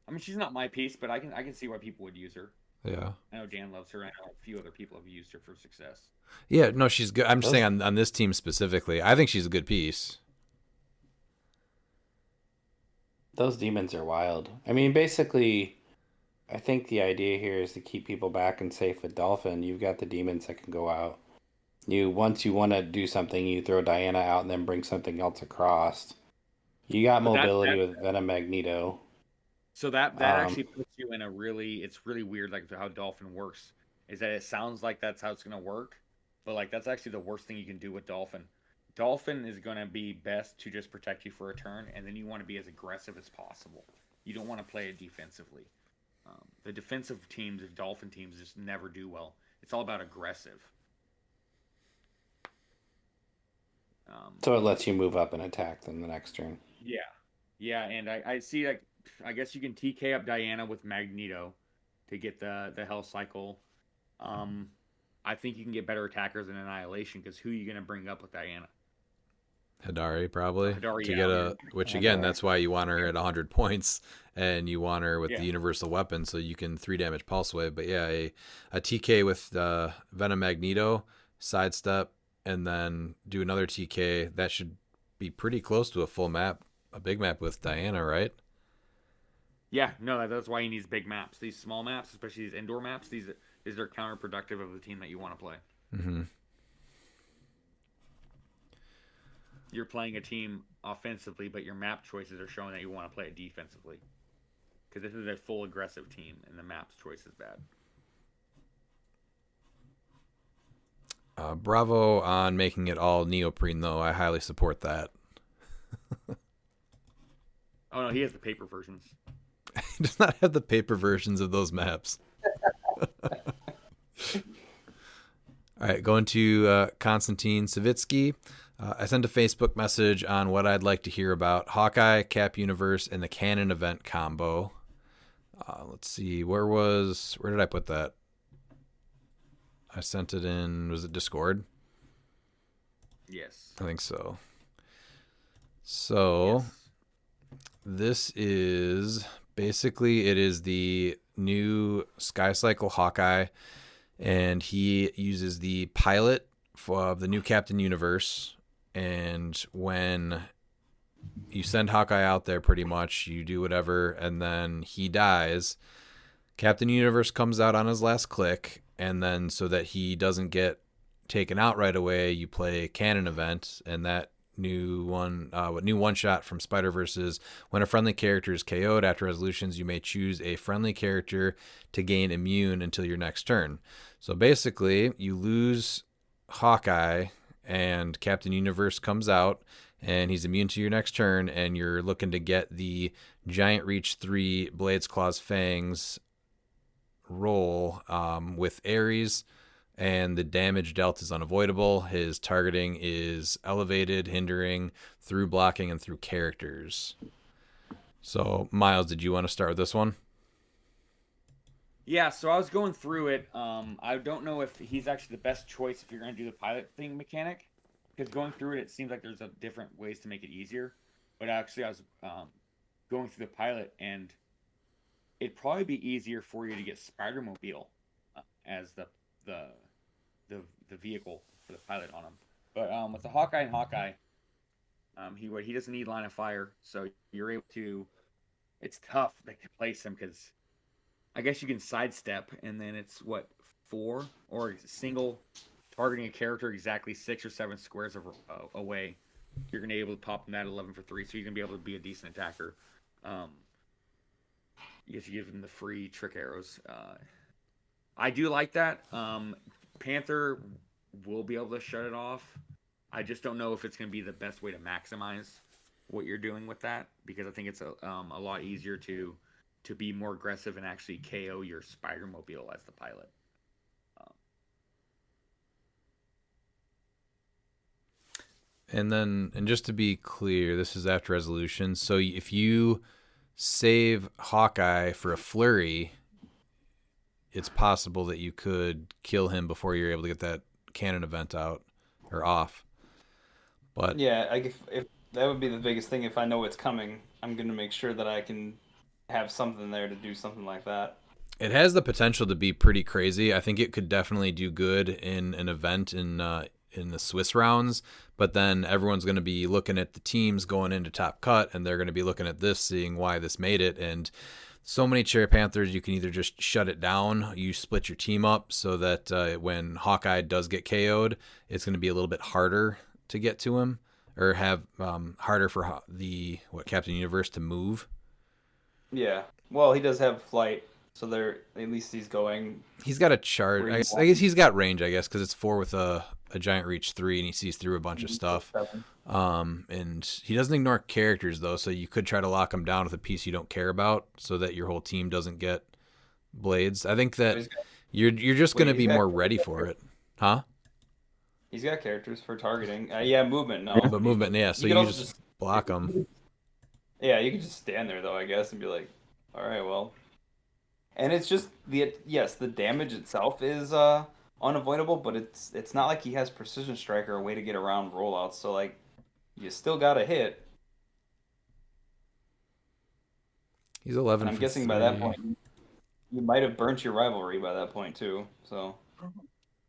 I mean, she's not my piece, but I can see why people would use her. Yeah. I know Dan loves her. I know a few other people have used her for success. Yeah, no, she's good. I'm just saying on this team specifically, I think she's a good piece. Those demons are wild. I mean, basically, I think the idea here is to keep people back and safe with Dolphin. You've got the demons that can go out. Once you want to do something, you throw Diana out and then bring something else across. You got mobility with Venom Magneto. So that actually puts you in it's really weird, like how Dolphin works, is that it sounds like that's how it's going to work, but like that's actually the worst thing you can do with Dolphin. Dolphin is going to be best to just protect you for a turn, and then you want to be as aggressive as possible. You don't want to play it defensively. The defensive teams, Dolphin teams, just never do well. It's all about aggressive. So it lets you move up and attack them the next turn. Yeah, and I see, like, I guess you can TK up Diana with Magneto to get the Hell Cycle. I think you can get better attackers than Annihilation, because who are you going to bring up with Diana? Hidari, probably. Hidari, to get which again, that's why you want her at 100 points, and you want her with the universal weapon, so you can 3 damage pulse wave. But yeah, a TK with Venom Magneto, sidestep, and then do another TK. That should be pretty close to a full map, a big map with Diana, right? Yeah, no, that's why he needs big maps. These small maps, especially these indoor maps, these are counterproductive of the team that you want to play. Mm-hmm. You're playing a team offensively, but your map choices are showing that you want to play it defensively. Because this is a full aggressive team, and the map's choice is bad. Bravo on making it all neoprene, though. I highly support that. Oh, no, he has the paper versions. He does not have the paper versions of those maps. All right, going to Konstantin Savitsky. I sent a Facebook message on what I'd like to hear about Hawkeye, Cap Universe, and the Canon event combo. Let's see. Where did I put that? I sent it in. Was it Discord? Yes. I think so. So this is basically, it is the new Sky Cycle Hawkeye, and he uses the pilot of the new Captain Universe. And when you send Hawkeye out there, pretty much you do whatever, and then he dies. Captain Universe comes out on his last click, and then so that he doesn't get taken out right away, you play a canon event, and that new one shot from Spider-Verse is when a friendly character is KO'd after resolutions, you may choose a friendly character to gain immune until your next turn. So basically, you lose Hawkeye, and Captain Universe comes out, and he's immune to your next turn, and you're looking to get the Giant Reach 3 Blades, Claws, Fangs roll with Ares, and the damage dealt is unavoidable. His targeting is elevated, hindering through blocking and through characters. So, Miles, did you want to start with this one? Yeah, so I was going through it. I don't know if he's actually the best choice if you're going to do the pilot thing mechanic, because going through it, it seems like there's different ways to make it easier. But actually, I was going through the pilot, and it'd probably be easier for you to get Spider-Mobile as the vehicle for the pilot on him. But with the Hawkeye, he doesn't need line of fire, so you're able to. It's tough to place him because I guess you can sidestep, and then it's 4 or single targeting a character exactly 6 or 7 squares away. You're gonna be able to pop him that 11 for 3, so you're gonna be able to be a decent attacker. You have to give him the free trick arrows. I do like that. Panther will be able to shut it off. I just don't know if it's going to be the best way to maximize what you're doing with that, because I think it's a lot easier to be more aggressive and actually KO your Spider-Mobile as the pilot. And just to be clear, this is after resolution. So if you save Hawkeye for a flurry, it's possible that you could kill him before you're able to get that cannon event out or off. But yeah, if that would be the biggest thing. If I know it's coming, I'm going to make sure that I can have something there to do something like that. It has the potential to be pretty crazy. I think it could definitely do good in an event in the Swiss rounds, but then everyone's going to be looking at the teams going into Top Cut, and they're going to be looking at this, seeing why this made it. And so many Cherry Panthers, you can either just shut it down, you split your team up so that when Hawkeye does get KO'd, it's going to be a little bit harder to get to him, or have harder for Captain Universe to move. Yeah, well, he does have flight, so at least he's going. He's got a charge. I guess he's got range, I guess, because it's 4 with a Giant Reach 3, and he sees through a bunch of stuff. And he doesn't ignore characters, though, so you could try to lock him down with a piece you don't care about so that your whole team doesn't get blades. I think that you're just going to be more ready for it. Huh? He's got characters for targeting. Yeah, movement, no. But movement, yeah, so you just block them. Yeah, you could just stand there, though, I guess, and be like, all right, well. And it's just, the damage itself is unavoidable, but it's not like he has Precision Strike or a way to get around rollouts, so, like, you still got to hit. He's 11 and I'm guessing 3. By that point, you might have burnt your rivalry by that point, too, so...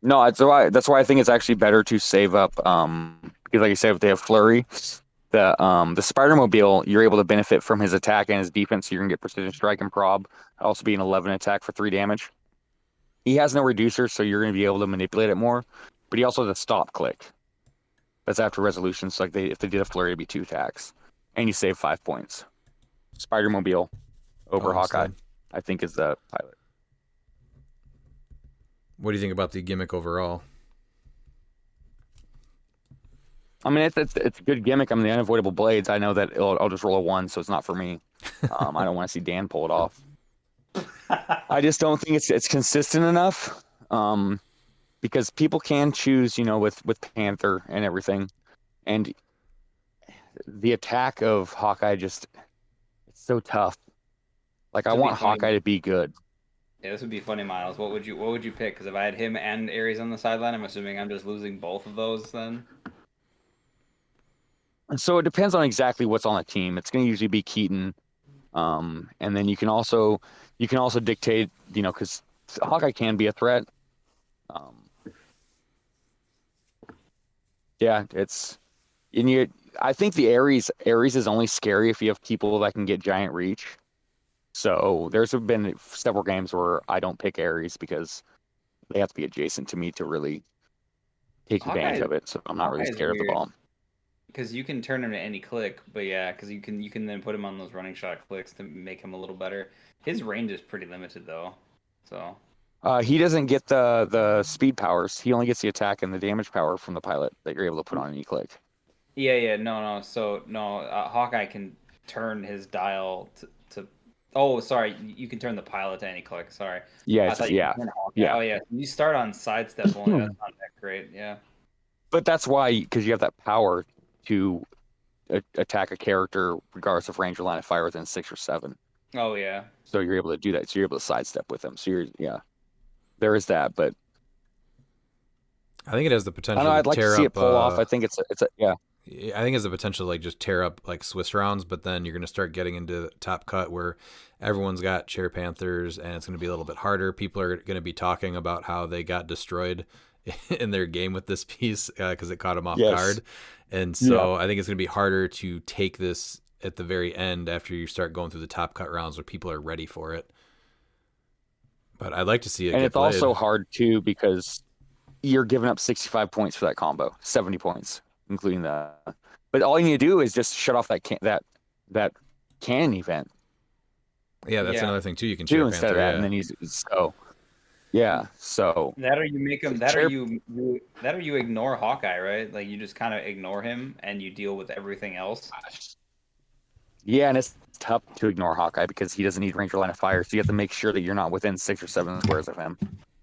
No, that's why I think it's actually better to save up. Because like you said, if they have flurry, the Spider-Mobile, you're able to benefit from his attack and his defense. So you're gonna get precision strike and prob. Also be an 11 attack for 3 damage. He has no reducer, so you're gonna be able to manipulate it more. But he also has a stop click. That's after resolution. So like if they did a flurry, it'd be 2 attacks, and you save 5 points. Spider-Mobile over Hawkeye, I think, is the pilot. What do you think about the gimmick overall? I mean, it's a good gimmick. I mean, the unavoidable blades, I know that I'll just roll a 1, so it's not for me. I don't want to see Dan pull it off. I just don't think it's consistent enough, because people can choose, with Panther and everything. And the attack of Hawkeye it's so tough. Like I This would be want funny. Hawkeye to be good. Yeah, this would be funny, Miles. What would you pick? Because if I had him and Aries on the sideline, I'm assuming I'm just losing both of those then. And so it depends on exactly what's on the team. It's going to usually be Keaton, and then you can also dictate, because Hawkeye can be a threat. Um, yeah, I think the Aries is only scary if you have people that can get giant reach. So there's been several games where I don't pick Aries because they have to be adjacent to me to really take advantage Hawkeye, of it. So I'm not really Hawkeye is scared of the weird ball. because you can turn him to any click, but yeah, because you can then put him on those running shot clicks to make him a little better. His range is pretty limited though, so He doesn't get the speed powers. He only gets the attack and the damage power from the pilot that you're able to put on any click. yeah, no, so no, Hawkeye can turn his dial to. Oh, sorry, you can turn the pilot to any click. Sorry, Yeah, I thought you yeah, could turn Hawkeye. yeah. Oh yeah, you start on sidestep only. That's not that great. Yeah. But that's why, because you have that power to attack a character regardless of range or line of fire within 6 or 7. Oh yeah. So you're able to do that. So you're able to sidestep with them. So yeah, there is that. But I think it has the I potential don't know. I'd to like to tear see it up. pull off. I think it's a yeah. I think it has the potential to like just tear up like Swiss rounds, but then you're going to start getting into Top Cut where everyone's got Chair Panthers, and it's going to be a little bit harder. People are going to be talking about how they got destroyed in their game with this piece because it caught them off guard, and so I think it's going to be harder to take this at the very end after you start going through the Top Cut rounds where people are ready for it. But I'd like to see it And get it's played. also hard too because you're giving up 65 points for that combo, 70 points, including the. But all you need to do is just shut off that cannon event Yeah, that's Yeah. another thing too. You can too Chair instead Panther, of that, yeah. and then he's so. Yeah, so That or you make him. Chair- That or you ignore Hawkeye, right? Like you just kind of ignore him and you deal with everything else. yeah, and it's tough to ignore Hawkeye because he doesn't need range or line of fire, so you have to make sure that you're not within 6 or 7 squares of him.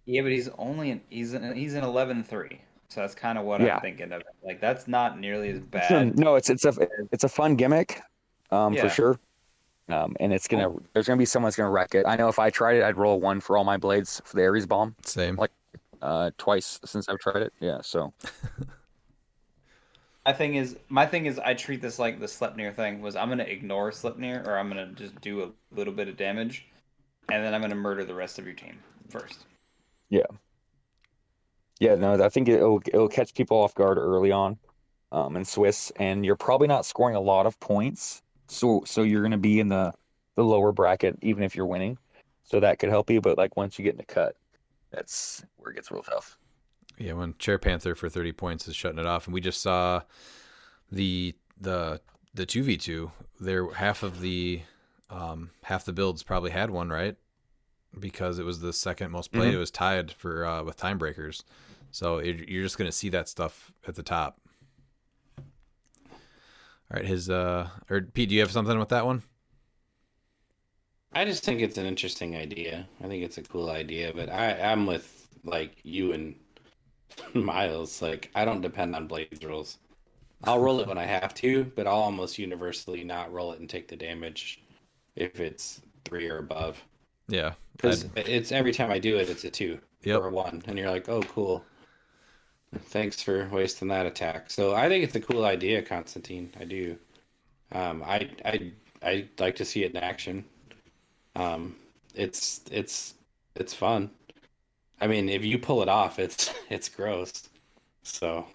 Yeah, but he's in 11-3, so that's kind of what Yeah. I'm thinking of. Like that's not nearly as bad. No, it's a fun gimmick, Yeah. for sure. And there's gonna be someone that's gonna wreck it. I know if I tried it, I'd roll 1 for all my blades for the Ares bomb. Same. Like twice since I've tried it. Yeah, so My thing is, I treat this like the Sleipnir thing was I'm gonna ignore Sleipnir or I'm gonna just do a little bit of damage, and then I'm gonna murder the rest of your team first. yeah, no, I think it'll catch people off guard early on, in Swiss, and you're probably not scoring a lot of points, so you're gonna be in the lower bracket even if you're winning, so that could help you. But like once you get into cut, that's where it gets real tough. Yeah, when Chair Panther for 30 points is shutting it off, and we just saw the 2v2. There half the builds probably had one, right? Because it was the second most played. Mhm. It was tied for with time breakers. So you're just gonna see that stuff at the top. All right, or Pete, do you have something with that one? I just think it's an interesting idea. I think it's a cool idea, but I'm with like you and Miles. Like I don't depend on blades rolls. I'll roll it when I have to, but I'll almost universally not roll it and take the damage if it's 3 or above. Yeah, Because it's every time I do it, it's a 2 Yep. or a 1, and you're like, oh, cool. Thanks for wasting that attack. So I think it's a cool idea, Constantine. I do. I'd like to see it in action. It's fun. I mean, if you pull it off, it's gross. So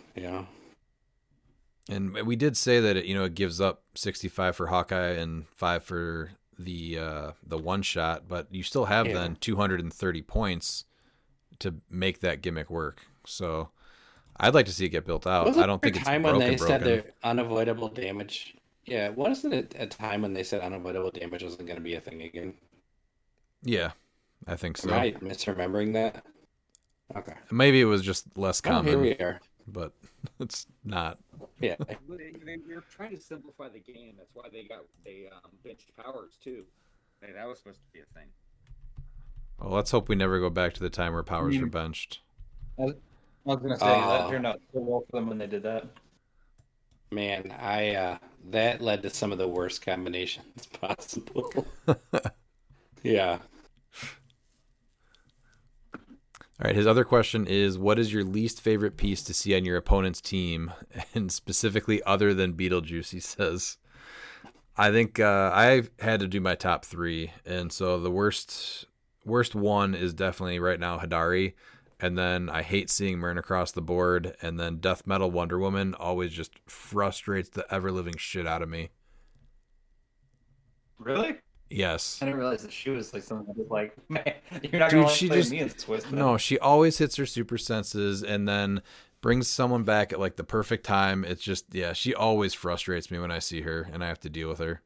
And we did say that it gives up 65 for Hawkeye and 5 for the one shot, but you still have then 230 points to make that gimmick work. So I'd like to see it get built out. Wasn't I don't there think a it's time broken. when they said the unavoidable damage. Yeah, wasn't it a time when they said unavoidable damage wasn't going to be a thing again? Yeah, I think so. Am I misremembering that? Okay. Maybe it was just less Oh, common, here we are. but it's not. Yeah. They're trying to simplify the game. That's why they benched powers too. Hey, that was supposed to be a thing. Well, let's hope we never go back to the time where powers are benched. I was gonna say that turned out so well for them when they did that. Man, that led to some of the worst combinations possible. Yeah. All right. His other question is, what is your least favorite piece to see on your opponent's team, and specifically other than Beetlejuice? He says. I think I've had to do my top three, and so the worst one is definitely right now Hidari, and then I hate seeing Myrn across the board, and then Death Metal Wonder Woman always just frustrates the ever living shit out of me. Really? Yes. I didn't realize that she was like something that was like, man, you're not Dude, gonna she play just me in Swiss. no, she always hits her super senses and then brings someone back at like the perfect time. It's just yeah, she always frustrates me when I see her and I have to deal with her.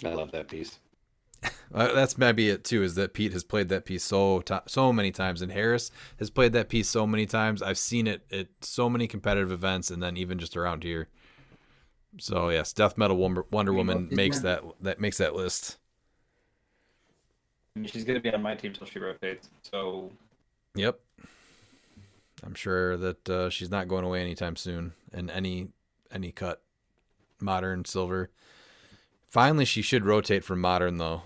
I love that piece. That's maybe it too. Is that Pete has played that piece so many times, and Harris has played that piece so many times. I've seen it at so many competitive events, and then even just around here. So yes, Death Metal Wonder Woman makes that makes that list. She's gonna be on my team till she rotates. So Yep, I'm sure that she's not going away anytime soon. In any cut, modern, silver. Finally, she should rotate from modern though.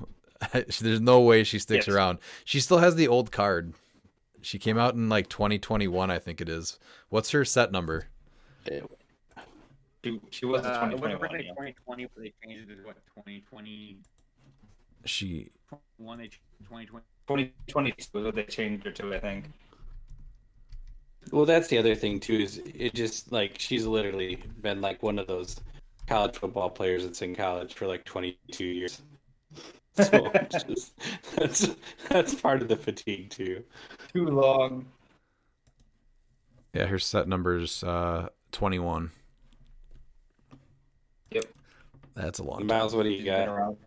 There's no way she sticks around. She still has the old card. She came out in like 2021, I think it is. What's her set number? she was a 2021. 2020, but they changed it to what 2020. She 21, they changed 2020. 2022 is what they changed her to, I think. Well, that's the other thing too. Is it just like she's literally been like one of those college football players that's in college for like 22 years. So that's part of the fatigue too. Too long. Yeah, her set number is 21. Yep. That's a long time. Miles, what do you She's been got? around.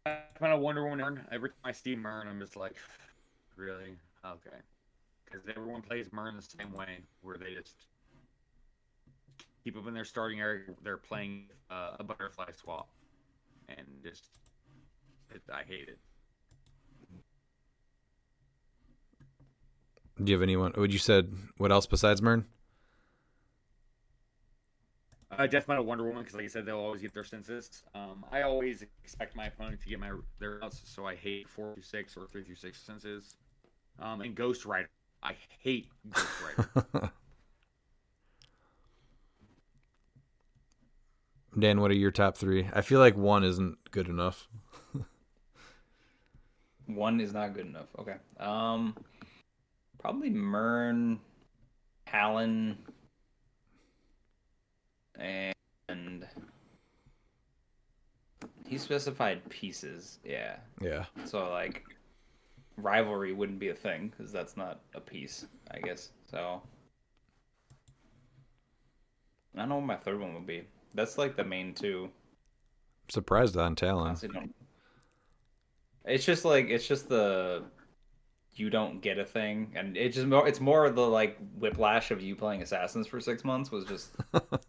I kind of wonder when every time I see Myrn, I'm just like, really? Okay. Because everyone plays Myrn the same way, where they just keep up in their starting area. They're playing a butterfly swap, and just I hate it. Do you have anyone? Would you said what else besides Myrn? Death Metal Wonder Woman, because like I said, they'll always get their senses. I always expect my opponent to get their outs, so I hate 4-6 or 3-6 senses. And Ghost Rider, I hate Ghost Rider. Dan, what are your top three? I feel like one isn't good enough. One is not good enough. Okay. Probably Myrn, Hallen, and he specified pieces. Yeah. Yeah. So like rivalry wouldn't be a thing because that's not a piece, I guess. So I don't know what my third one would be. That's like the main two. Surprised on Talon. Honestly, don't. It's just the you don't get a thing, and it's more the like whiplash of you playing Assassins for 6 months was just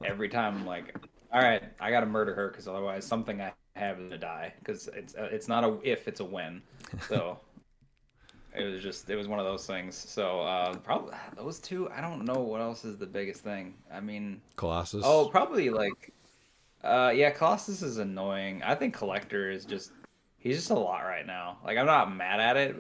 every time I'm like, all right, I gotta murder her because otherwise something I have is gonna die because it's not a if, it's a when. So it was one of those things. So probably those two. I don't know what else is the biggest thing. I mean, Colossus. oh, probably like yeah, Colossus is annoying. I think Collector is just he's just a lot right now. Like I'm not mad at it.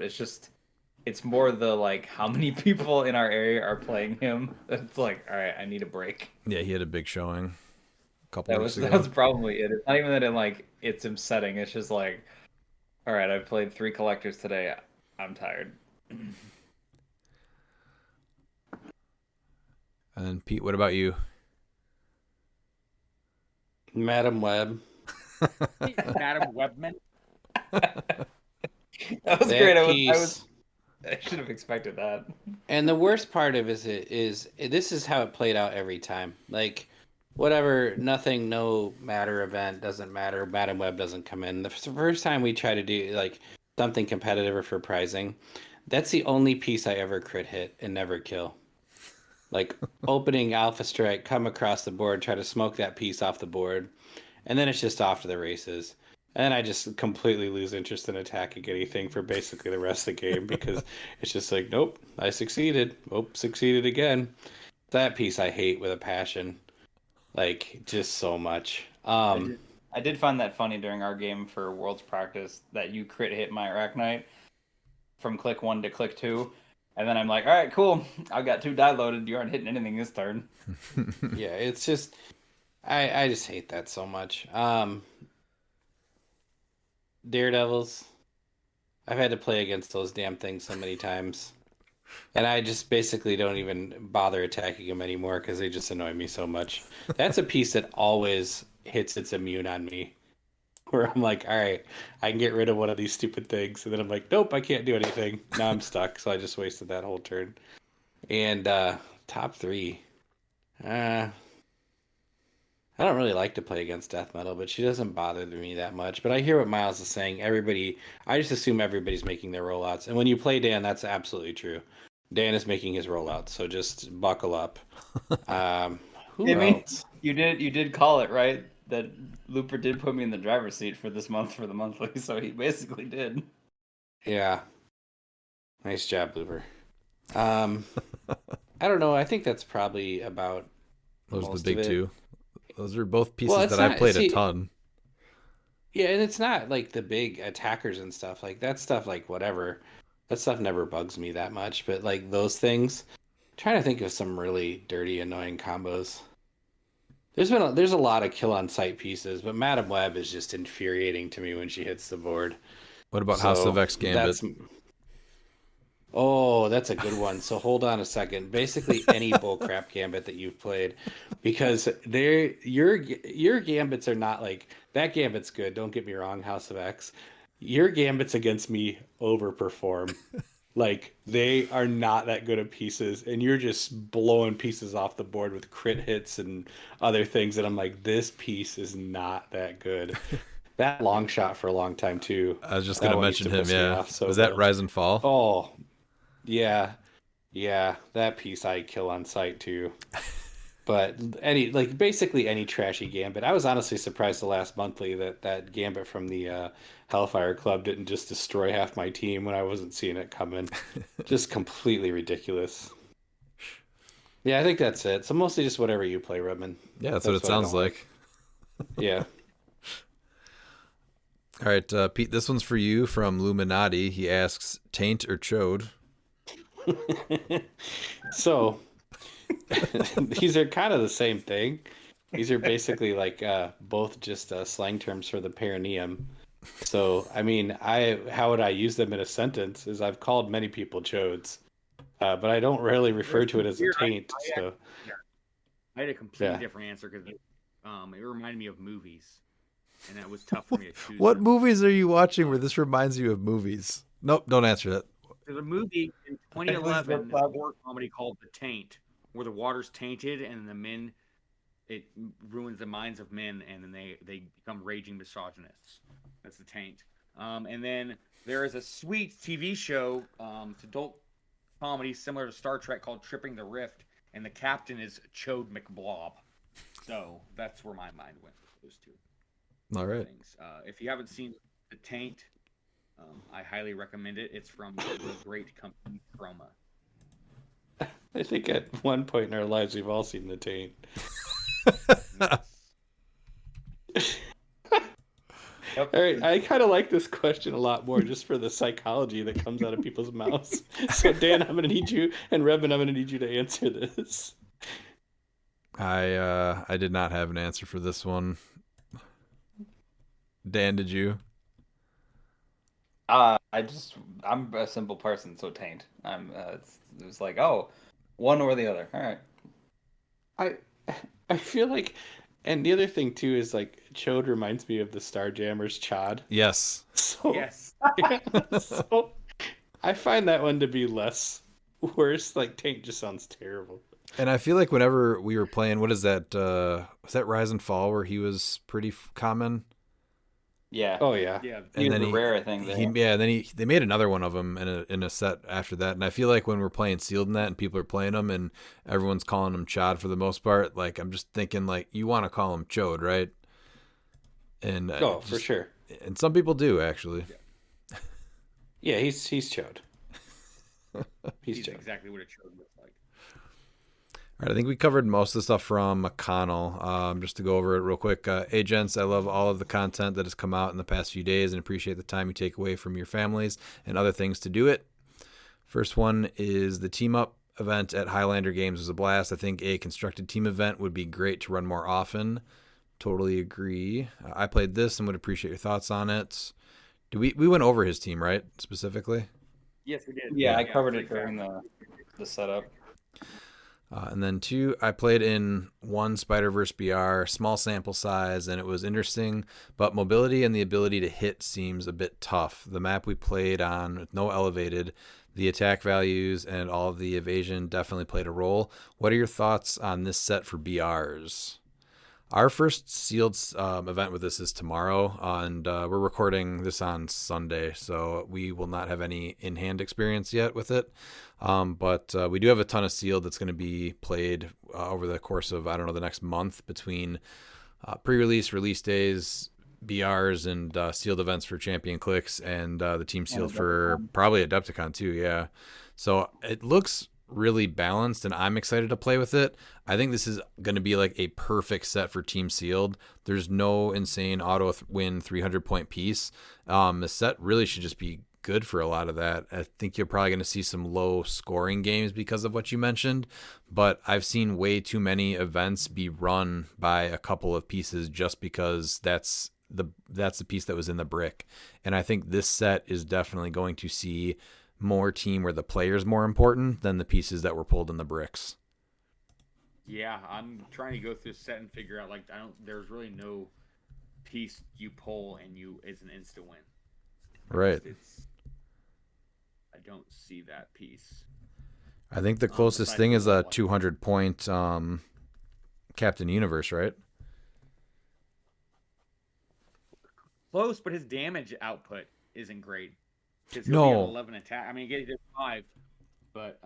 It's more the like how many people in our area are playing him. It's like, all right, I need a break. Yeah, he had a big showing a couple weeks ago. That was probably it. It's not even that it's him setting. It's just like, all right, I've played 3 collectors today. I'm tired. And Pete, what about you? Madam Web. Madam Webman. That was great. I should have expected that. And the worst part of it is this is how it played out every time. Like, whatever, nothing, no matter event doesn't matter. Madam Web doesn't come in. The first time we try to do like something competitive or for prizing, that's the only piece I ever crit hit and never kill. Like opening Alpha Strike, come across the board, try to smoke that piece off the board, and then it's just off to the races. And I just completely lose interest in attacking anything for basically the rest of the game because it's just like, nope, I succeeded. Oh, succeeded again. That piece I hate with a passion. Like, just so much. I I did find that funny during our game for Worlds practice that you crit hit my Arachnite from click 1 to click 2. And then I'm like, all right, cool. I've got 2 die loaded. You aren't hitting anything this turn. Yeah, it's just I just hate that so much. Daredevils. I've had to play against those damn things so many times. And I just basically don't even bother attacking them anymore because they just annoy me so much. That's a piece that always hits its immune on me. Where I'm like, all right, I can get rid of one of these stupid things. And then I'm like, nope, I can't do anything. Now I'm stuck. So I just wasted that whole turn. And top 3. I don't really like to play against Death Metal, but she doesn't bother me that much. But I hear what Miles is saying. I just assume everybody's making their rollouts. And when you play Dan, that's absolutely true. Dan is making his rollouts, so just buckle up. Who else? You did call it, right? That Looper did put me in the driver's seat for this month for the monthly, so he basically did. Yeah. Nice job, Looper. I don't know. I think that's probably about Those are most the big of it. 2. Those are both pieces it's that I not- played see- a ton. Yeah, and it's not like the big attackers and stuff. Like that stuff, like whatever. That stuff never bugs me that much. But like those things, I'm trying to think of some really dirty, annoying combos. There's a lot of kill on sight pieces, but Madam Web is just infuriating to me when she hits the board. What about House of X Gambit? That's a good one. So hold on a second. Basically, any bullcrap gambit that you've played, because your gambits are not like that. Gambit's good. Don't get me wrong, House of X. Your gambits against me overperform. Like they are not that good at pieces, and you're just blowing pieces off the board with crit hits and other things. And I'm like, this piece is not that good. That long shot for a long time too. I was just That going to one used mention to him, piss me yeah. off so Was that bad. Rise and Fall? Oh, yeah, that piece I kill on sight too. But basically any trashy gambit. I was honestly surprised the last monthly that gambit from the Hellfire Club didn't just destroy half my team when I wasn't seeing it coming. Just completely ridiculous. Yeah, I think that's it. So mostly just whatever you play, Redman. Yeah, that's what it sounds like. Yeah. All right, Pete, this one's for you from Luminati. He asks, Taint or Chode? So these are kind of the same thing. These are basically like both just slang terms for the perineum. So I mean, how would I use them in a sentence? Is I've called many people chodes, but I don't really refer to it as a taint. So I had a completely Yeah. different answer because it reminded me of movies, and that was tough for me to choose. What movies are you watching where this reminds you of movies? Nope, don't answer that. There's a movie in 2011, the- a horror comedy called The Taint, where the water's tainted and it ruins the minds of men, and then they become raging misogynists. That's The Taint. And then there is a sweet TV show, it's adult comedy similar to Star Trek called Tripping the Rift, and the captain is Chode McBlob. So that's where my mind went with those two All right. things. If you haven't seen The Taint, I highly recommend it. It's from the great company Chroma. I think at one point in our lives we've all seen the taint. Yep. All right, I kind of like this question a lot more just for the psychology that comes out of people's mouths. So Dan, I'm gonna need you, and Revan, I'm gonna need you to answer this. I did not have an answer for this one. Dan, did you? I'm a simple person, so taint. It's like, oh, one or the other. All right. I feel like, and the other thing too is like Chode reminds me of the Starjammers Chod. Yes. So, Yes. so I find that one to be less worse. Like taint just sounds terrible. And I feel like whenever we were playing, what is that? Was that Rise and Fall where he was pretty common? Yeah. Oh yeah. Yeah. He was a rare thing there. They made another one of them in a set after that. And I feel like when we're playing sealed in that and people are playing them and everyone's calling them Chod for the most part, like I'm just thinking like you want to call them Chode, right? And For sure. And some people do actually. Yeah, he's Chode. He's He's Chode. exactly what a Chode looks like. All right, I think we covered most of the stuff from Mcconnell. Just to go over it real quick. Hey, gents, I love all of the content that has come out in the past few days and appreciate the time you take away from your families and other things to do it. First one is the team up event at Highlander Games was a blast. I think a constructed team event would be great to run more often. Totally agree. I played this and would appreciate your thoughts on it. We went over his team, right? Specifically? Yes, we did. Yeah, I covered it during the setup. And then 2, I played in 1 Spider-Verse BR, small sample size, and it was interesting, but mobility and the ability to hit seems a bit tough. The map we played on, with no elevated, the attack values and all of the evasion definitely played a role. What are your thoughts on this set for BRs? Our first sealed event with this is tomorrow, and we're recording this on Sunday, so we will not have any in-hand experience yet with it. But we do have a ton of sealed that's going to be played over the course of, I don't know, the next month between pre-release, release days, BRs, and sealed events for Champion Clix, and the team sealed for probably Adepticon too, yeah. So it looks really balanced, and I'm excited to play with it. I think this is going to be like a perfect set for team sealed. There's no insane auto win 300-point piece. The set really should just be good for a lot of that. I think you're probably going to see some low scoring games because of what you mentioned, but I've seen way too many events be run by a couple of pieces just because that's the piece that was in the brick. And I think this set is definitely going to see more team where the player's more important than the pieces that were pulled in the bricks. Yeah, I'm trying to go through the set and figure out, like, there's really no piece you pull and it's an instant win. Right. I don't see that piece. I think the closest thing is a 200-point Captain Universe, right? Close, but his damage output isn't great. No, 11 attack. I mean, he did 5, but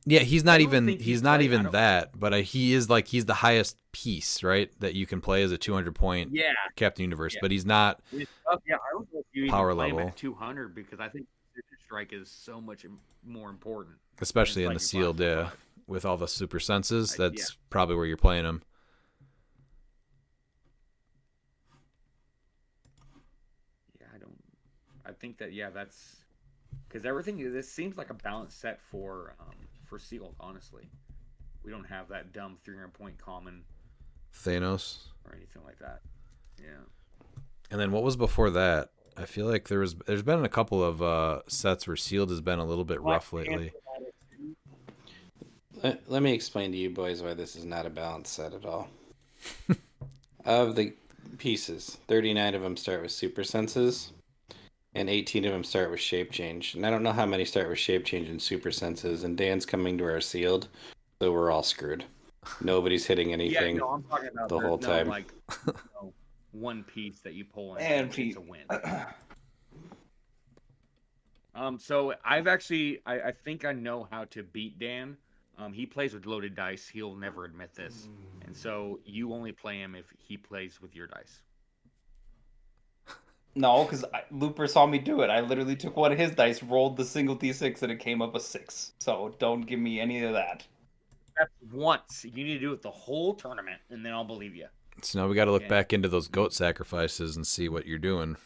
yeah, he's not even great. that, but he's the highest piece, right? That you can play as a 200-point Captain Universe, but he's not. Yeah, I don't know if you power even play him level at 200 because I think Precision Strike is so much more important, especially in the sealed, with all the super senses. That's probably where you're playing him. Yeah, I think that that's because this seems like a balanced set for sealed. Honestly, we don't have that dumb 300-point common Thanos or anything like that. Yeah. And then what was before that? I feel like there's been a couple of sets where sealed has been a little bit rough lately. Let me explain to you boys why this is not a balanced set at all. Of the pieces, 39 of them start with super senses, and 18 of them start with shape change. And I don't know how many start with shape change and super senses, and Dan's coming to our sealed, so we're all screwed. Nobody's hitting anything I'm talking about the whole time. Like, one piece that you pull And it's a win. So I've actually, I think I know how to beat Dan. He plays with loaded dice. He'll never admit this. And so you only play him if he plays with your dice. No, because Looper saw me do it. I literally took one of his dice, rolled the single D6, and it came up a 6. So don't give me any of that. That's once. You need to do it the whole tournament, and then I'll believe you. So now we got to look back into those goat sacrifices and see what you're doing.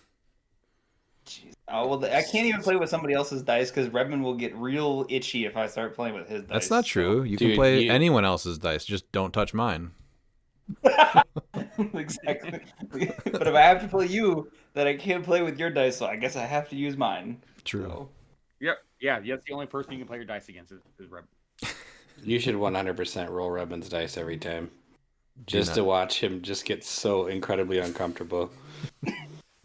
Jeez. Oh, well, I can't even play with somebody else's dice because Redmond will get real itchy if I start playing with his dice. That's not true. You can play anyone else's dice. Just don't touch mine. Exactly. But if I have to play you, then I can't play with your dice, so I guess I have to use mine. True. So. Yep. Yeah, that's the only person you can play your dice against is Redmond. You should 100% roll Redmond's dice every time. Just to watch him just get so incredibly uncomfortable.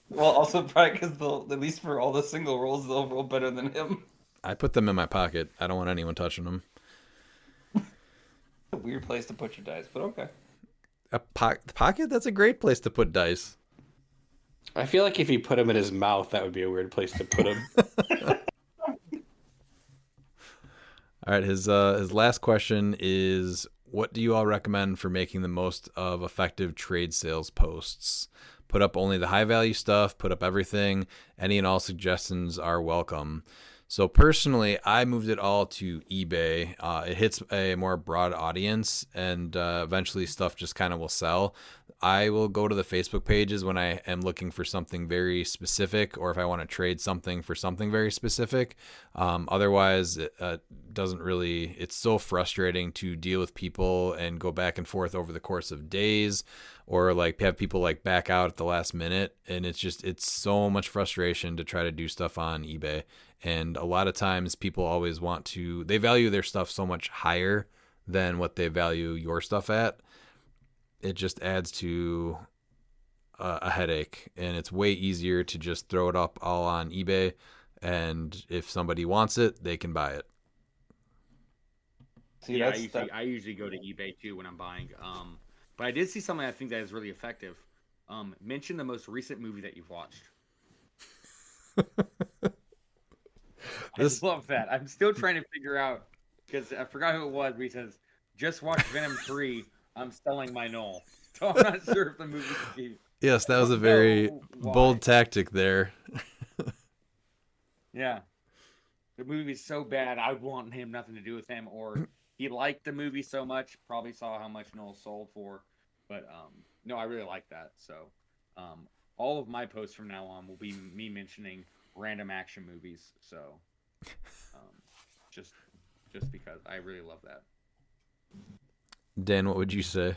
Well, also probably because at least for all the single rolls, they'll roll better than him. I put them in my pocket. I don't want anyone touching them. A weird place to put your dice, but okay. A pocket? That's a great place to put dice. I feel like if he put them in his mouth, that would be a weird place to put them. All right, his last question is, what do you all recommend for making the most of effective trade sales posts? Put up only the high value stuff, put up everything. Any and all suggestions are welcome. So personally, I moved it all to eBay. It hits a more broad audience, and eventually stuff just kind of will sell. I will go to the Facebook pages when I am looking for something very specific, or if I want to trade something for something very specific. Otherwise, it doesn't really. It's so frustrating to deal with people and go back and forth over the course of days, or like have people like back out at the last minute, and it's so much frustration to try to do stuff on eBay. And a lot of times people always they value their stuff so much higher than what they value your stuff at. It just adds to a headache, and it's way easier to just throw it up all on eBay, and if somebody wants it, they can buy it. See, Yeah, I usually go to eBay too when I'm buying. But I did see something I think that is really effective. Mention the most recent movie that you've watched. I love that. I'm still trying to figure out, because I forgot who it was, but he says, just watch Venom 3, I'm selling my Knoll. So I'm not sure if the movie... Yes, that was a very bold tactic there. Yeah. The movie's so bad, I want him nothing to do with him, or he liked the movie so much, probably saw how much Knoll sold for. But, no, I really like that. So, all of my posts from now on will be me mentioning random action movies. So, just because I really love that. Dan, what would you say?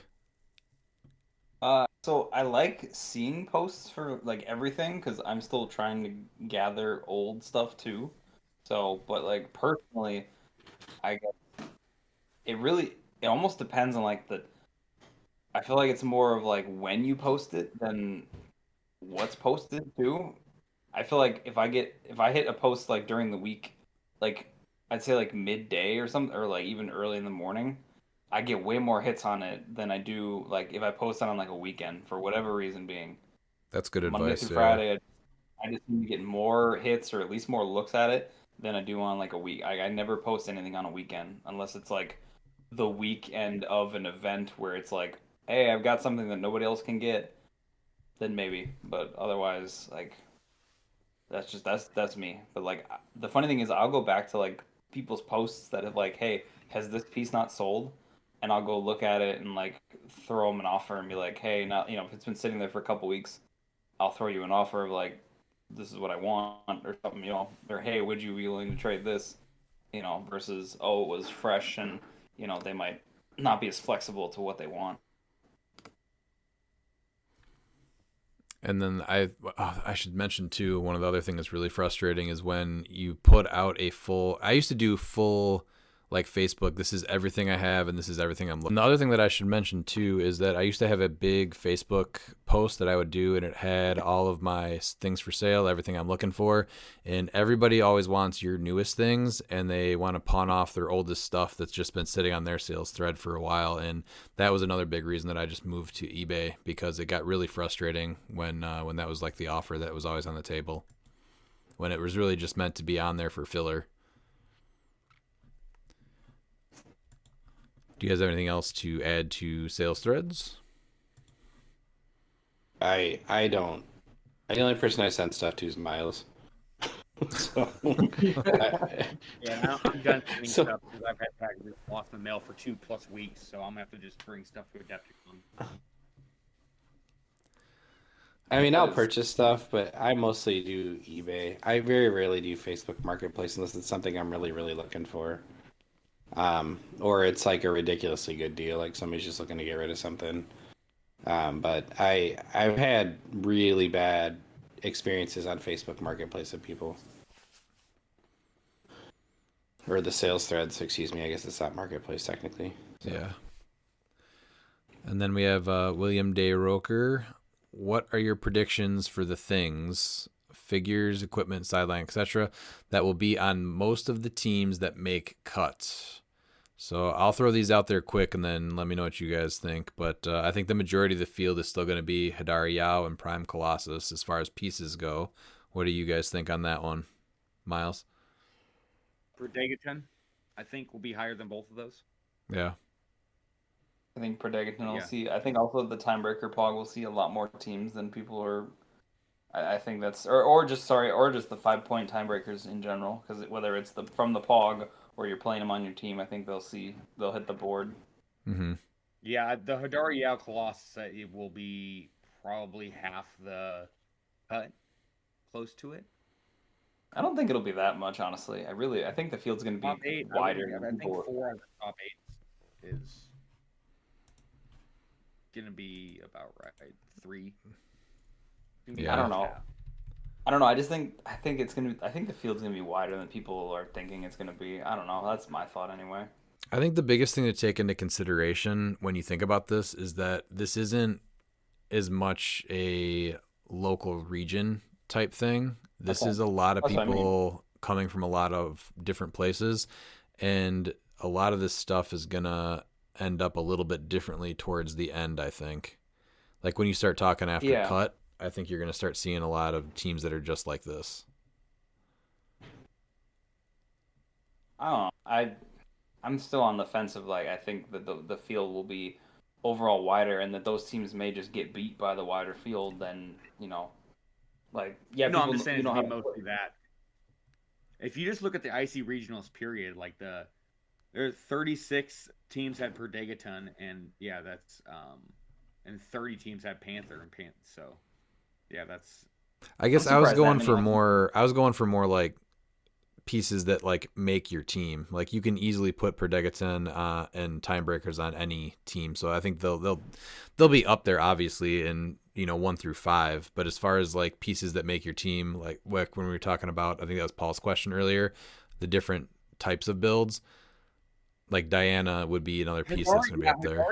So I like seeing posts for like everything because I'm still trying to gather old stuff too. So, but like personally, I guess it almost depends on like I feel like it's more of like when you post it than what's posted too. I feel like if I hit a post like during the week, like I'd say like midday or something, or like even early in the morning, I get way more hits on it than I do like if I post it on like a weekend for whatever reason being. That's good Monday advice. through Friday, I just need to get more hits or at least more looks at it than I do on like a week. I never post anything on a weekend unless it's like the weekend of an event where it's like, hey, I've got something that nobody else can get, then maybe. But otherwise, like that's me. But like the funny thing is, I'll go back to like people's posts that have like, hey, has this piece not sold? And I'll go look at it and like throw them an offer and be like, hey, now if it's been sitting there for a couple weeks, I'll throw you an offer of like, this is what I want or something, or hey, would you be willing to trade this, versus it was fresh and they might not be as flexible to what they want. And then I should mention too, one of the other things that's really frustrating is when you put out I used to do full like Facebook, this is everything I have and this is everything I'm looking. And the other thing that I should mention too is that I used to have a big Facebook post that I would do, and it had all of my things for sale, everything I'm looking for, and everybody always wants your newest things, and they want to pawn off their oldest stuff that's just been sitting on their sales thread for a while. And that was another big reason that I just moved to eBay, because it got really frustrating when that was like the offer that was always on the table, when it was really just meant to be on there for filler. Do you guys have anything else to add to sales threads? I don't. The only person I send stuff to is Miles. So, Yeah, I'm done sending stuff because I've had packages lost in the mail for 2+ weeks, so I'm gonna have to just bring stuff to Adepticon. I mean, I'll purchase stuff, but I mostly do eBay. I very rarely do Facebook Marketplace unless it's something I'm really, really looking for. Or it's like a ridiculously good deal, like somebody's just looking to get rid of something. But I've had really bad experiences on Facebook Marketplace with people. Or the sales threads, excuse me. I guess it's not Marketplace technically. So. Yeah. And then we have William Day Roker. What are your predictions for the things, figures, equipment, sideline, etc., that will be on most of the teams that make cuts? So I'll throw these out there quick and then let me know what you guys think. But I think the majority of the field is still going to be Hadari Yao and Prime Colossus as far as pieces go. What do you guys think on that one, Miles? For Degaton, I think will be higher than both of those. Yeah. I think Predagon will see. I think also the Timebreaker Pog will see a lot more teams than people are I think that's or just the 5-point tiebreakers in general, because whether it's from the POG or you're playing them on your team, I think they'll hit the board. Mm-hmm. Yeah, the Hidari Yao Colossus it will be probably half the cut, close to it. I don't think it'll be that much, honestly. I think the field's going to Top be eight, wider. I than think people. 4 of the top 8 is gonna be about right. 3. Yeah. I don't know. I think it's gonna. I think the field's gonna be wider than people are thinking it's gonna be. I don't know. That's my thought anyway. I think the biggest thing to take into consideration when you think about this is that this isn't as much a local region type thing. This is a lot of That's what I mean. people coming from a lot of different places, and a lot of this stuff is gonna end up a little bit differently towards the end, I think. Like when you start talking after Yeah. cut, I think you're gonna start seeing a lot of teams that are just like this. I don't know. I'm still on the fence of like I think that the field will be overall wider, and that those teams may just get beat by the wider field. Then like yeah. No, I'm people, just saying you it's know gonna be how- mostly that. If you just look at the IC regionals period, like there's 36 teams had per Degaton, and yeah, that's and 30 teams had Panther and Panther. So yeah, that's. I guess I'm I was surprised going that for many- more. I was going for more like pieces that like make your team. Like you can easily put Perdegaton and Timebreakers on any team. So I think they'll be up there obviously in 1 through 5. But as far as like pieces that make your team, like when we were talking about, I think that was Paul's question earlier, the different types of builds. Like Diana would be another piece that's going to be up there.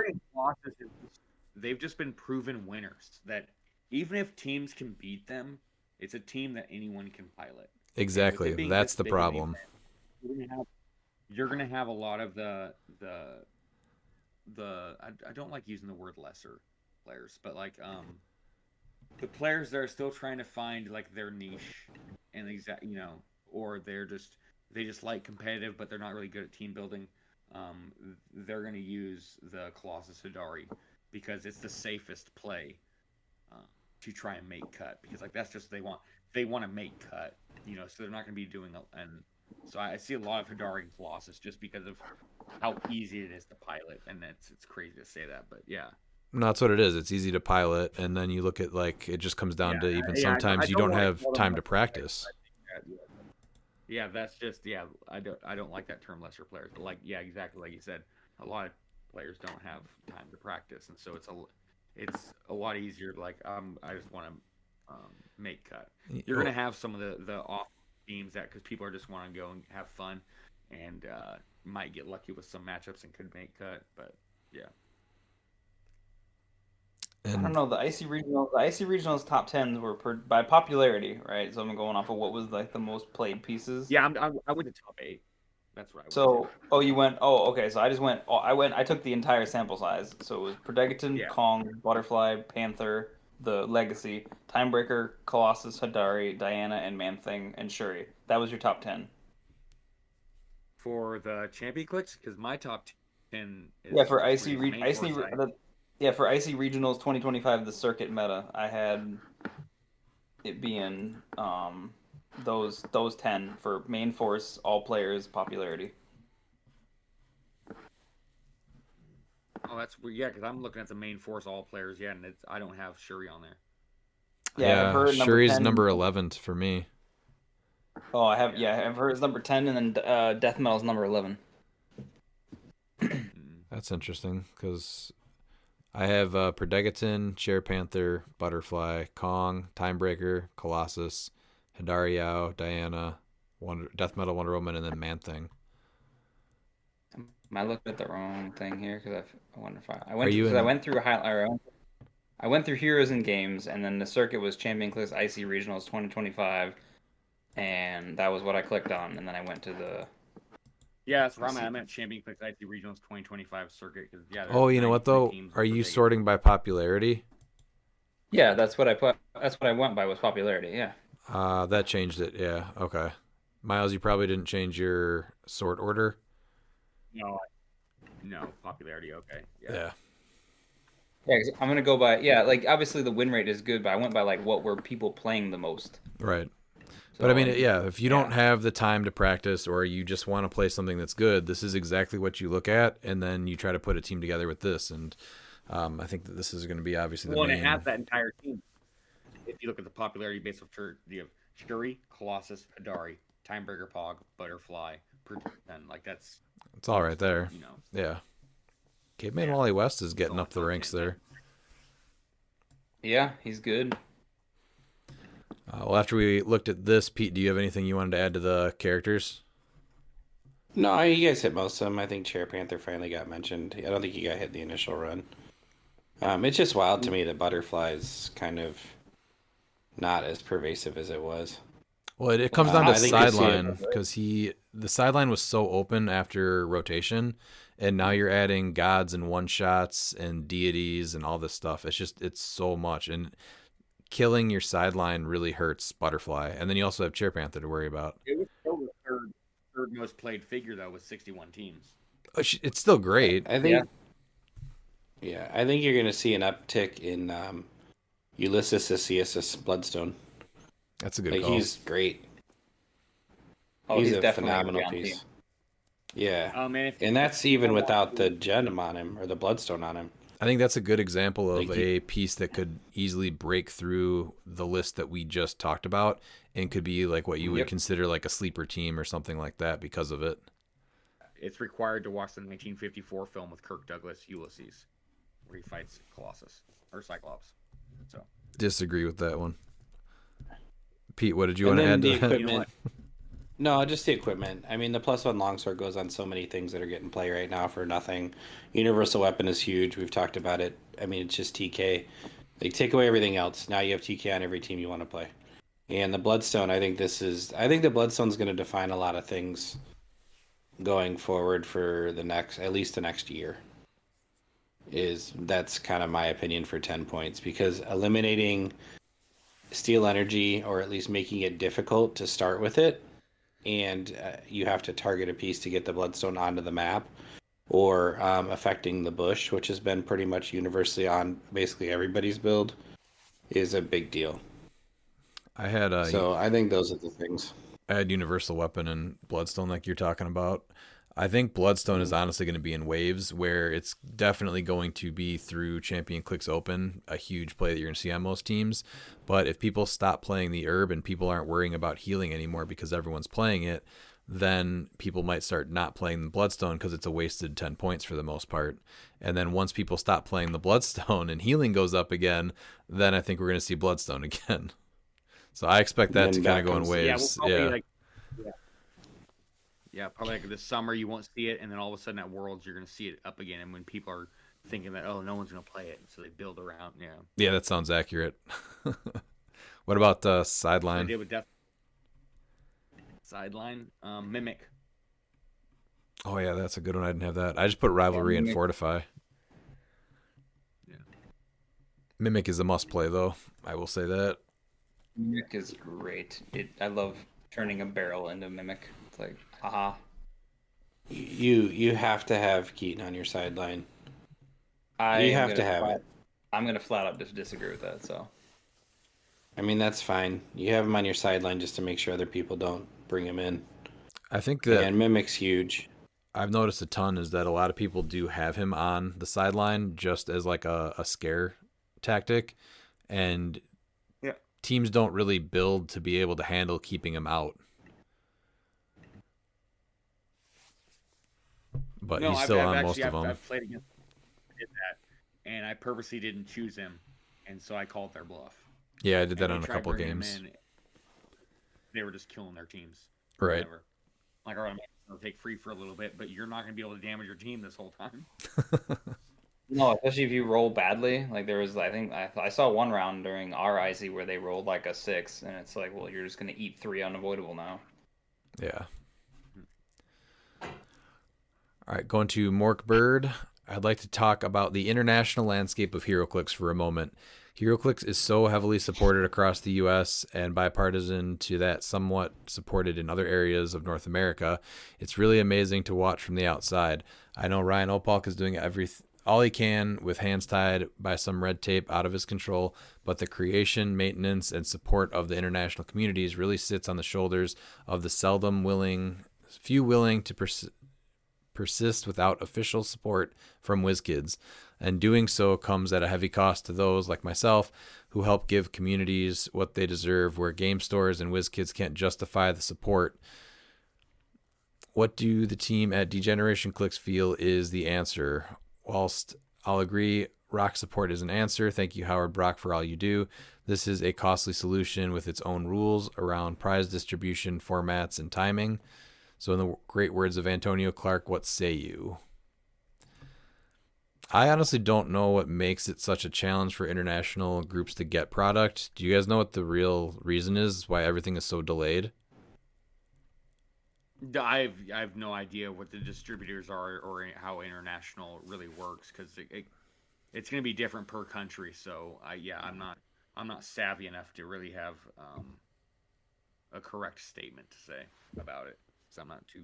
They've just been proven winners. That even if teams can beat them, it's a team that anyone can pilot. Exactly. That's the problem. You're gonna have a lot of the I don't like using the word lesser players, but like the players that are still trying to find like their niche and or they just like competitive, but they're not really good at team building. They're gonna use the Colossus Hidari because it's the safest play to try and make cut, because like that's just what they want to make cut, so they're not going to be doing and so I see a lot of Hidari and Colossus just because of how easy it is to pilot, and it's crazy to say that, but yeah. No, that's what it is. It's easy to pilot, and then you look at like it just comes down to even sometimes you don't have time to practice. Yeah, that's just I don't like that term lesser players, but like exactly like you said, a lot of players don't have time to practice, and so it's a lot easier. Like I just want to make cut. You're gonna have some of the off teams that because people are just want to go and have fun, and might get lucky with some matchups and could make cut, but yeah. And I don't know. The IC regionals top 10s were by popularity, right? So I'm going off of what was like the most played pieces. Yeah, I went to top 8. That's right. So, you went. Oh, okay. So I just went. Oh, I took the entire sample size. So it was Predegaton, Kong, Butterfly, Panther, the Legacy, Timebreaker, Colossus, Hidari, Diana, and Man-Thing, and Shuri. That was your top 10. For the champion clicks, because my top 10 is Yeah, for for IC Regionals 2025, the circuit meta, I had it being those 10 for main force, all players, popularity. Oh, that's weird. Yeah, because I'm looking at the main force, all players. Yeah, and I don't have Shuri on there. Yeah, I've heard Shuri's 10. number 11 for me. Oh, I have. Yeah, I've heard it's number 10, and then Death Metal's number 11. That's interesting because I have Predegaton, Cher Panther, Butterfly, Kong, Timebreaker, Colossus, Hidari Yao, Diana, Death Metal, Wonder Woman, and then Man-Thing. Am I looking at the wrong thing here? Because I wonder if I went through Heroes and Games, and then the circuit was Champion Clicks IC Regionals 2025, and that was what I clicked on, and then I went to the. Yeah, that's where I'm at Champion Clicks IT Regionals 2025 circuit. Cause, oh, you know what though? Are you sorting by popularity? Yeah, that's what I put. That's what I went by was popularity. Yeah. That changed it. Yeah. Okay. Miles, you probably didn't change your sort order. No, popularity. Okay. Yeah. Yeah, 'cause I'm gonna go by like obviously the win rate is good, but I went by like what were people playing the most. Right. But I So mean, and yeah, if you yeah, don't have the time to practice or you just want to play something that's good, this is exactly what you look at, and then you try to put a team together with this. And I think that this is going to be obviously the Well, and it main. has that entire team. If you look at the popularity base of you have Shuri, Colossus, Hadari, Timebreaker, Pog, Butterfly, and like that's It's all right there. you know. Yeah. Caveman Yeah. Wally West is getting So up the ranks there. yeah, he's good. Well, after we looked at this, Pete, do you have anything you wanted to add to the characters? No, you guys hit most of them. I think Chair Panther finally got mentioned. I don't think he got hit in the initial run. It's just wild to me that Butterfly's kind of not as pervasive as it was. Well, it comes down to I think you see it sideline because the sideline was so open after rotation, and now you're adding gods and one shots and deities and all this stuff. It's so much, and killing your sideline really hurts Butterfly, and then you also have Chair Panther to worry about. It was still the third most played figure though with 61 teams. It's still great. I think. Yeah, I think you're going to see an uptick in Ulysses Asius Bloodstone. That's a good Like call. he's great. Oh, he's he's a definitely phenomenal a piece. team. Yeah, Oh man, and that's even without the gem on him or the Bloodstone on him. I think that's a good example of Like a piece that could easily break through the list that we just talked about and could be like what you would Yep. consider like a sleeper team or something like that because of it. it's required to watch the 1954 film with Kirk Douglas, Ulysses, where he fights Colossus or Cyclops. So Disagree with that one. Pete, what did you And want to then add the to that? equipment. No, just the equipment. I mean, the +1 longsword goes on so many things that are getting play right now for nothing. Universal weapon is huge. We've talked about it. I mean, it's just TK. They take away everything else. Now you have TK on every team you want to play. And the Bloodstone, I think the Bloodstone's going to define a lot of things going forward for at least the next year. That's kind of my opinion for 10 points because eliminating steel energy or at least making it difficult to start with it, and you have to target a piece to get the Bloodstone onto the map, or affecting the bush, which has been pretty much universally on basically everybody's build, is a big deal. I had So I think those are the things. I had Universal Weapon and Bloodstone like you're talking about. I think Bloodstone is honestly going to be in waves where it's definitely going to be through Champion Clicks Open, a huge play that you're going to see on most teams. But if people stop playing the herb and people aren't worrying about healing anymore because everyone's playing it, then people might start not playing the Bloodstone because it's a wasted 10 points for the most part. And then once people stop playing the Bloodstone and healing goes up again, then I think we're going to see Bloodstone again. So I expect that to kind of go in waves. Yeah, probably like this summer you won't see it, and then all of a sudden at Worlds you're going to see it up again. And when people are thinking that no one's going to play it, so they build around. Yeah. Yeah, that sounds accurate. What about sideline? I did with sideline Mimic. Oh yeah, that's a good one. I didn't have that. I just put Rivalry and Fortify. Yeah. Mimic is a must play though. I will say that. Mimic is great. I love turning a barrel into Mimic. It's like, haha. You have to have Keaton on your sideline. You have to have it. I'm gonna flat out just disagree with that. So I mean, that's fine. You have him on your sideline just to make sure other people don't bring him in. I think that And Mimic's huge. I've noticed a ton is that a lot of people do have him on the sideline just as like a scare tactic, and teams don't really build to be able to handle keeping him out. But he's still on most of them. I've played against did that, and I purposely didn't choose him, and so I called their bluff. Yeah, I did that And on they a tried couple bringing him games. in. They were just killing their teams. Right. Whatever. Like, all right, I'll take free for a little bit, but you're not going to be able to damage your team this whole time. no, especially if you roll badly. Like there was, I think I saw one round during our IC where they rolled like a 6, and it's like, well, you're just going to eat 3 unavoidable now. Yeah. All right, going to Mork Bird. I'd like to talk about the international landscape of HeroClix for a moment. HeroClix is so heavily supported across the U.S. and bipartisan to that somewhat supported in other areas of North America. It's really amazing to watch from the outside. I know Ryan Opalk is doing all he can with hands tied by some red tape out of his control, but the creation, maintenance, and support of the international communities really sits on the shoulders of the few willing to persist without official support from WizKids. And doing so comes at a heavy cost to those like myself who help give communities what they deserve, where game stores and WizKids can't justify the support. What do the team at Degeneration Clix feel is the answer? Whilst I'll agree, rock support is an answer. Thank you, Howard Brock, for all you do. This is a costly solution with its own rules around prize distribution, formats, and timing. So in the great words of Antonio Clark, what say you? I honestly don't know what makes it such a challenge for international groups to get product. Do you guys know what the real reason is why everything is so delayed? I have no idea what the distributors are or how international really works, because it's going to be different per country. So I'm not savvy enough to really have a correct statement to say about it. So I'm not too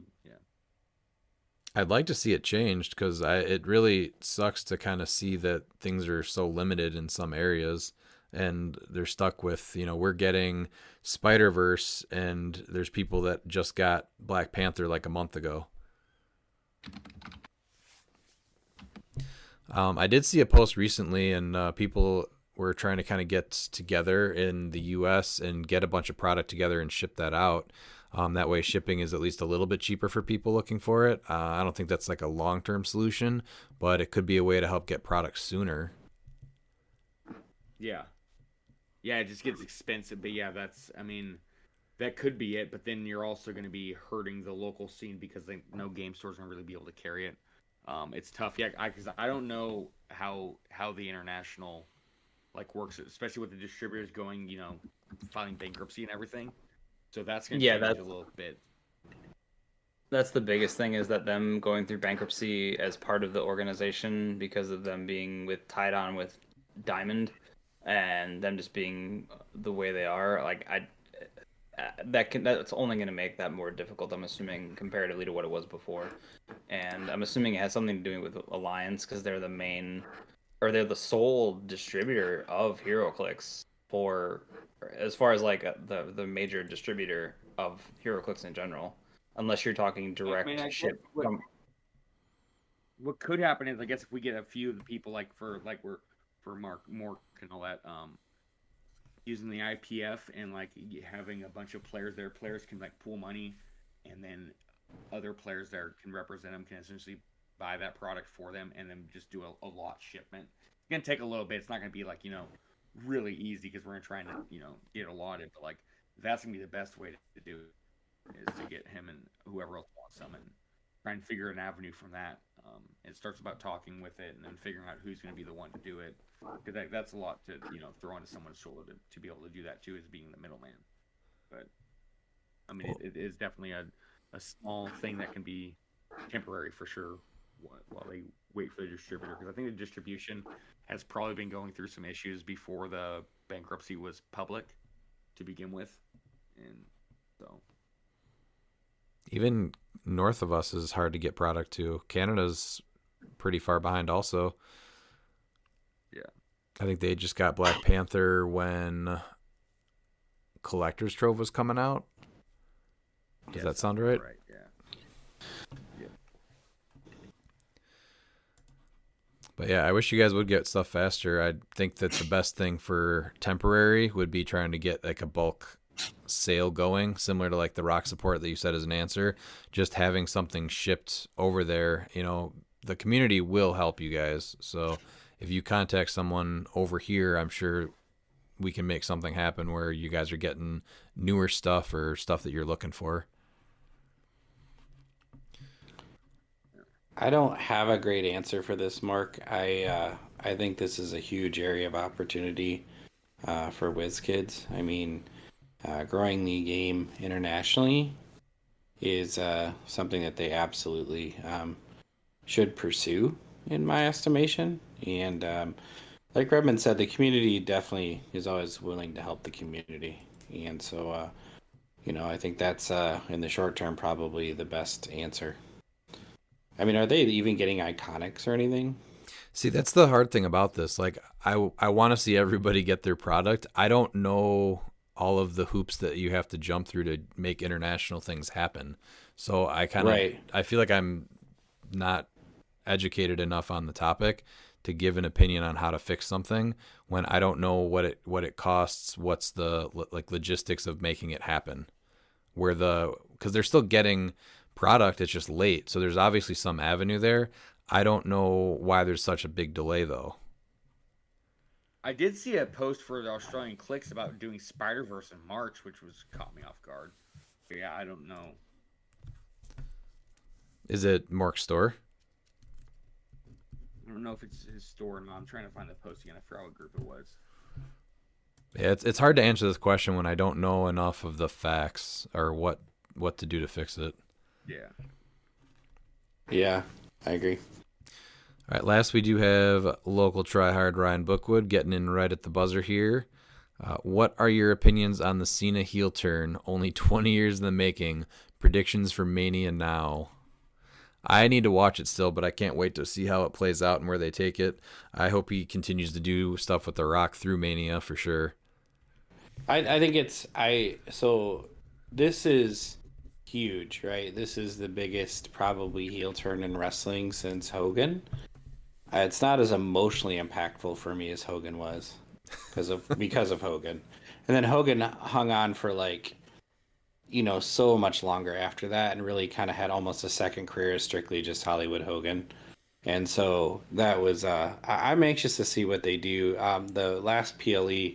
I'd like to see it changed, because it really sucks to kind of see that things are so limited in some areas, and they're stuck with, we're getting Spider-Verse, and there's people that just got Black Panther like a month ago. I did see a post recently, and people were trying to kind of get together in the US and get a bunch of product together and ship that out. That way shipping is at least a little bit cheaper for people looking for it. I don't think that's like a long-term solution, but it could be a way to help get products sooner. Yeah, it just gets expensive. But yeah, that could be it. But then you're also going to be hurting the local scene, because no game store's going to really be able to carry it. It's tough. Yeah, because I don't know how the international works, especially with the distributors going, filing bankruptcy and everything. So that's going to change a little bit. That's the biggest thing, is that them going through bankruptcy as part of the organization, because of them being tied on with Diamond, and them just being the way they are. That's only going to make that more difficult, I'm assuming, comparatively to what it was before. And I'm assuming it has something to do with Alliance, because they're they're the sole distributor of HeroClix for, as far as the major distributor of HeroClix in general, unless you're talking direct ship. What could happen is, I guess, if we get a few of the people for Mcconnell that using the IPF and having a bunch of players there, players can pool money, and then other players there can represent them, can essentially buy that product for them, and then just do a lot shipment. It's gonna take a little bit. It's not gonna be really easy, because we're gonna try and get it allotted, but that's gonna be the best way to do it, is to get him and whoever else wants some, and try and figure an avenue from that. It starts about talking with it, and then figuring out who's going to be the one to do it, because that's a lot to throw onto someone's shoulder to be able to do that too, is being the middleman. But it is definitely a small thing that can be temporary for sure, while they wait for the distributor, because I think the distribution has probably been going through some issues before the bankruptcy was public to begin with, and so even north of us is hard to get product to. Canada's pretty far behind also. Yeah, I think they just got Black Panther when Collector's Trove was coming out. Does that sound right? Right. Yeah. But yeah, I wish you guys would get stuff faster. I think that the best thing for temporary would be trying to get a bulk sale going, similar to the rock support that you said as an answer. Just having something shipped over there, the community will help you guys. So if you contact someone over here, I'm sure we can make something happen where you guys are getting newer stuff or stuff that you're looking for. I don't have a great answer for this, Mark. I think this is a huge area of opportunity for WizKids. Growing the game internationally is something that they absolutely should pursue, in my estimation. And like Redmond said, the community definitely is always willing to help the community. And so, I think that's, in the short term, probably the best answer. Are they even getting Iconics or anything? See, that's the hard thing about this. Like, I want to see everybody get their product. I don't know all of the hoops that you have to jump through to make international things happen. So Right. I feel like I'm not educated enough on the topic to give an opinion on how to fix something when I don't know what it costs, what's the like logistics of making it happen. Because they're still getting product, it's just late. So there's obviously some avenue there. I don't know why there's such a big delay though. I did see a post for the Australian Clicks about doing Spider Verse in March, which was caught me off guard. But yeah, I don't know. Is it Mark's store? I don't know if it's his store or not. I'm trying to find the post again. I forgot what group it was. Yeah, it's hard to answer this question when I don't know enough of the facts or what to do to fix it. Yeah. Yeah, I agree. All right, last we do have local tryhard Ryan Bookwood getting in right at the buzzer here. What are your opinions on the Cena heel turn? Only 20 years in the making. Predictions for Mania now. I need to watch it still, but I can't wait to see how it plays out and where they take it. I hope he continues to do stuff with The Rock through Mania for sure. I think so this is huge, right? This is the biggest probably heel turn in wrestling since Hogan. It's not as emotionally impactful for me as Hogan was because of Hogan. And then Hogan hung on for so much longer after that and really kind of had almost a second career as strictly just Hollywood Hogan. And so that was I'm anxious to see what they do. The last PLE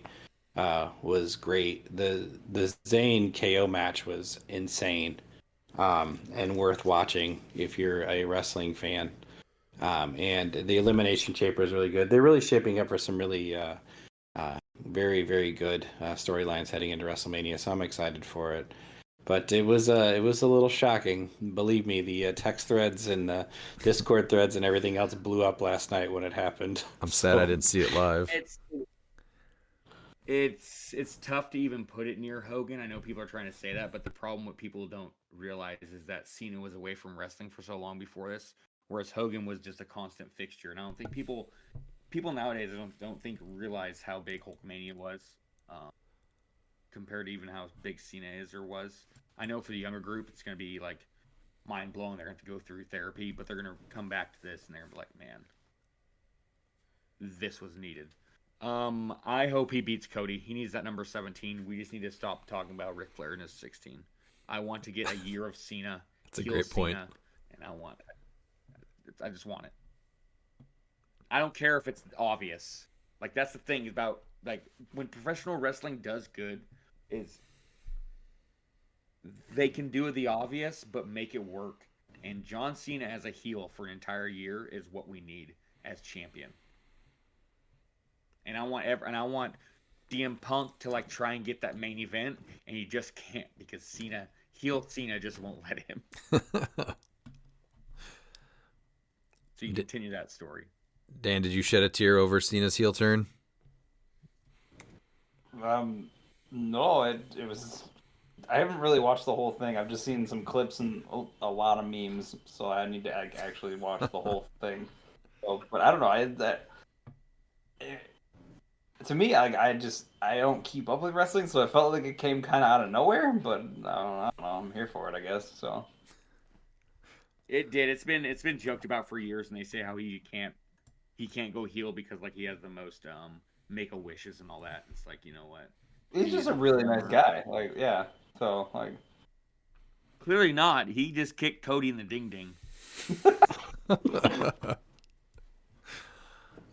was great. The Zayn KO match was insane, and worth watching if you're a wrestling fan. And the Elimination Chamber is really good. They're really shaping up for some really very, very good storylines heading into WrestleMania. So I'm excited for it. But it was a little shocking. Believe me, the text threads and the Discord threads and everything else blew up last night when it happened. I'm sad I didn't see it live. It's tough to even put it near Hogan. I know people are trying to say that, but the problem what people don't realize is that Cena was away from wrestling for so long before this, whereas Hogan was just a constant fixture. And I don't think people nowadays don't realize how big Hulkmania was, compared to even how big Cena is or was. I know for the younger group, it's going to be like mind blowing. They're going to have to go through therapy, but they're going to come back to this and they're like, man, this was needed. I hope he beats Cody. He needs that number 17. We just need to stop talking about Ric Flair in his 16. I want to get a year of Cena. That's a great point. And I just want it. I don't care if it's obvious. Like, that's the thing about, like, when professional wrestling does good is they can do the obvious but make it work. And John Cena as a heel for an entire year is what we need as champion. And I want CM Punk to like try and get that main event, and he just can't because heel Cena just won't let him. So you continue that story. Dan, did you shed a tear over Cena's heel turn? No, it was. I haven't really watched the whole thing. I've just seen some clips and a lot of memes, so I need to actually watch the whole thing. So, but I don't know. To me, I don't keep up with wrestling, so I felt like it came kind of out of nowhere. But I don't know. I'm here for it, I guess. So it did. It's been joked about for years, and they say how he can't go heel because like he has the most Make-A-Wishes and all that. It's like, you know what? He's just a really nice guy. Like, yeah. So like, clearly not. He just kicked Cody in the ding ding.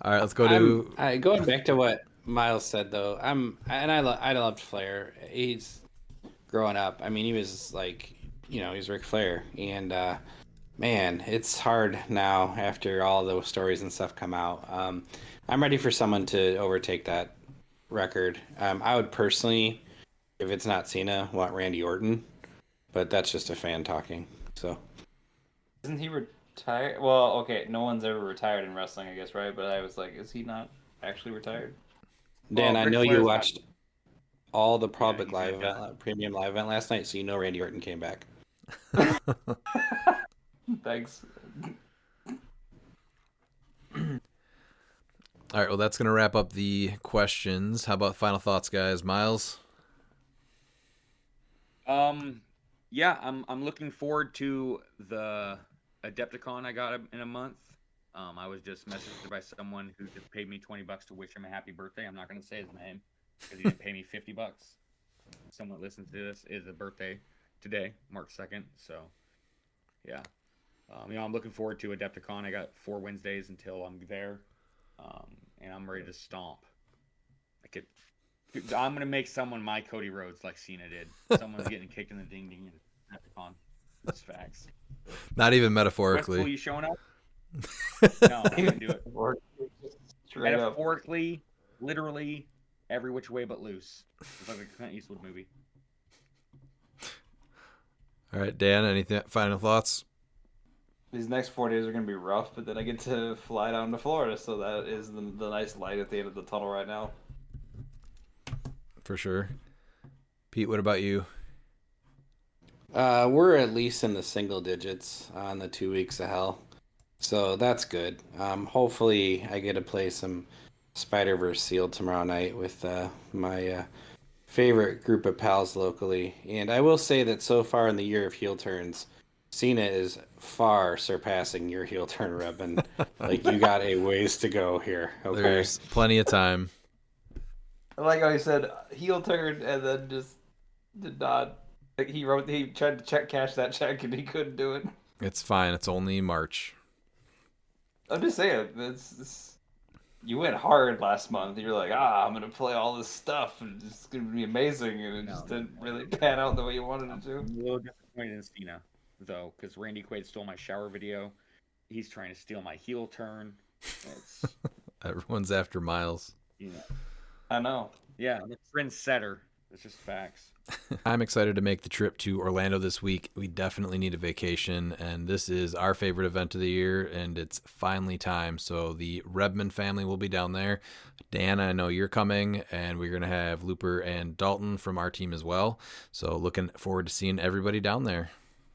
All right, let's go to going back to what Miles said though. I loved Flair. He's growing up. I mean, he was like, he's Ric Flair, and man, it's hard now after all those stories and stuff come out. I'm ready for someone to overtake that record. I would personally, if it's not Cena, want Randy Orton, but that's just a fan talking. So, isn't he retired? Well, okay, no one's ever retired in wrestling, I guess, right? But I was like, is he not actually retired? Dan, Well, I Ric know you Flair's watched all the public he's live not event, premium live event last night, so you know Randy Orton came back. Thanks. All right, well, that's going to wrap up the questions. How about final thoughts, guys? Miles? Yeah, I'm looking forward to the Adepticon I got in a month. I was just messaged by someone who just paid me $20 to wish him a happy birthday. I'm not going to say his name because he didn't pay me $50. Someone listens to this is a birthday today, March 2nd. So, yeah. I'm looking forward to Adepticon. I got 4 Wednesdays until I'm there, and I'm ready to stomp. I'm gonna make someone my Cody Rhodes like Cena did. Someone's getting kicked in the ding ding at Adepticon. That's facts. Not even metaphorically. Westpool, you showing up? No, I can do it. Metaphorically, literally, every which way but loose. It's like a Clint Eastwood movie. All right, Dan, any final thoughts? These next 4 days are going to be rough, but then I get to fly down to Florida, so that is the nice light at the end of the tunnel right now. For sure. Pete, what about you? We're at least in the single digits on the 2 weeks of hell, so that's good. Hopefully I get to play some Spider-Verse Sealed tomorrow night with my favorite group of pals locally. And I will say that so far in the year of heel turns, Cena is far surpassing your heel turn, Rebin. Like, you got a ways to go here. Okay, There's plenty of time. I like how he said heel turn and then just did not. Like, he tried to cash that check and he couldn't do it. It's fine. It's only March. I'm just saying, you went hard last month. You're like, I'm gonna play all this stuff and it's gonna be amazing, and it just didn't really pan out the way you wanted it to. I'm a little disappointed in Cena, though, because Randy Quaid stole my shower video. He's trying to steal my heel turn. Everyone's after Miles. I know. Yeah, I'm a trendsetter. It's just facts. I'm excited to make the trip to Orlando this week. We definitely need a vacation, and this is our favorite event of the year, and it's finally time. So the Redmond family will be down there. Dan, I know you're coming, and we're going to have Looper and Dalton from our team as well. So looking forward to seeing everybody down there.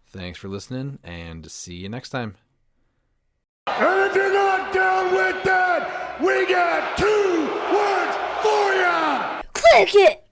Thanks for listening, and see you next time. And if you're not down with that, we got 2 words for ya! Click it!